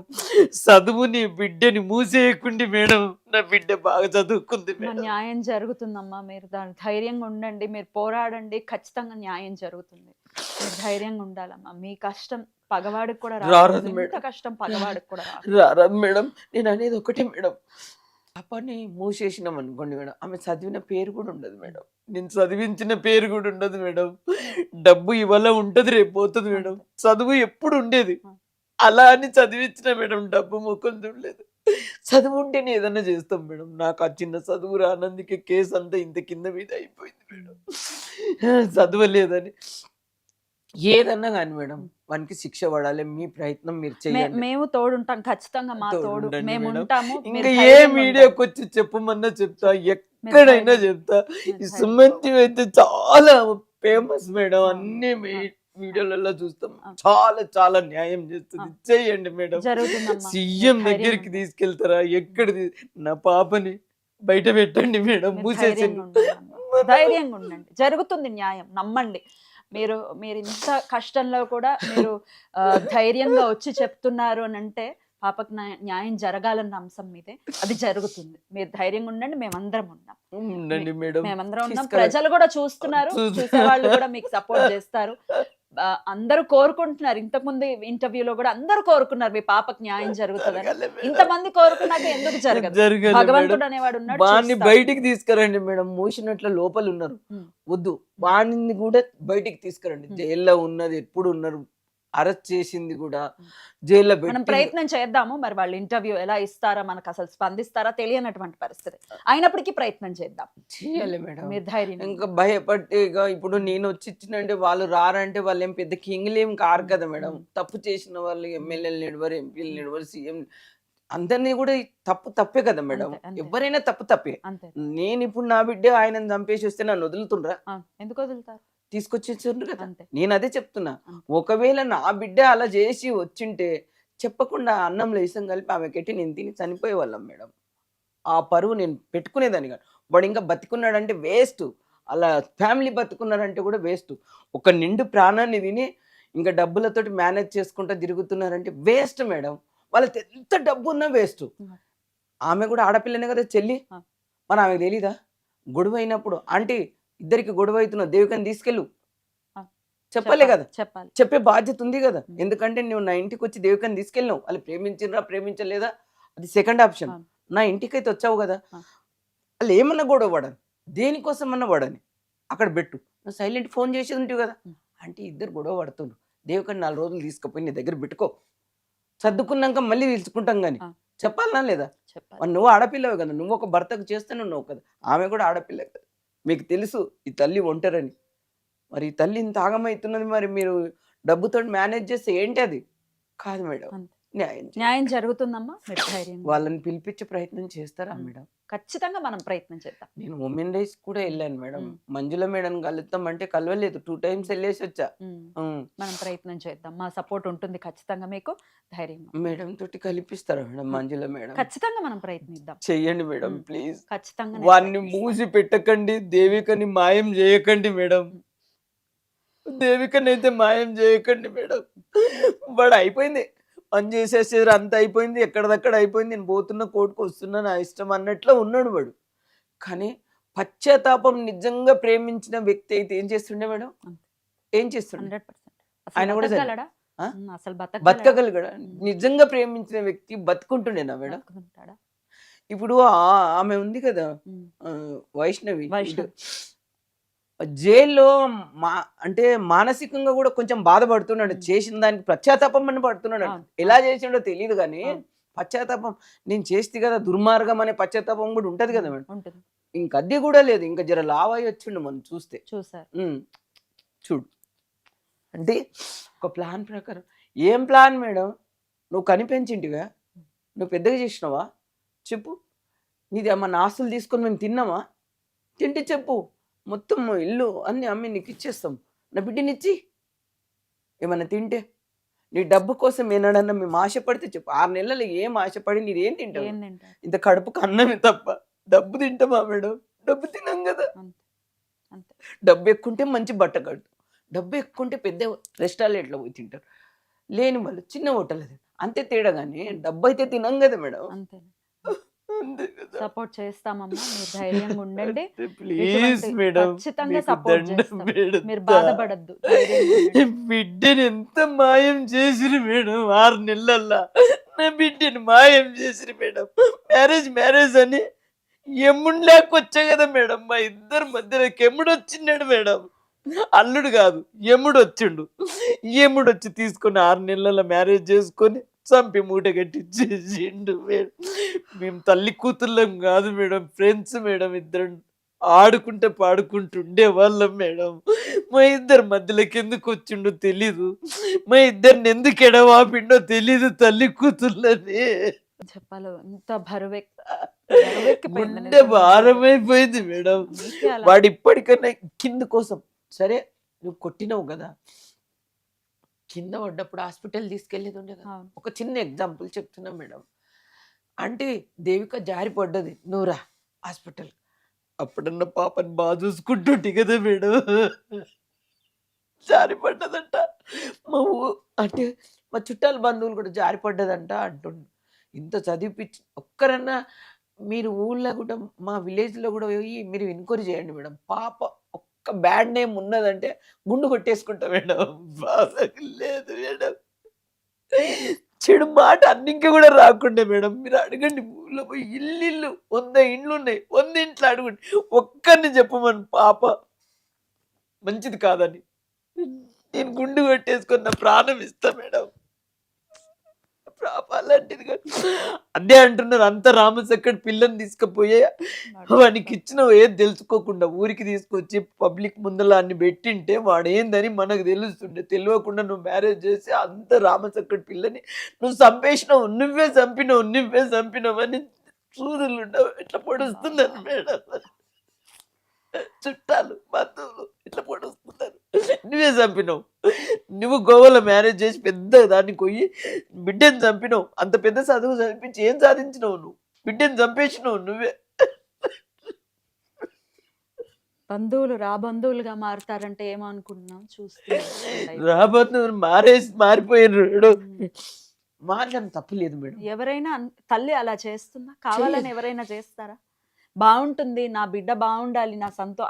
చదువుని బిడ్డని మూసేయకండి మేడం, నా బిడ్డ బాగా చదువుకుంది మేడం. న్యాయం జరుగుతుందమ్మా, మీరు దాని ధైర్యంగా ఉండండి, మీరు పోరాడండి, ఖచ్చితంగా న్యాయం జరుగుతుంది. మీరు ధైర్యంగా ఉండాలమ్మా, మీ కష్టం పగవాడికి కూడా రారాదు మేడం, ఇంత కష్టం పగవాడికి కూడా రారాదు మేడం. నేను అనేది ఒకటే మేడం, పాపని మూసేసినాం అనుకోండి మేడం, ఆమె చదివిన పేరు కూడా ఉండదు మేడం, నేను చదివించిన పేరు కూడా ఉండదు మేడం. డబ్బు ఇవాళ ఉంటది, రేపు పోతుంది మేడం, చదువు ఎప్పుడు ఉండేది, అలా అని చదివించిన మేడం, డబ్బు ముఖం చూడలేదు. చదువు ఉంటేనే ఏదన్నా చేస్తాం మేడం. నాకు ఆ చిన్న చదువు రానందుకే కేసు అంతా ఇంత కింద మీద అయిపోయింది మేడం, చదవలేదని. ఏదన్నా కానీ మేడం వానికి శిక్ష పడాలి, మీ ప్రయత్నం మీరు చేయండి, మేము తోడుంటాం, ఖచ్చితంగా మా తోడు ఉండండి మేము మేడం. ఉంటాము. ఇంకా ఏ మీడియాకి వచ్చి చెప్పమన్నా చెప్తా, ఎక్కడైనా చెప్తా. ఈ సుమంతి అయితే చాలా ఫేమస్ మేడం, అన్ని వీడియోలలో చూస్తాం, చాలా చాలా న్యాయం చేస్తుంది, చేయండి మేడం. సీఎం దగ్గరికి తీసుకెళ్తారా, ఎక్కడ నా పాపని బయట పెట్టండి మేడం, మూసేసింది. ధైర్యంగా ఉండండి, జరుగుతుంది న్యాయం, నమ్మండి. మీరు ఇంత కష్టంలో కూడా మీరు ధైర్యంగా వచ్చి చెప్తున్నారు అని అంటే పాపకు న్యాయం జరగాలన్న అంశం మీదే, అది జరుగుతుంది. మీరు ధైర్యంగా ఉండండి, మేమందరం ఉన్నాం, ఉండండి మేడం, మేమందరం ఉన్నాం. ప్రజలు కూడా చూస్తున్నారు, చూసే వాళ్ళు కూడా మీకు సపోర్ట్ చేస్తారు. అందరూ కోరుకుంటున్నారు. ఇంతకుముందు ఇంటర్వ్యూలో కూడా అందరూ కోరుకున్నారు మీ పాపకు న్యాయం జరుగుతుందని. ఇంతమంది కోరుకున్నాక ఎందుకు జరగదు? జరగాలి భగవంతుడు మేడం. అనేవాడు ఉన్నాడు, వాడిని చూస్తాడు. బయటికి తీసుకురండి మేడం. మూసినట్ల లోపల ఉన్నారు, ఉమ్. వద్దు. వాడిని కూడా బయటికి తీసుకురండి. జైల్లో ఉన్నది ఎప్పుడు ఉన్నారు, అరెస్ట్ చేసింది కూడా జైల్లో మనం పెట్టి. ప్రయత్నం చేద్దాము. మరి వాళ్ళు ఇంటర్వ్యూ ఎలా ఇస్తారా, మనకు అసలు స్పందిస్తారా తెలియనటువంటి పరిస్థితి అయినప్పటికీ ప్రయత్నం చేద్దాం. చేయాలి మేడం. మీరు ధైర్యం ఇంకా భయపట్టి ఇక ఇప్పుడు నేను వచ్చి ఇచ్చినంటే వాళ్ళు రారంటే వాళ్ళు ఏం పెద్ద కింగ్లు ఏం కారు కదా మేడం. తప్పు చేసిన వాళ్ళు ఎమ్మెల్యేలు నిడవరు, ఎంపీలు నిడవరు, సీఎం అందరినీ కూడా తప్పే కదా మేడం. అంతే, అంతే. ఎవరైనా తప్పే. అంతే. నేను ఇప్పుడు నా బిడ్డ ఆయనను చంపేసి వస్తే నన్ను వదులుతుండ్రా? ఎందుకు వదులుతారు? తీసుకొచ్చేసారు కదా. అంతే. నేను అదే చెప్తున్నా. అంతే. ఒకవేళ నా బిడ్డ అలా చేసి వచ్చింటే చెప్పకుండా అన్నంలో ఇసం కలిపి ఆమె కెట్టి నేను తిని చనిపోయే వాళ్ళం మేడం. ఆ పరువు నేను పెట్టుకునేదాన్ని కాదు. వాడు ఇంకా బతికున్నాడంటే వేస్ట్, అలా ఫ్యామిలీ బతుకున్నారంటే కూడా వేస్ట్. ఒక నిండు ప్రాణాన్ని తిని ఇంకా డబ్బులతోటి మేనేజ్ చేసుకుంటూ తిరుగుతున్నారంటే వేస్ట్ మేడం. వాళ్ళకి ఎంత డబ్బు ఉన్నా వేస్ట్. ఆమె కూడా ఆడపిల్లనే కదా చెల్లి, మరి ఆమెకు తెలీదా? గొడవ అయినప్పుడు ఆంటీ ఇద్దరికి గొడవ అవుతున్నా దేవికని తీసుకెళ్ళు చెప్పలే కదా. చెప్పాలి. చెప్పే బాధ్యత ఉంది కదా. ఎందుకంటే నువ్వు నా ఇంటికి వచ్చి దేవికని తీసుకెళ్ళినావు, వాళ్ళు ప్రేమించినరా ప్రేమించలేదా అది సెకండ్ ఆప్షన్. నా ఇంటికి అయితే వచ్చావు కదా, వాళ్ళు ఏమన్నా గొడవ పడని, దేనికోసం అన్నా పడని అక్కడ పెట్టు. నువ్వు సైలెంట్ ఫోన్ చేసేది ఉంటావు కదా. అంటే ఇద్దరు గొడవ పడుతుండ్రు, దేవికని 4 రోజులు తీసుకుపోయి నీ దగ్గర పెట్టుకో, సర్దుకున్నాక మళ్ళీ పిలుచుకుంటాం కానీ చెప్పాలనా లేదా? చెప్పాలి. నువ్వు ఆడపిల్లవు కదా, నువ్వు ఒక భర్తకు చేస్తూనే ఉన్నావు కదా, ఆమె కూడా ఆడపిల్ల కదా. మీకు తెలుసు ఈ తల్లి ఒంటరని. మరి ఈ తల్లి ఇంత ఆగమవుతున్నది, మరి మీరు డబ్బుతో మేనేజ్ చేస్తే ఏంటి అది? కాదు మేడం, న్యాయం జరుగుతుందమ్మా. మీరు ధైర్యం. వాళ్ళని పిలిపించే ప్రయత్నం చేస్తారా మేడం? ఖచ్చితంగా మనం ప్రయత్నం చేద్దాం. నేను ఉమెన్ రైట్స్ కూడా వెళ్ళాను మేడం. మంజుల మేడం కలుద్దాం అంటే కలవలేదు, 2 times వెళ్ళేసి వచ్చా. మనం ప్రయత్నం చేద్దాం, మా సపోర్ట్ ఉంటుంది ఖచ్చితంగా మీకు. ధైర్యం మేడం తోటి కల్పిస్తారా మేడం? మంజుల మేడం ఖచ్చితంగా మనం ప్రయత్నిద్దాం. చెయ్యండి మేడం ప్లీజ్. ఖచ్చితంగా వాడిని మూసి పెట్టకండి, దేవికని మాయం చేయకండి మేడం. దేవికని అయితే మాయం చేయకండి మేడం. వాడు అయిపోయింది, పని చేసేసారు, అంత అయిపోయింది, ఎక్కడదక్కడ అయిపోయింది, నేను పోతున్న కోర్టుకు వస్తున్నా, నా ఇష్టం అన్నట్లో ఉన్నాడు వాడు. కానీ పశ్చాత్తాపం నిజంగా ప్రేమించిన వ్యక్తి అయితే ఏం చేస్తుండే మేడం? ఏం చేస్తుండే? 100%. ఆయన కూడా బతకగలడా? ఆ? అసలు బతకగలగడా? నిజంగా ప్రేమించిన వ్యక్తి బతుకుంటుండేనా మేడం? బతకగలుగుతాడా? ఇప్పుడు ఆమె ఉంది కదా వైష్ణవి, వైష్ణవి. జైల్లో అంటే మానసికంగా కూడా కొంచెం బాధపడుతున్నాడు. చేసిన దానికి పశ్చాత్తాపం అని పడుతున్నాడు. ఎలా చేసిండో తెలియదు కానీ పశ్చాత్తాపం, నేను చేస్తే కదా దుర్మార్గం అనే పశ్చాత్తాపం కూడా ఉంటది కదా మేడం. ఇంకా అది కూడా లేదు, ఇంకా జర లావయ్యి వచ్చిండు మనం చూస్తే. చూసారు చూడు, అంటే ఒక ప్లాన్ ప్రకారం. ఏం ప్లాన్ మేడం? నువ్వు కనిపెంచింటివా? నువ్వు పెద్దగా చేసినావా చెప్పు? నీది మన ఆస్తులు తీసుకొని మేము తిన్నామా? తింటే చెప్పు, మొత్తం ఇల్లు అన్ని అమ్మి నీకు ఇచ్చేస్తాం. నా బిడ్డనిచ్చి ఏమన్నా తింటే, నీ డబ్బు కోసం ఏనాడన్నా మేము ఆశపడితే చెప్పు. 6 నెలలు ఏం ఆశపడి నీదేం తింటావు? ఇంత కడుపుకు అన్నమే తప్ప డబ్బు తింటామా మేడం? డబ్బు తినాం కదా. డబ్బు ఎక్కుంటే మంచి బట్ట కట్టు, డబ్బు ఎక్కుంటే పెద్ద రెస్టారెంట్లో పోయి తింటారు, లేని వాళ్ళు చిన్న హోటల్. అది అంతే తేడా, కానీ డబ్బు అయితే తినాం కదా మేడం. సపోర్ట్ చేస్తామమ్మా, మీరు ధైర్యంగా ఉండండి. ప్లీజ్ మేడం, ఖచ్చితంగా సపోర్ట్ చేస్తాం, మీరు బాధపడద్దు. బిడ్డని ఎంత మాయం చేసిరు మేడం 6 నెలల్లో. నా బిడ్డని మాయం చేసిరు మేడం. మ్యారేజ్ అని ఎమ్ముడు లేకొచ్చా కదా మేడం. మా ఇద్దరు మధ్యలో ఎమ్ముడు వచ్చిన్నాడు మేడం. అల్లుడు కాదు, ఎమ్ముడు వచ్చిండు. ఎమ్ముడు వచ్చి తీసుకొని 6 నెలల్లో మ్యారేజ్ చేసుకొని చంపి మూట కట్టించేసిండు మేడం. మేము తల్లి కూతుర్లం కాదు మేడం, ఫ్రెండ్స్ మేడం. ఇద్దరు ఆడుకుంటే పాడుకుంటూ ఉండేవాళ్ళం మేడం. మా ఇద్దరు మధ్యలోకి ఎందుకు వచ్చిండో తెలీదు, మా ఇద్దరిని ఎందుకు ఎడవాపిండో తెలీదు. తల్లి కూతుర్లని చెప్పాలి, ఇంత బరువే గుండె భారమైపోయింది మేడం. వాడు ఇప్పటికన్నా కింద కోసం, సరే నువ్వు కొట్టినావు కదా, కింద పడ్డప్పుడు హాస్పిటల్ తీసుకెళ్ళేది ఉండే కదా. ఒక చిన్న ఎగ్జాంపుల్ చెప్తున్నా మేడం. అంటే దేవిక జారి పడ్డది, నువ్వు రా హాస్పిటల్. అప్పుడన్న పాపని బాగా చూసుకుంటుంటే కదా మేడం. జారి పడ్డదంట. అంటే మా చుట్టాల బంధువులు కూడా జారి పడ్డదంట అంటుండు. ఇంత చదివిపించి ఒక్కరన్నా మీరు ఊళ్ళో కూడా, మా విలేజ్లో కూడా పోయి మీరు ఎంక్వైరీ చేయండి మేడం. పాప ఒక్క బ్యాడ్ నేమ్ ఉన్నదంటే గుండు కొట్టేసుకుంటా మేడం. బాధకి లేదు మేడం. చెడు మాట అన్నింక కూడా రాకుండే మేడం. మీరు అడగండి ఊళ్ళో పోయి ఇల్లు 100 ఇండ్లు ఉన్నాయి. 100 ఇంట్లో అడగండి. ఒక్కరిని చెప్పమని పాప మంచిది కాదని. నేను గుండు కొట్టేసుకొని నా ప్రాణం ఇస్తా మేడం. పాప అలాంటిది కాదు. అదే అంటున్నారు అంత రామసక్కడి పిల్లని తీసుకుపోయే వానికి ఇచ్చిన ఏది తెలుసుకోకుండా ఊరికి తీసుకొచ్చి పబ్లిక్ ముందర అన్ని పెట్టింటే వాడు ఏందని మనకు తెలుస్తుండే. తెలియకుండా నువ్వు మ్యారేజ్ చేసి అంత రామసక్కడి పిల్లని నువ్వు నువ్వే చంపినావు అని సూదులు ఉండవు ఇట్లా పొడుస్తున్నారు మేడం. చుట్టాలు బంధువులు ఇట్లా పొడుస్తున్నారు. నువ్వే చంపినావు. నువ్వు గోవాలో మ్యారేజ్ చేసి పెద్ద దానికి పోయి బిడ్డని చంపినావు. అంత పెద్ద చదువు చదివించి ఏం సాధించినావు నువ్వు? బిడ్డని చంపేసినావు నువ్వే. బంధువులు రాబంధువులుగా మారుతారంటే ఏమో అనుకుంటున్నాం చూస్తున్నాం. రాబోతున్నారు మారిపోయినారు. మారడం తప్పు లేదు మేడం. ఎవరైనా తల్లి అలా చేస్తుందా? కావాలని ఎవరైనా చేస్తారా? బాగుంటుంది నా బిడ్డ బాగుండాలి,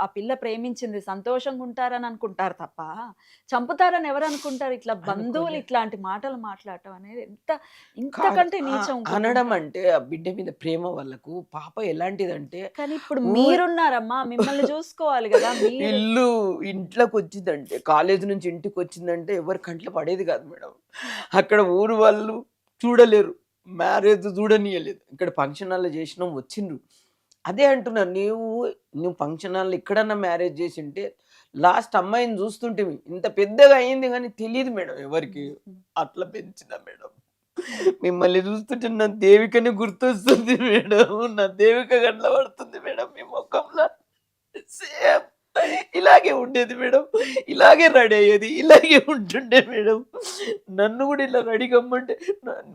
ఆ పిల్ల ప్రేమించింది సంతోషంగా ఉంటారని అనుకుంటారు తప్ప చంపుతారని ఎవరు అనుకుంటారు? ఇట్లా బంధువులు ఇట్లాంటి మాటలు మాట్లాడటం అనేది ఇంతకంటే నీచం అనడం అంటే ఆ బిడ్డ మీద ప్రేమ వాళ్ళకు. పాప ఎలాంటిదంటే కానీ ఇప్పుడు మీరున్నారమ్మా, మిమ్మల్ని చూసుకోవాలి కదా. ఇల్లు ఇంట్లోకి వచ్చిందంటే కాలేజ్ నుంచి ఇంటికి వచ్చిందంటే ఎవరి కంట్లో పడేది కాదు మేడం. అక్కడ ఊరు వాళ్ళు చూడలేరు, మ్యారేజ్ చూడనీయలేదు. ఇక్కడ ఫంక్షన్ హాల్లో చేసినాం వచ్చిండ్రు. అదే అంటున్నా, నువ్వు ఫంక్షన్ హాల్లో ఎక్కడన్నా మ్యారేజ్ చేసి ఉంటే లాస్ట్ అమ్మాయిని చూస్తుంటే ఇంత పెద్దగా అయింది కానీ తెలియదు మేడం ఎవరికి. అట్లా పెంచిన మేడం. మిమ్మల్ని చూస్తుంటే నా దేవికని గుర్తొస్తుంది మేడం. నా దేవిక గంటల పడుతుంది మేడం మీ ముఖంలో. సేమ్ ఇలాగే ఉండేది మేడం, ఇలాగే రెడీ అయ్యేది, ఇలాగే ఉంటుండే మేడం. నన్ను కూడా ఇలా రెడీ కమ్మంటే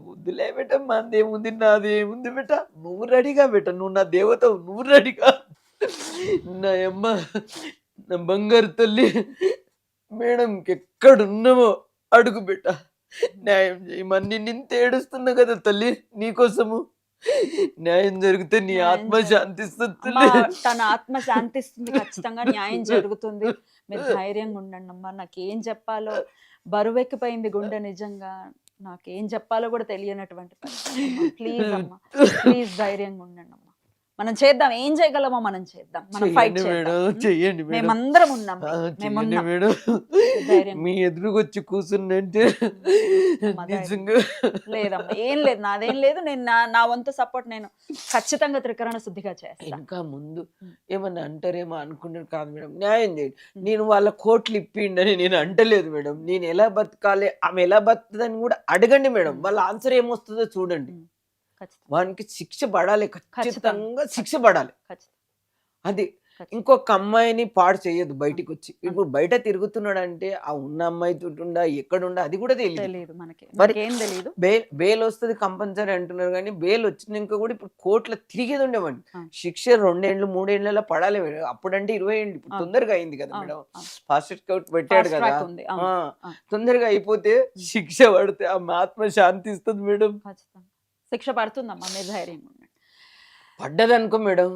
వద్దులే బెట, మాదేముంది నాదేముంది బెట, నువ్వు రెడీగా బెట, నువ్వు నా దేవతవు, నువ్వు రెడీగా. నా అమ్మ నా బంగారు తల్లి మేడం, ఎక్కడున్నావో అడుగు బెట, న్యాయం చేయమని నింత ఏడుస్తున్నా కదా తల్లి నీకోసము. న్యాయం జరిగితే నీ ఆత్మ శాంతిస్తుంది. తన ఆత్మ శాంతిస్తుంది, ఖచ్చితంగా న్యాయం జరుగుతుంది. మీరు ధైర్యంగా ఉండండి అమ్మా. నాకేం చెప్పాలో బరువెక్కిపోయింది గుండె, నిజంగా నాకేం చెప్పాలో కూడా తెలియనటువంటి పరిస్థితి. ప్లీజ్ అమ్మా, ప్లీజ్ ధైర్యంగా ఉండండి అమ్మా. మనం చేద్దాం, ఏం చేయగలమో మనం చేద్దాం, మనం ఫైట్ చెయ్యండి. మేమందరం ఉన్నాం, మీ ఎదురుకొచ్చి కూర్చున్నంటే నిజంగా లేదమ్మా, ఏం లేదు, నాదేం లేదు. నేను నా వంతు సపోర్ట్ నేను ఖచ్చితంగా త్రికరణ శుద్ధిగా చేస్తాను. ఇంకా ముందు ఏమన్నా అంటారేమో అనుకుంటారు కాదు మేడం, న్యాయం చేయండి. నేను వాళ్ళ కోట్లు ఇప్పిండని నేను అంటలేదు మేడం. నేను ఎలా బతకాలి, ఆమె ఎలా బతుకుతుందని కూడా అడగండి మేడం. వాళ్ళ ఆన్సర్ ఏమొస్తుందో చూడండి. వానికి శిక్ష పడాలి, ఖచ్చితంగా శిక్ష పడాలి. అది ఇంకొక అమ్మాయిని పాడు చేయొద్దు బయటికి వచ్చి. ఇప్పుడు బయట తిరుగుతున్నాడు అంటే ఆ ఉన్న అమ్మాయితో ఉండా ఎక్కడుండా అది కూడా తెలియదు మనకి. బెయిల్ వస్తుంది కంపల్సరీ అంటున్నారు కానీ బెయిల్ వచ్చినాక కూడా ఇప్పుడు కోర్టులో తిరిగేది ఉండేవాడిని. శిక్ష 2 ఏళ్ళు 3 ఏళ్ళలో పడాలి. అప్పుడంటే 20 ఏళ్ళు, ఇప్పుడు తొందరగా అయింది కదా మేడం. ఫాస్ట్ కోర్ట్ పెట్టాడు కదా, తొందరగా అయిపోతే శిక్ష పడితే ఆ ఆత్మ శాంతి ఇస్తుంది మేడం. శిక్ష పడుతుందమ్మా, మీరు ధైర్యంగా ఉండండి. పడ్డదనుకో మేడం,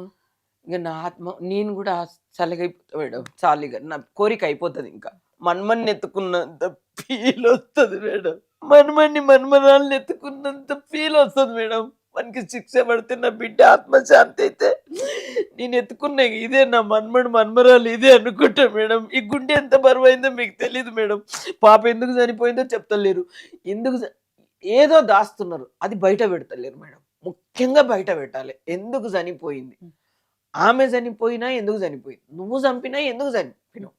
ఇంకా నా ఆత్మ నేను కూడా చల్లగైపోతా మేడం. చాలిగా నా కోరిక అయిపోతుంది. ఇంకా మన్మన్ని ఎత్తుకున్నంత ఫీల్ వస్తుంది మేడం. మన్మరాలను ఎత్తుకున్నంత ఫీల్ వస్తుంది మేడం. మనకి శిక్ష పడితే నా బిడ్డ ఆత్మశాంతి అయితే నేను ఎత్తుకున్నా ఇదే నా మన్మరాలు ఇదే అనుకుంటా మేడం. ఈ గుండె ఎంత బరువైందో మీకు తెలియదు మేడం. పాప ఎందుకు చనిపోయిందో చెప్తలేరు, ఎందుకు ఏదో దాస్తున్నారు, అది బయట పెడతలేరు మేడం. ముఖ్యంగా బయట పెట్టాలి. ఎందుకు చనిపోయింది, ఆమె చనిపోయినా ఎందుకు చనిపోయింది, నువ్వు చంపినా ఎందుకు చనిపోయినావు,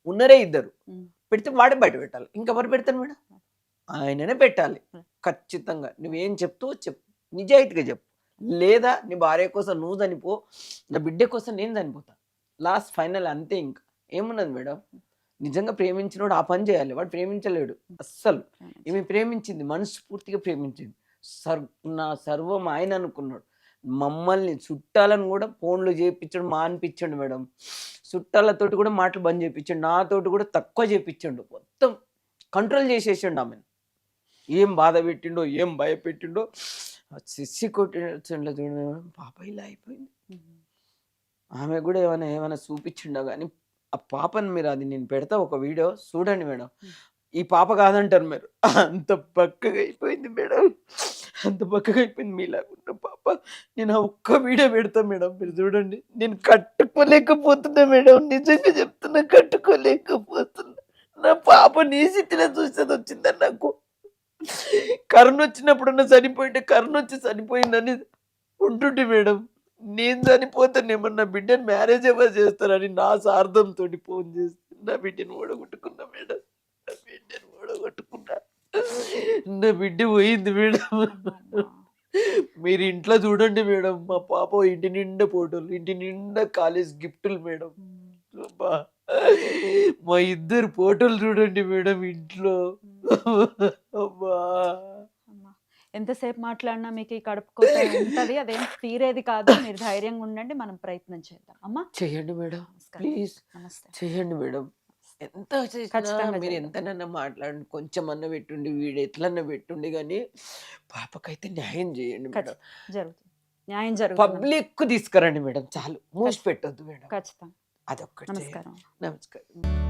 ఉన్నరే ఇద్దరు, పెడితే వాడే బయట పెట్టాలి. ఇంకెవరు పెడతారు మేడం? ఆయననే పెట్టాలి ఖచ్చితంగా. నువ్వేం చెప్తావో చెప్పు, నిజాయితీగా చెప్పు. లేదా నీ భార్య కోసం నువ్వు చనిపో, నా బిడ్డ కోసం నేను చనిపోతా, లాస్ట్ ఫైనల్ అంతే. ఇంకా ఏమున్నది మేడం? నిజంగా ప్రేమించినోడు ఆ పని చేయాలి. వాడు ప్రేమించలేడు అస్సలు. ఈమె ప్రేమించింది, మనస్ఫూర్తిగా ప్రేమించింది. నా సర్వం ఆయన అనుకున్నాడు. మమ్మల్ని చుట్టాలను కూడా ఫోన్లు చేయించాడు, మానిపించాడు మేడం. చుట్టాలతోటి కూడా మాటలు బంద్ చేయించాడు, నాతోటి కూడా తక్కువ చేయించాడు. మొత్తం కంట్రోల్ చేసేసాడు ఆమెను. ఏం బాధ పెట్టిండో, ఏం భయపెట్టిండో. సిసి కొట్టిండో చూడండి మేడం. పాప ఇలా అయిపోయింది. ఆమె కూడా ఏమైనా చూపించిండో కానీ ఆ పాపని మీరు అది నేను పెడతా ఒక వీడియో చూడండి మేడం. ఈ పాప కాదంటారు మీరు. అంత బక్కగా అయిపోయింది మేడం. అంత బక్కగా అయిపోయింది మీలాగున్న పాప. నేను ఆ ఒక్క వీడియో పెడతా మేడం, మీరు చూడండి. నేను కట్టుకోలేకపోతున్నా మేడం, నిజంగా చెప్తున్నా, కట్టుకోలేకపోతున్నా. నా పాప నీ స్థితిలో చూసేది వచ్చిందని నాకు. కరోనా వచ్చినప్పుడన్నా చనిపోయింటే కరోనా వచ్చి చనిపోయిందని ఉంటుంటే మేడం, నేను చనిపోతానేమన్నా బిడ్డని మ్యారేజ్ ఎవరు చేస్తారని నా సార్థంతో ఫోన్ చేసి నా బిడ్డను ఓడగొట్టుకున్నా మేడం. నా బిడ్డను ఓడగొట్టుకున్నా. నా బిడ్డ పోయింది మేడం. మీరు ఇంట్లో చూడండి మేడం, మా పాప ఇంటి నిండా ఫోటోలు, ఇంటి నిండా కాలేజ్ గిఫ్టులు మేడం. అబ్బా! మా ఇద్దరు ఫోటోలు చూడండి మేడం ఇంట్లో. అబ్బా! అమ్మా, ఎంతసేపు మాట్లాడినా మీకు ఈ కడుపు కోత ఉంటది, అదేం తీరేది కాదు. మీరు ధైర్యంగా ఉండండి, మనం ప్రయత్నం చేద్దాం. అమ్మా చెయ్యండి మేడం, నమస్కారం. ప్లీజ్ నమస్తే. చెయ్యండి మేడం. ఎంత చేసినా ఖచ్చితంగా మీరు చేద్దాం. ఎంతనన్నా మాట్లాడండి, కొంచెమన్నా పెట్టుండి, వీడు ఎట్లన్నా పెట్టుండి, కానీ పాపకైతే న్యాయం చేయండి మేడం. జరుగుతుంది, న్యాయం జరుగుతుంది. పబ్లిక్ తీసుకురండి మేడం, చాలు. మూసి పెట్టొద్దు మేడం. ఖచ్చితంగా. అదొక్కటి చేయండి. నమస్కారం. నమస్కారం.